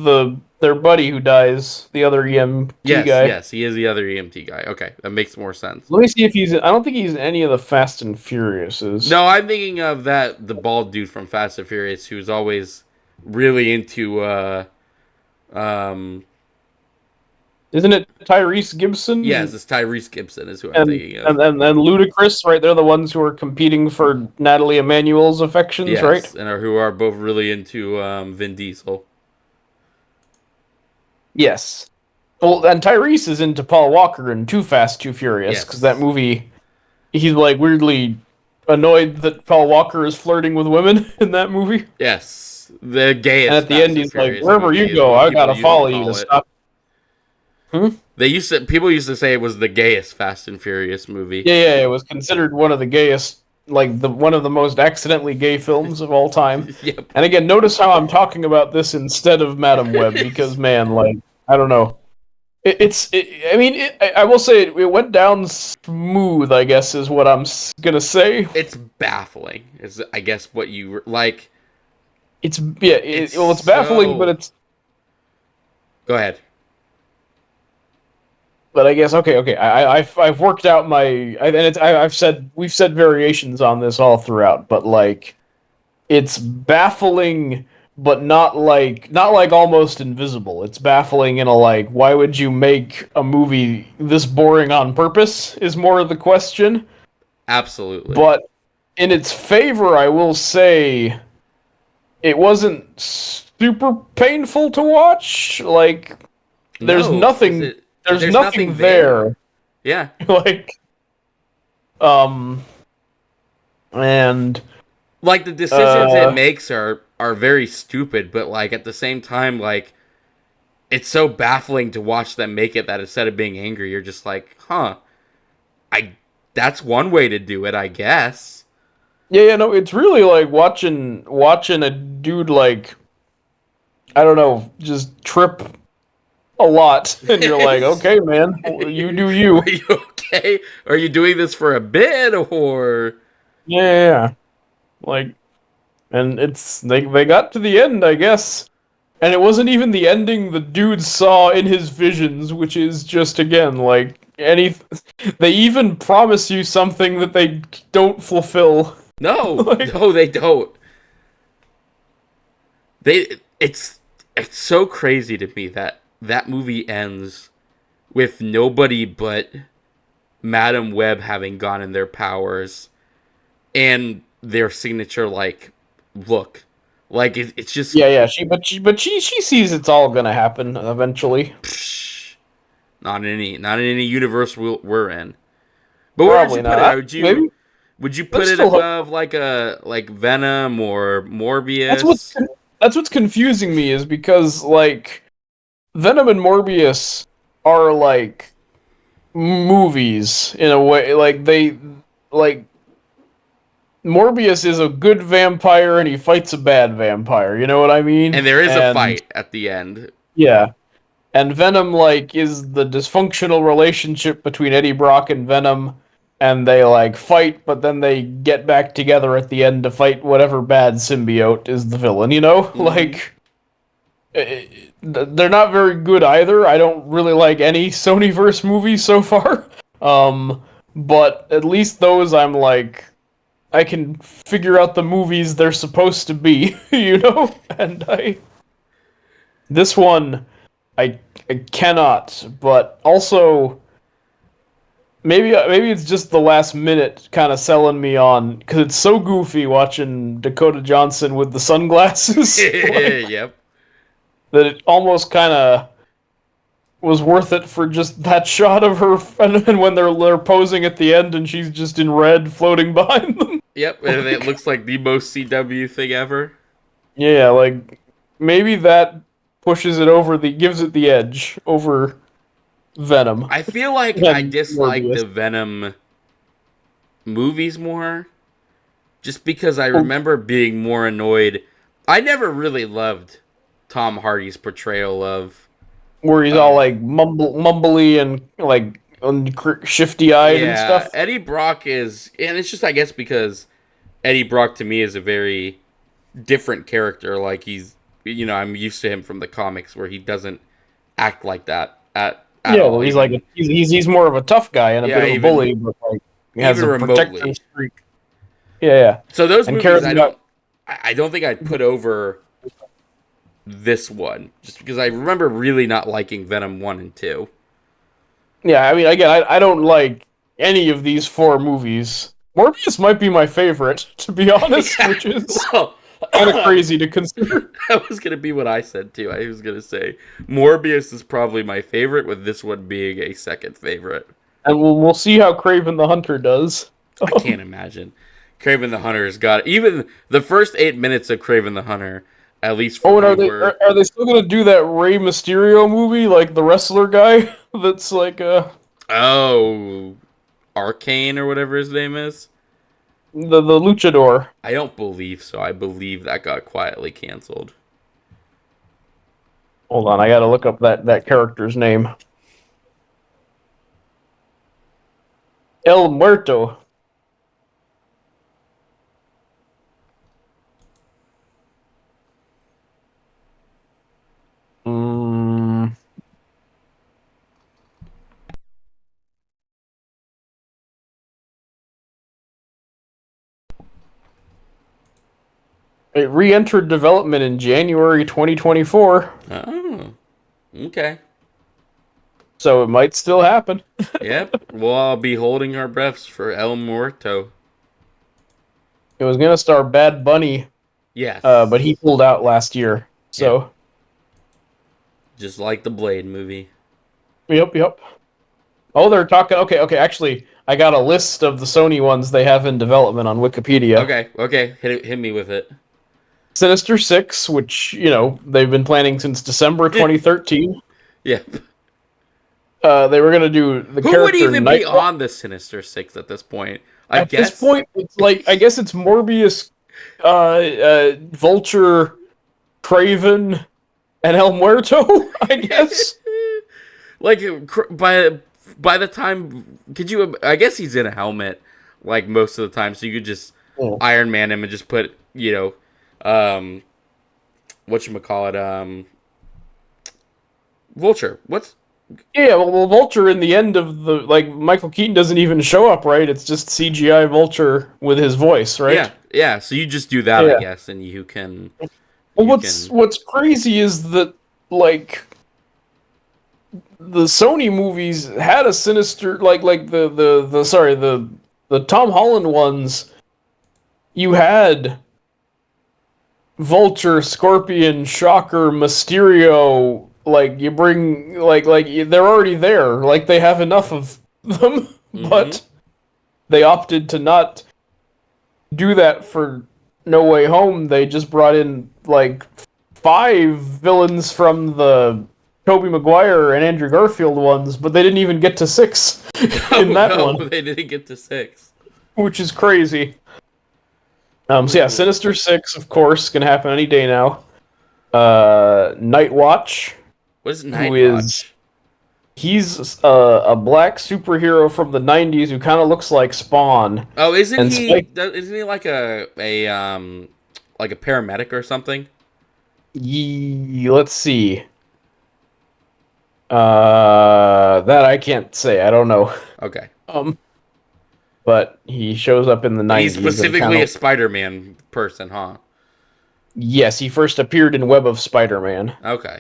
their buddy who dies, the other EMT Yes, guy. yes, he is the other EMT guy. Okay, that makes more sense. Let me see if he's. I don't think he's in any of the Fast and Furiouses. No, I'm thinking of the bald dude from Fast and Furious who's always really into um Isn't it Tyrese yes, Gibson it's Tyrese Gibson is who I'm and thinking of. and Ludacris? Right, they're the ones who are competing for Natalie Emanuel's affections, right? Yes, and who are both really into Vin Diesel. Yes. Well, and Tyrese is into Paul Walker in Too Fast, Too Furious because that Yes. movie, he's like weirdly annoyed that Paul Walker is flirting with women in that movie. Yes. The And gayest at the end, Fast and he's like, Furious "Wherever movie you is go, what I people gotta usually follow you to call it. stop." Hmm? People used to say it was the gayest Fast and Furious movie. Yeah, it was considered one of the gayest, like the one of the most accidentally gay films of all time. Yep. And again, notice how I'm talking about this instead of Madam Web because man, like I don't know. I mean, I will say it went down smooth. I guess is what gonna say. It's baffling. Is I guess what you like. It's yeah. It's Well, it's baffling, but so. it's Go ahead. but I guess okay. I've worked out my and I've said we've said variations on this all throughout, but like it's baffling, but not like almost invisible. It's baffling in a like why would you make a movie this boring on purpose is more of the question. Absolutely. But in its favor, I will say it wasn't super painful to watch. Like there's No, because nothing it there's there's nothing nothing there. there. Yeah. Like um and Like the decisions it uh makes are very stupid, but like at the same time, like it's so baffling to watch them make it that instead of being angry, you're just like, huh, I that's one way to do it, I guess. yeah, no, it's really like watching a dude like I don't know, just trip a lot and you're like, "Okay, man, you do you." Are you okay? Are you doing this for a bit or Yeah. Like and it's they got to the end, I guess. And it wasn't even the ending the dude saw in his visions, which is just again like any. They even promise you something that they don't fulfill. no? Like, No, they don't. They it's so crazy to me that that movie ends with nobody but Madam Web having gone in their powers and their signature like look. Like it's just yeah, she sees it's all gonna happen eventually. psh, not in any universe we're in. But where would you Probably put not. it? Maybe Would you put that's it still above like a like Venom or that's what's Morbius? that's what's confusing me is because like Venom and Morbius are like movies in a way. Like they like Morbius is a good vampire and he fights a bad vampire. You know what I mean? And there is a And fight at the end. yeah, and Venom like is the dysfunctional relationship between Eddie Brock and Venom, and they like fight, but then they get back together at the end to fight whatever bad symbiote is the villain. You know, Mm-hmm. like they're not very good either. I don't really like any Sonyverse movies so far. Um, but at least those I'm like I can figure out the movies they're supposed to be, you know? And I this one I cannot, but also maybe it's just the last minute kind of selling me on cuz it's so goofy watching Dakota Johnson with the sunglasses like Yep. that it almost kind of was worth it for just that shot of her and when they're posing at the end and she's just in red floating behind them. Yep. And it Like looks like the most CW thing ever. yeah, like maybe that pushes it over the gives it the edge over Venom I feel like I and dislike Morbius. the Venom movies more just because I Well, remember being more annoyed. I never really loved Tom Hardy's portrayal of where he's all uh like mumbly and like shifty eyed and yeah, stuff. Eddie Brock is and it's just I guess because Eddie Brock to me is a very different character like he's I'm used to him from the comics where he doesn't act like that at Yeah, well, all he's like even he's more of a tough guy and a bit yeah of a even bully, but like he has even a protector remotely. streak. Yeah, yeah, So those and movies cares about. I don't think I'd put over this one just because I remember really not liking Venom 1 and 2. Yeah, I mean, again, I don't like any of these four movies. Morbius might be my favorite, to be honest, Yeah, which is well, kind of crazy to consider. that was gonna be what I said too. I was gonna say Morbius is probably my favorite, with this one being a second favorite. And we'll see how Craven the Hunter does. I can't imagine. Craven the Hunter has got even the first 8 minutes of Craven the Hunter, at least for Oh, and me, are they were are they still gonna do that Rey Mysterio movie, like the wrestler guy? That's like oh Arcane or whatever his name is. the luchador. I don't believe so. I believe that got quietly canceled. Hold on, I gotta look up that character's name. El Muerto. Mm, It re-entered development in January 2024, Oh, okay. so it might still happen. Yep. We'll all be holding our breaths for El Muerto. It was gonna star Bad Bunny, but he Yes. pulled out last year. Yep. So, Just like the Blade movie. yep. Oh, they're talking. Okay. Actually, I got a list of the Sony ones they have in development on Wikipedia. Okay. Hit me with it. Sinister Six, which they've been planning since December 2013. Yep. They were gonna do the Who would character even be Nightwatch. on the Sinister Six at this point? I At this guess. point, it's like I guess it's Morbius, Vulture, Craven, and El Muerto. I guess. Like by the time, could you? I guess he's in a helmet, like most of the time, so you could just Yeah. Iron Man him and just put whatchamacallit, Vulture. What's Yeah, well, Vulture in the end of the Michael Keaton doesn't even show up, right? It's just CGI Vulture with his voice, right? yeah. So you just do that, I Yeah. guess, and you can Well, you what's can. what's crazy is that like the Sony movies had a sinister like the Tom Holland ones. You had Vulture, Scorpion, Shocker, Mysterio. Like you bring they're already there. Like they have enough of them, Mm-hmm. but they opted to not do that for No Way Home. They just brought in like 5 villains from the Tobey Maguire and Andrew Garfield ones, but they didn't even get to 6 in Oh that no, one, they didn't get to 6. which is crazy. So yeah, Ooh. Sinister Six, of course, can happen any day now. Night Watch, What is who Night is Watch? he's a black superhero from the '90s who kind of looks like Spawn, Oh, and Spike. isn't he like a like a paramedic or something? Let's see. That I can't say. I don't know. Okay. Um, but he shows up in the And he's '90s and kind specifically a of Spider-Man person, huh? yes, he first appeared in Web of Spider-Man. Okay.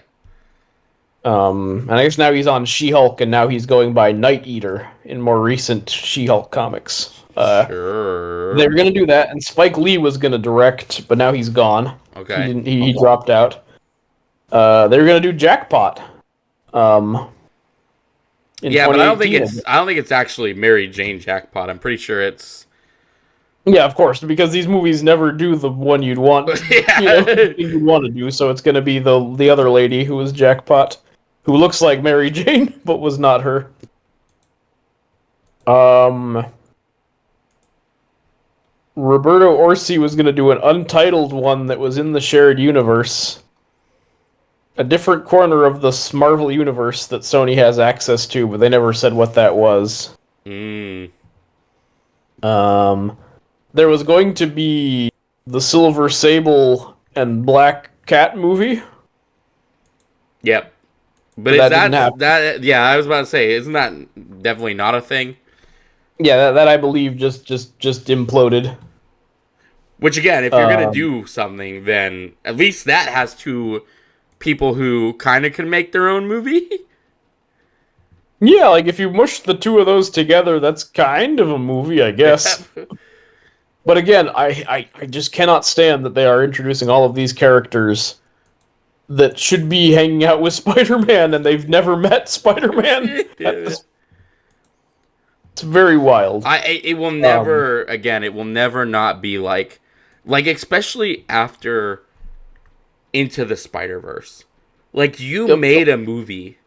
And I guess now he's on She-Hulk, and now he's going by Night Eater in more recent She-Hulk comics. They Sure. were gonna do that, and Spike Lee was gonna direct, but now he's gone. He Okay. didn't. He dropped out. They were gonna do Jackpot. In Yeah, but 2018. I don't think it's actually Mary Jane Jackpot. I'm pretty sure it's Yeah, of course, because these movies never do the one you'd want. yeah. You'd want to do. So it's gonna be the other lady who was Jackpot, who looks like Mary Jane but was not her. Um, Roberto Orsi was gonna do an untitled one that was in the shared universe, a different corner of the Marvel universe that Sony has access to, but they never said what that was. Mm. There was going to be the Silver Sable and Black Cat movie. Yep. But But is that didn't happen. that yeah, I was about to say, isn't that definitely not a thing? Yeah, that I believe just imploded. Which again, if you're gonna Um, do something, then at least that has two people who kind of can make their own movie. yeah, like if you mush the two of those together, that's kind of a movie, I guess. But again, I just cannot stand that they are introducing all of these characters that should be hanging out with Spider-Man, and they've never met Spider-Man. It's very wild. It will never again. It will never not be like especially after Into the Spider Verse. Like you Yep. made a movie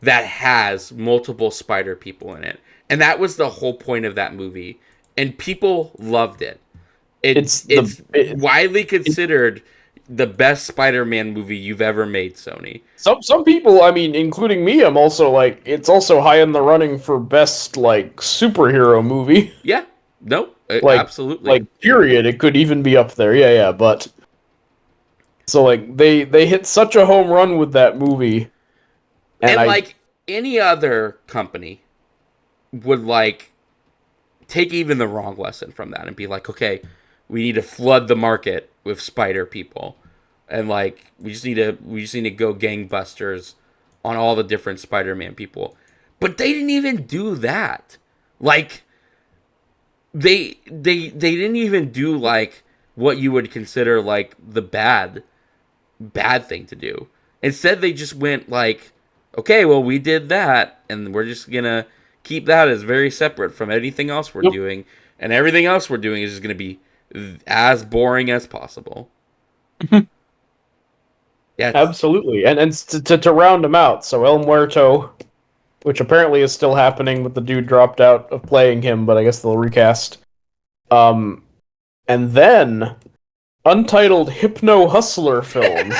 that has multiple Spider people in it, and that was the whole point of that movie, and people loved it. It's It's the widely considered the best Spider-Man movie you've ever made, Sony. some people, I mean, including me, I'm also like it's also high in the running for best like superhero movie. Yeah, no, Like absolutely. period. It could even be up there. Yeah, but so like they hit such a home run with that movie, and And I like any other company would like take even the wrong lesson from that and be like, okay, we need to flood the market with spider people, and like we just need to go gangbusters on all the different Spider-Man people. But they didn't even do that. Like they didn't even do like what you would consider like the bad thing to do. Instead, they just went like, okay, well, we did that, and we're just gonna keep that as very separate from anything else we're Yep. doing, and everything else we're doing is just gonna be as boring as possible. Yeah, Absolutely. And to round them out, so El Muerto, which apparently is still happening, but the dude dropped out of playing him, but I guess they'll recast. Um, and then untitled Hypno Hustler film.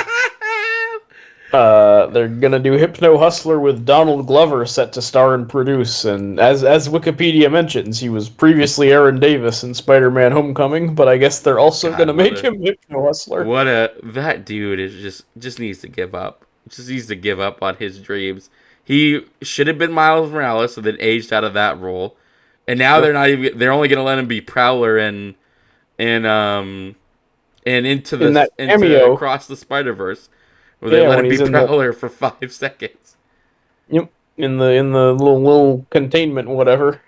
They're gonna do Hypno Hustler with Donald Glover set to star and produce, and as Wikipedia mentions, he was previously Aaron Davis in Spider-Man: Homecoming, but I guess they're also God, gonna make him Hypno Hustler. what a that dude is just needs to give up. Just needs to give up on his dreams. He should have been Miles Morales, and then aged out of that role, and now Yep. they're only gonna let him be Prowler and and In that into cameo, Across the Spider Verse, where they yeah, let when him be he's in the Prowler for 5 seconds. yep, in the little containment whatever.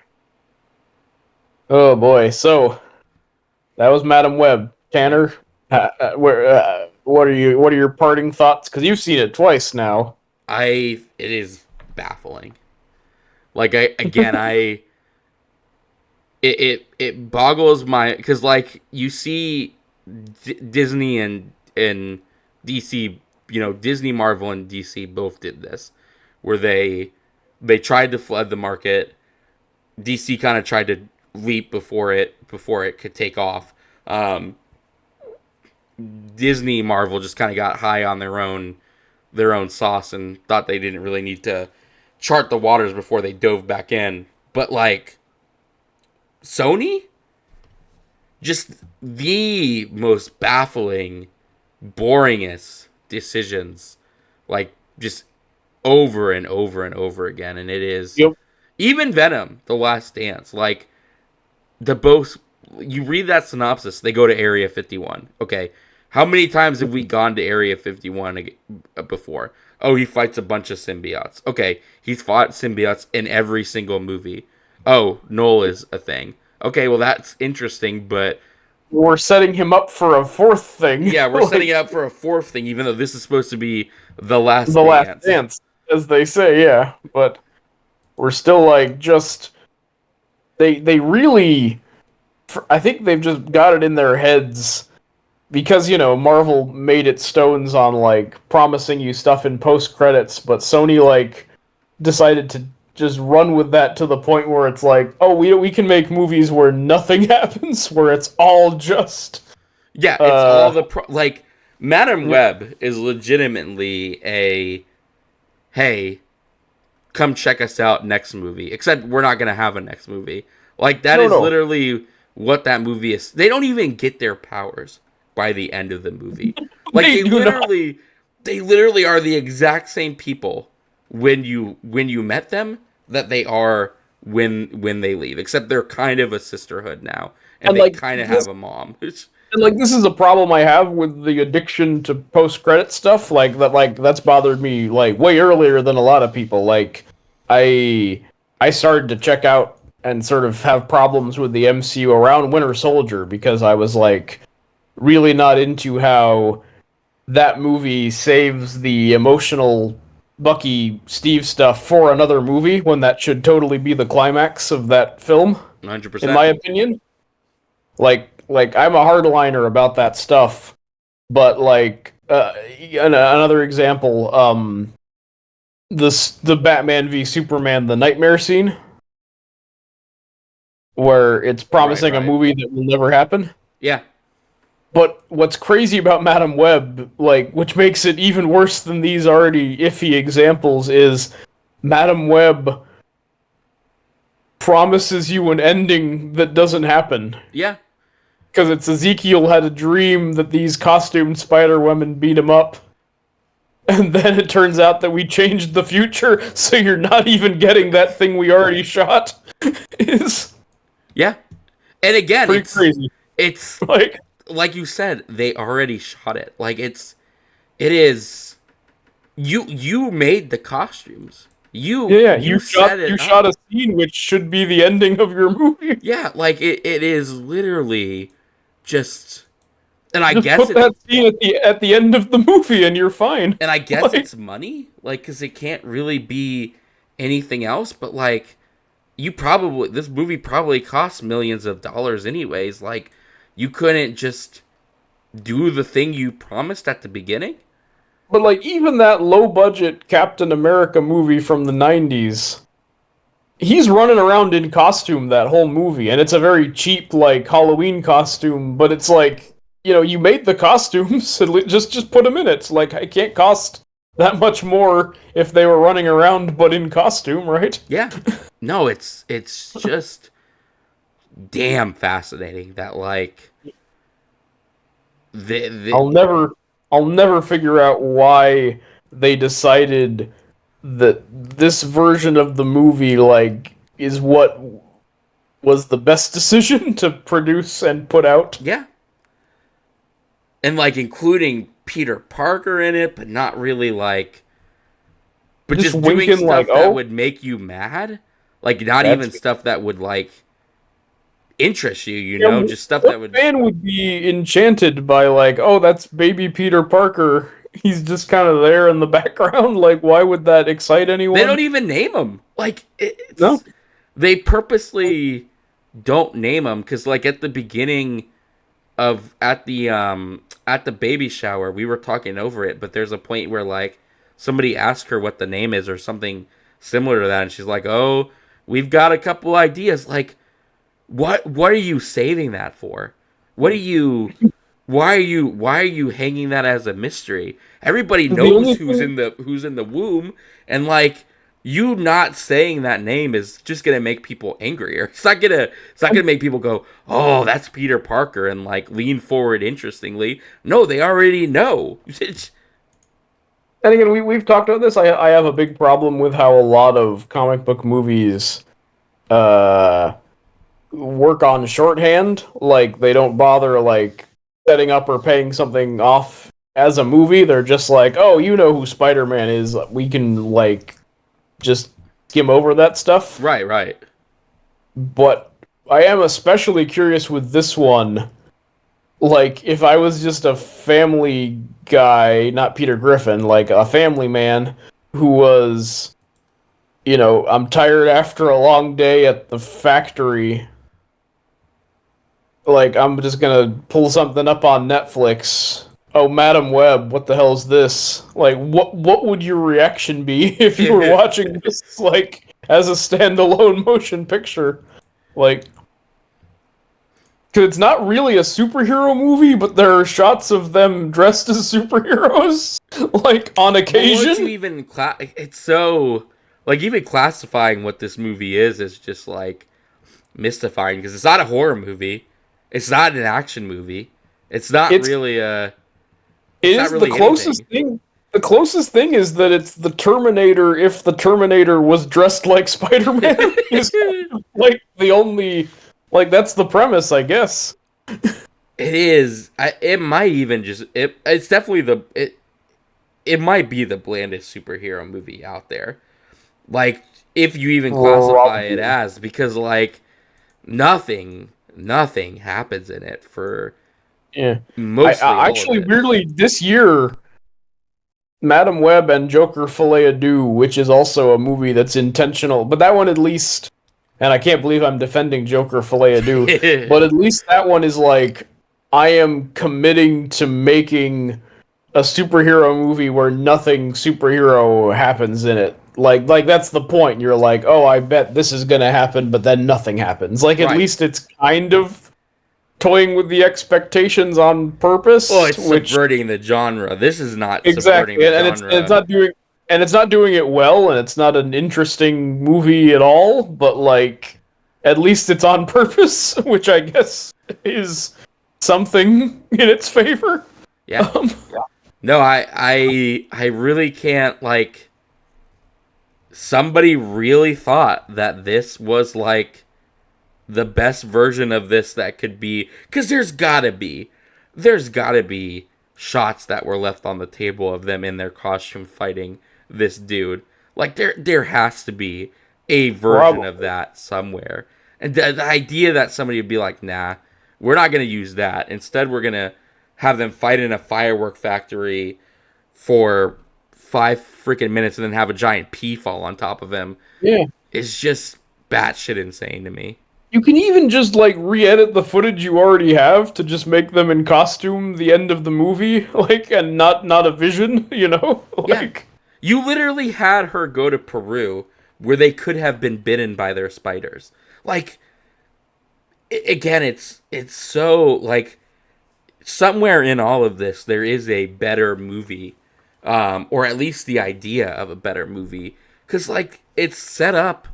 Oh boy, so that was Madam Web. Yeah, Tanner, what are your parting thoughts? Because you've seen it twice now. it is baffling. Like I it boggles my because like you see Disney and DC, Disney, Marvel, and DC both did this, where they tried to flood the market. DC kind of tried to leap before it could take off. Um, Disney, Marvel just kind of got high on their own sauce and thought they didn't really need to chart the waters before they dove back in. But like Sony, just the most baffling, boringest decisions, like just over and over and over again. And it is Yep. even Venom, The Last Dance, like the both. You read that synopsis, they go to Area 51. Okay, how many times have we gone to Area 51 before? Oh, he fights a bunch of symbiotes. Okay, he's fought symbiotes in every single movie. Oh, Null is a thing. Okay, well that's interesting, but We're setting him up for a fourth thing. yeah, we're setting Like it up for a fourth thing, even though this is supposed to be the last the last dance. dance, as they say, yeah. But we're still like just they really. I think they've just got it in their heads because Marvel made its stones on like promising you stuff in post credits, but Sony like decided to just run with that to the point where it's like, oh, we can make movies where nothing happens, where it's all just Yeah, it's all uh like Madam Web is legitimately a hey, come check us out next movie. Except we're not gonna have a next movie. Like that is no. literally what that movie is. They don't even get their powers by the end of the movie. Like They do not. they literally are the exact same people when you met them that they are when they leave. Except they're kind of a sisterhood now, and And they like kind of this have a mom. this is a problem I have with the addiction to post credit stuff. Like that's bothered me like way earlier than a lot of people. Like I I started to check out and sort of have problems with the MCU around Winter Soldier because I was like really not into how that movie saves the emotional Bucky Steve stuff for another movie when that should totally be the climax of that film, hundred in my percent. opinion. Like I'm a hardliner about that stuff, but like another example, the Batman v Superman the nightmare scene where it's Right, promising a right. movie that will never happen. Yeah, But what's crazy about Madam Web, like, which makes it even worse than these already iffy examples, is Madam Web promises you an ending that doesn't happen. yeah, Because it's Ezekiel had a dream that these costumed spider women beat him up. And then it turns out that we changed the future, so you're not even getting that thing we already shot. Is yeah. And again, pretty crazy. it's Like, like you said, they already shot it. Like it is you made the costumes. Yeah, You set you it shot up. a scene which should be the ending of your movie. Yeah, like it is literally just, and I Just guess put it's that scene at the end of the movie and you're fine. and I guess Like, it's money, like because it can't really be anything else. But like you probably this movie probably cost millions of dollars anyways. Like you couldn't just do the thing you promised at the beginning. but like even that low budget Captain America movie from the 90s, he's running around in costume that whole movie, and it's a very cheap like Halloween costume, but it's like, you made the costumes, just put them in it. Like, it can't cost that much more if they were running around but in costume, right? Yeah, no, it's just damn fascinating that like the I'll never I'll never figure out why they decided that this version of the movie like is what was the best decision to produce and put out. yeah, and like including Peter Parker in it, but not really like, but Just just doing winking like, stuff that "Oh, would make you mad, like not that's even stuff that would like interest you, yeah, just stuff what that would. fan would be enchanted by like, oh, that's baby Peter Parker. He's just kind of there in the background. Like, why would that excite They don't anyone? even name him. Like No. it's they purposely don't name him because like at the beginning of at the baby shower we were talking over it, but there's a point where like somebody asked her what the name is or something similar to that, and she's like, "Oh, we've got a couple ideas." Like, what are you saving that for? What are you? Why are you hanging that as a mystery? Everybody The knows only thing who's in the womb, and like you not saying that name is just gonna make people angrier. It's not gonna make people go, "Oh, that's Peter Parker," and like lean forward interestingly. No, they already know. And again, we've talked about this. I have a big problem with how a lot of comic book movies uh work on shorthand. Like, they don't bother like setting up or paying something off as a movie. They're just like, oh, you know who Spider-Man is. We can like just skim over that stuff. Right, right. But I am especially curious with this one. Like, if I was just a family guy, not Peter Griffin, like a family man who was, I'm tired after a long day at the factory. Like, I'm just gonna pull something up on Netflix. Oh, Madam Web, what the hell's this? Like, what would your reaction be if you were watching this, like, as a standalone motion picture? Like, because it's not really a superhero movie, but there are shots of them dressed as superheroes, like, on But once you occasion. even it's so like even classifying what this movie is just like mystifying because it's not a horror movie. It's not an action movie. It's not It's really a. it It's not is the really closest anything. thing. The closest thing is that it's the Terminator if the Terminator was dressed like Spider-Man. Is kind of like the only, like, that's the premise, I guess. It is. It might even just. It's definitely the. It might be the blandest superhero movie out there. Like if you even classify it Probably. as because like nothing happens in it for Yeah. mostly I all of actually, it. weirdly, this year, Madam Web and Joker Filet Do, which is also a movie that's intentional, but that one at least, and I can't believe I'm defending Joker Filet Do, but at least that one is like, I am committing to making a superhero movie where nothing superhero happens in it. Like that's the point. You're like, oh, I bet this is gonna happen, but then nothing happens. Like, at Right. least it's kind of toying with the expectations on Well, purpose, it's which subverting the genre. This is not subverting exactly, the and genre. it's not doing it well, and it's not an interesting movie at all. But like, at least it's on purpose, which I guess is something in its favor. Yeah. Um, No, I really can't like somebody really thought that this was like the best version of this that could be cuz there's got to be. there's got to be shots that were left on the table of them in their costume fighting this dude. Like there has to be a version of Probably. that somewhere. And the idea that somebody would be like, "Nah, we're not going to use that. Instead, we're going to have them fight in a firework factory for 5 freaking minutes and then have a giant pea fall on top of him." Yeah. Is just batshit insane to me. You can even just like re-edit the footage you already have to just make them in costume the end of the movie, like, and not a vision, you know? Yeah. Like, You literally had her go to Peru where they could have been bitten by their spiders. Like again, it's so like somewhere in all of this there is a better movie, or at least the idea of a better movie, because like it's set up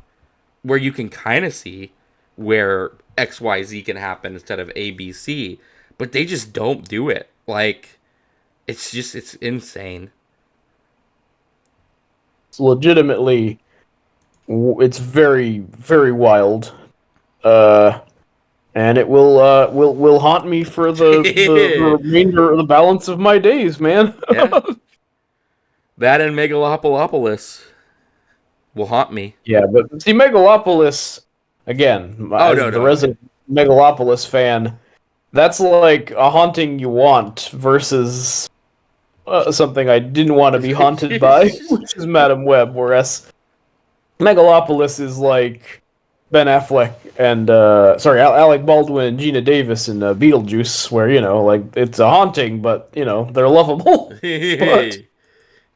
where you can kind of see where XYZ can happen instead of ABC, but they just don't do it. Like it's insane. it's legitimately, it's very, very wild. Uh, and it will haunt me for the remainder of the balance of my days, man. Yeah, that and Megalopolis will haunt me. Yeah, but see, Megalopolis, again, Oh as no the no no. resident Megalopolis fan, that's like a haunting you want versus something I didn't want to be haunted by, which is Madam Web, whereas Megalopolis is like Ben Affleck and Alec Baldwin and Gina Davis in Beetlejuice, where like it's a haunting, but they're lovable. But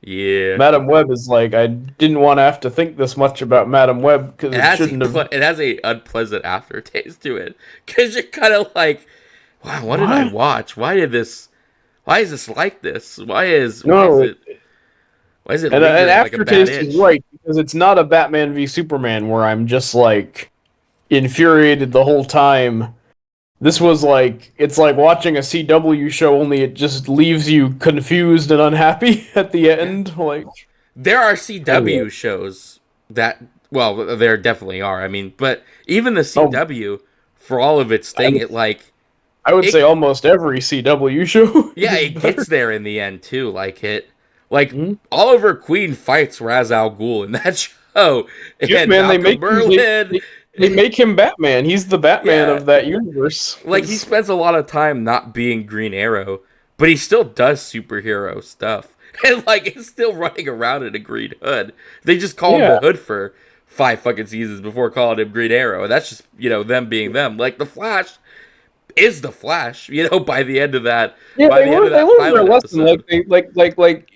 Yeah. Madam Web is like I didn't want to have to think this much about Madam Web because it shouldn't have. It has a unpleasant aftertaste to it because you're kind of like, wow, what did I What? watch? Why is this like this? No, why is it and lingering like a bad aftertaste is itch? right because it's not a Batman v Superman where I'm just like infuriated the whole time. This was like it's like watching a CW show, only it just leaves you confused and unhappy at the Yeah. end. Like, There are anyway. CW shows that, well, there definitely are. I mean, but even the Oh, CW, for all of its I thing, would, it like I would say it almost every CW show yeah, is it better. gets there in the end too. Like Mhm. Oliver Queen fights Ra's al Ghul in that show, Yeah, and man, Malcolm Merlin. they make him Batman. He's the Batman Yeah, of that universe. like he 'Cause- spends a lot of time not being Green Arrow, but he still does superhero stuff, and like is still running around in a green hood. They just call him yeah, the Hood for 5 fucking seasons before calling him Green Arrow, and that's just them being them. Like the Flash is the Flash, by the end of that, yeah, by the end of they that learned their pilot lesson. episode. Like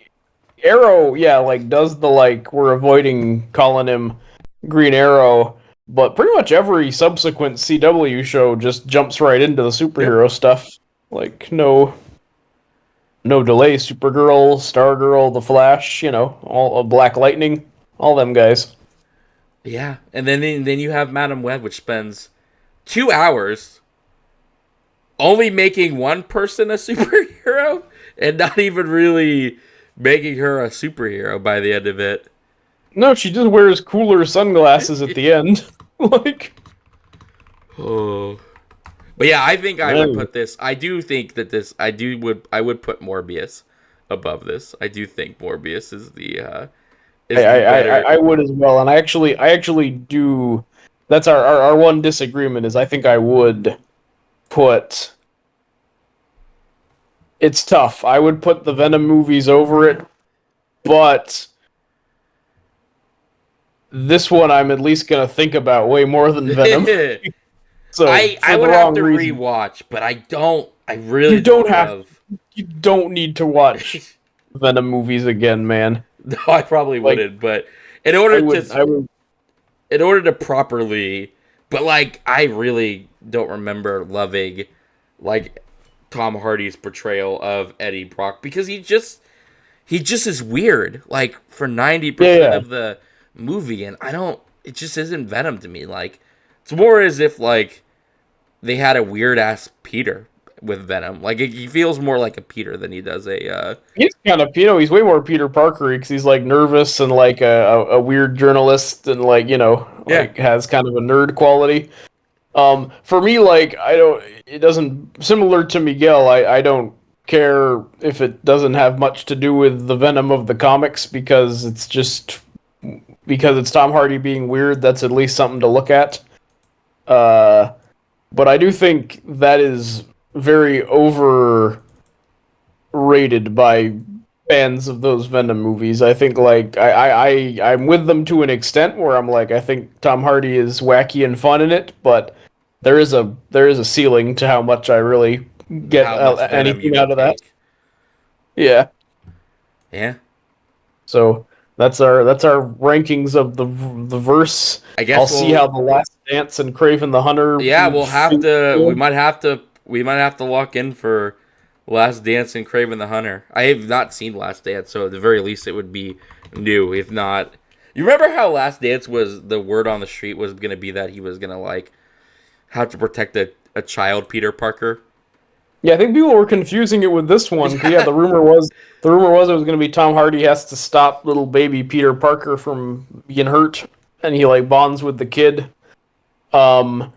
Arrow, yeah, like does the like we're avoiding calling him Green Arrow, but pretty much every subsequent CW show just jumps right into the Yep. superhero stuff. Like no delay. Supergirl, Stargirl, the Flash, all Black Lightning, all them guys. Yeah, and then you have Madam Web, which spends 2 hours only making one person a superhero and not even really making her a superhero by the end of it. No, she just wears cooler sunglasses at the end. Like, Oh, but yeah, I think I would anyway, put this. I do think that this. I would put Morbius above this. I do think Morbius is the better. I would as well, and I actually do. That's our one disagreement is I think I would put. It's tough. I would put the Venom movies over it, but this one I'm at least gonna think about way more than Venom. So I for the would have wrong to reason, rewatch, but I don't. I really you don't don't have love. you don't need to watch Venom movies again, man. No, I probably Like wouldn't. But in order to I would. properly, but like I really don't remember loving like Tom Hardy's portrayal of Eddie Brock because he just is weird like for 90% Yeah, of the movie, and I don't. It just isn't Venom to me. Like it's more as if like they had a weird ass Peter with Venom. Like he feels more like a Peter than he does a. he's kind of he's way more Peter Parker because he's like nervous and like a weird journalist and like Yeah. like has kind of a nerd quality. For me, like I don't. It doesn't similar to Miguel. I don't care if it doesn't have much to do with the Venom of the comics because it's Tom Hardy being weird. That's at least something to look at. Uh, but I do think that is very overrated by fans of those Venom movies. I think like I'm with them to an extent where I'm like I think Tom Hardy is wacky and fun in it, but there is a ceiling to how much I really get How much Venom you anything will out of that. take. Yeah. Yeah. So that's our rankings of the verse. I I'll guess see how we'll. the Last Dance and Craven the Hunter. Yeah, we'll have to. We might have to. We might have to lock in for Last Dance and Craven the Hunter. I have not seen Last Dance, so at the very least, it would be new. If not, you remember how Last Dance was? The word on the street was going to be that he was going to like have to protect a child, Peter Parker. Yeah, I think people were confusing it with this one. 'Cause, yeah, the rumor was it was going to be Tom Hardy has to stop little baby Peter Parker from being hurt, and he like bonds with the kid. Um,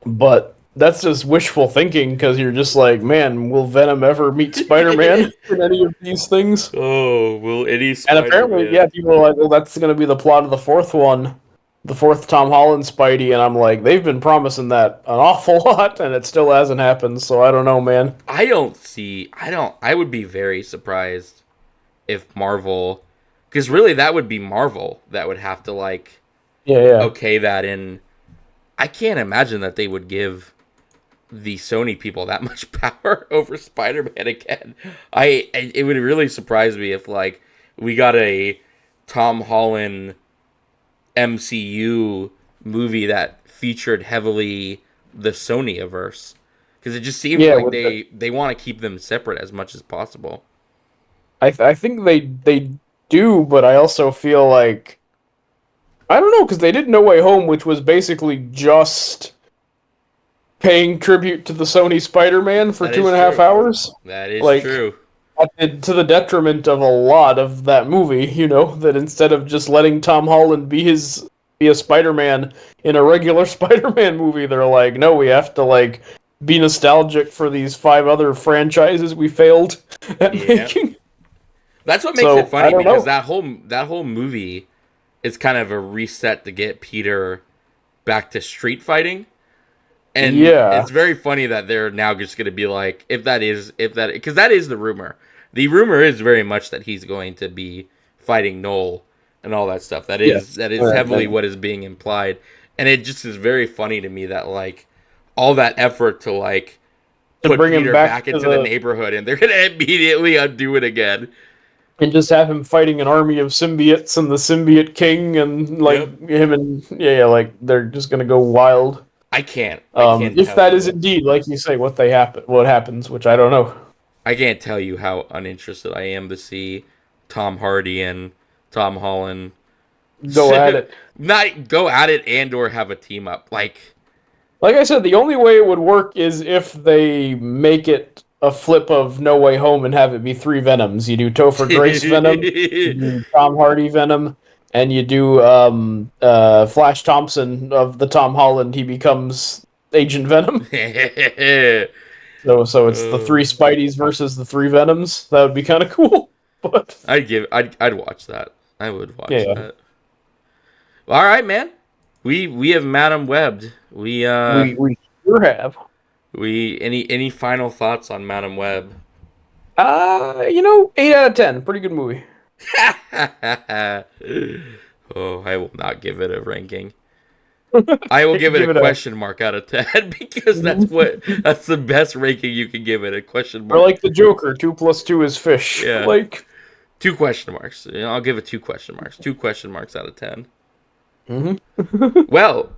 but that's just wishful thinking because you're just like, man, will Venom ever meet Spider-Man in any of these things? Oh, will any And apparently, Spider-Man? yeah, people are like, well, that's going to be the plot of the fourth one, the fourth Tom Holland Spidey, and I'm like, they've been promising that an awful lot, and it still hasn't happened. So I don't know, man. I don't see. I don't. I would be very surprised if Marvel, because really that would be Marvel that would have to like Yeah, yeah, okay that in. I can't imagine that they would give the Sony people that much power over Spider-Man again. It would really surprise me if like we got a Tom Holland MCU movie that featured heavily the Sony-averse, because it just seems yeah. like With the, they want to keep them separate as much as possible. I think they do, but I also feel like I don't know because they did No Way Home, which was basically just paying tribute to the Sony Spider-Man for That two is and a half true. hours. That is Like true. to the detriment of a lot of that movie, that instead of just letting Tom Holland be a Spider-Man in a regular Spider-Man movie, they're like, no, we have to like be nostalgic for these five other franchises we failed at Yeah. making. That's what makes it So I funny don't because know. that whole movie is kind of a reset to get Peter back to street fighting. And Yeah, it's very funny that they're now just going to be like, because that is the rumor. The rumor is very much that he's going to be fighting Noel and all that stuff. That is yes, that is and, heavily and what is being implied, and it just is very funny to me that like all that effort to like to put bring him Peter back back to into the the neighborhood, and they're going to immediately undo it again. and just have him fighting an army of symbiotes and the symbiote king and like Yep. him and yeah, like they're just gonna go wild. I can't. I can't If tell that is you. indeed, like you say, what happens, which I don't know. I can't tell you how uninterested I am to see Tom Hardy and Tom Holland Go at it. not go at it and or have a team up. Like Like I said, the only way it would work is if they make it a flip of No Way Home and have it be three Venoms. You do Topher Grace Venom, you do Tom Hardy Venom, and you do Flash Thompson of the Tom Holland. He becomes Agent Venom. So it's the three uh, Spideys versus the three Venoms. That would be kind of cool. But I'd watch that. I would watch yeah, that. All right, man. We have Madam Webbed. we sure have. We any final thoughts on Madam Web? 8 out of 10. Pretty good movie. Oh, I will not give it a ranking. I will give it a Give it a question mark out of 10 because that's the best ranking you can give it, a question or mark. like the Joker. 2 plus 2 is fish. Yeah. Like. Two question marks. I'll give it two question marks. Two question marks out of 10. Hmm. Well,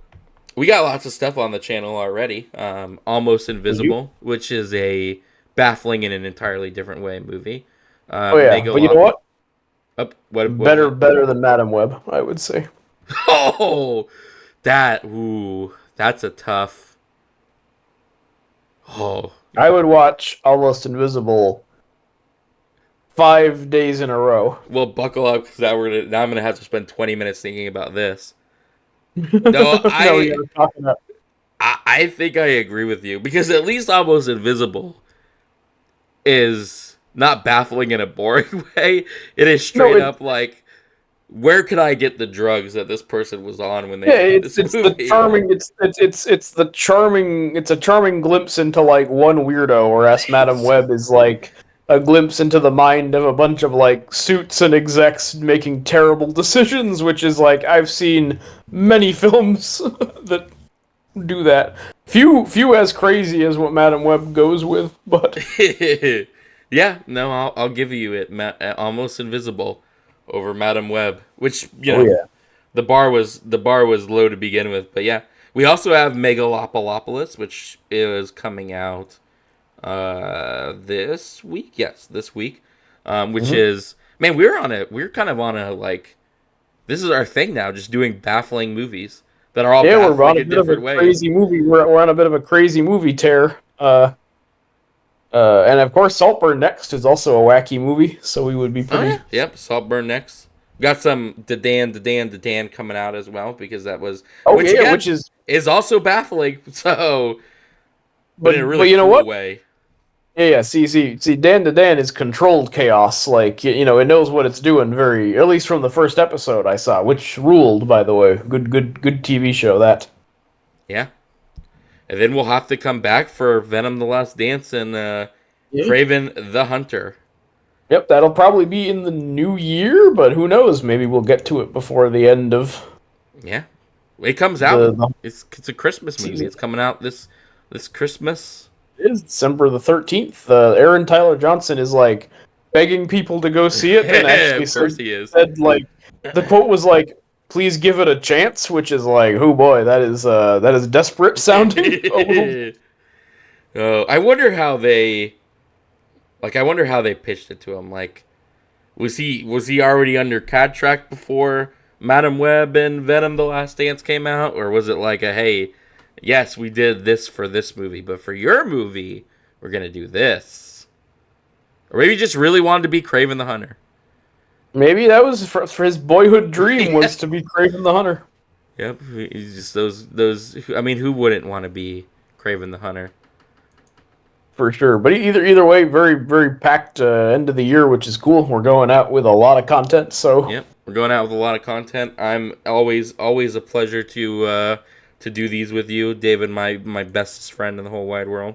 we got lots of stuff on the channel already. Almost Invisible, which is a baffling in an entirely different way movie. Oh yeah, but you know Megalop. what? What was Better, it? better than Madam Web, I would say. Oh, that's a tough. Oh, I would watch Almost Invisible 5 days in a row. well, buckle up because now I'm gonna have to spend 20 minutes thinking about this. No, No, we gotta talk about. I think I agree with you because at least Almost Invisible is not baffling in a boring way. It is No, straight up like, where could I get the drugs that this person was on when they yeah, made this it's the movie? charming it's the charming it's a charming glimpse into like one weirdo, whereas Madam Web is like a glimpse into the mind of a bunch of like suits and execs making terrible decisions, which is like I've seen many films that do that. Few as crazy as what Madam Web goes with, but Yeah, no, I'll give you it. Almost Invisible over Madam Web, which oh yeah. the bar was low to begin with, but yeah, we also have Megalopolis, which is coming out this week. Yes, this week, which Mhm. is, man, we're kind of on a like, this is our thing now, just doing baffling movies that are all Yeah, we're on baffling a in bit of a different ways. crazy movie. We're on a bit of a crazy movie tear. And of course, Saltburn Next is also a wacky movie, so we would be Oh yeah, pretty. yep. Saltburn next. Got some the Dan coming out as well because that was, Oh which yeah, which again is, is also baffling. So, but in a but really you know cool what? way. Yeah, yeah. See, Dan to Dan is controlled chaos. Like you know, it knows what it's doing. Very, at least from the first episode I saw, which ruled, by the way. Good TV show that. Yeah, and then we'll have to come back for Venom: The Last Dance and Yeah. Craven the Hunter. Yep, that'll probably be in the new year, but who knows? Maybe we'll get to it before the end of Yeah, it comes out. the It's a Christmas movie. season. It's coming out this Christmas. It is December the 13th. Aaron Tyler Johnson is like begging people to go see it, and actually Of course he is. said like the quote was like, "Please give it a chance," which is like, oh boy, that is desperate sounding a little. Oh, I wonder how they I wonder how they pitched it to him. Like, was he already under contract before Madam Web and Venom: The Last Dance came out, or was it like a, hey, yes, we did this for this movie, but for your movie, we're gonna do this, or maybe he just really wanted to be Craven the Hunter. Maybe that was for his boyhood dream Yeah. was to be Craven the Hunter Yep, he's just those. I mean, who wouldn't want to be Craven the Hunter? for sure. But either way, very packed end of the year, which is cool. We're going out with a lot of content, so Yep, we're going out with a lot of content. I'm always a pleasure to do these with you, David, my bestest friend in the whole wide world.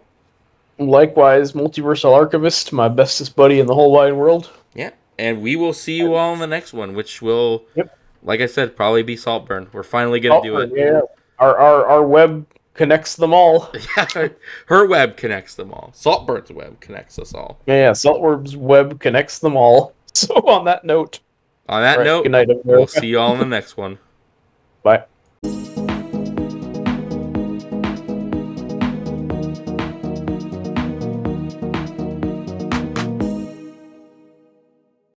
likewise, Multiversal Archivist, my bestest buddy in the whole wide world. Yeah, and we will see you all in the next one, which will, Yep. like I said, probably be Saltburn. We're finally gonna do Saltburn, it. yeah. Our web connects them all. Yeah, her web connects them all. Saltburn's web connects us all. Yeah, yeah. Saltworm's web connects them all. So on that note, On that all right, good note, night, we'll see America. you all in the next one. Bye.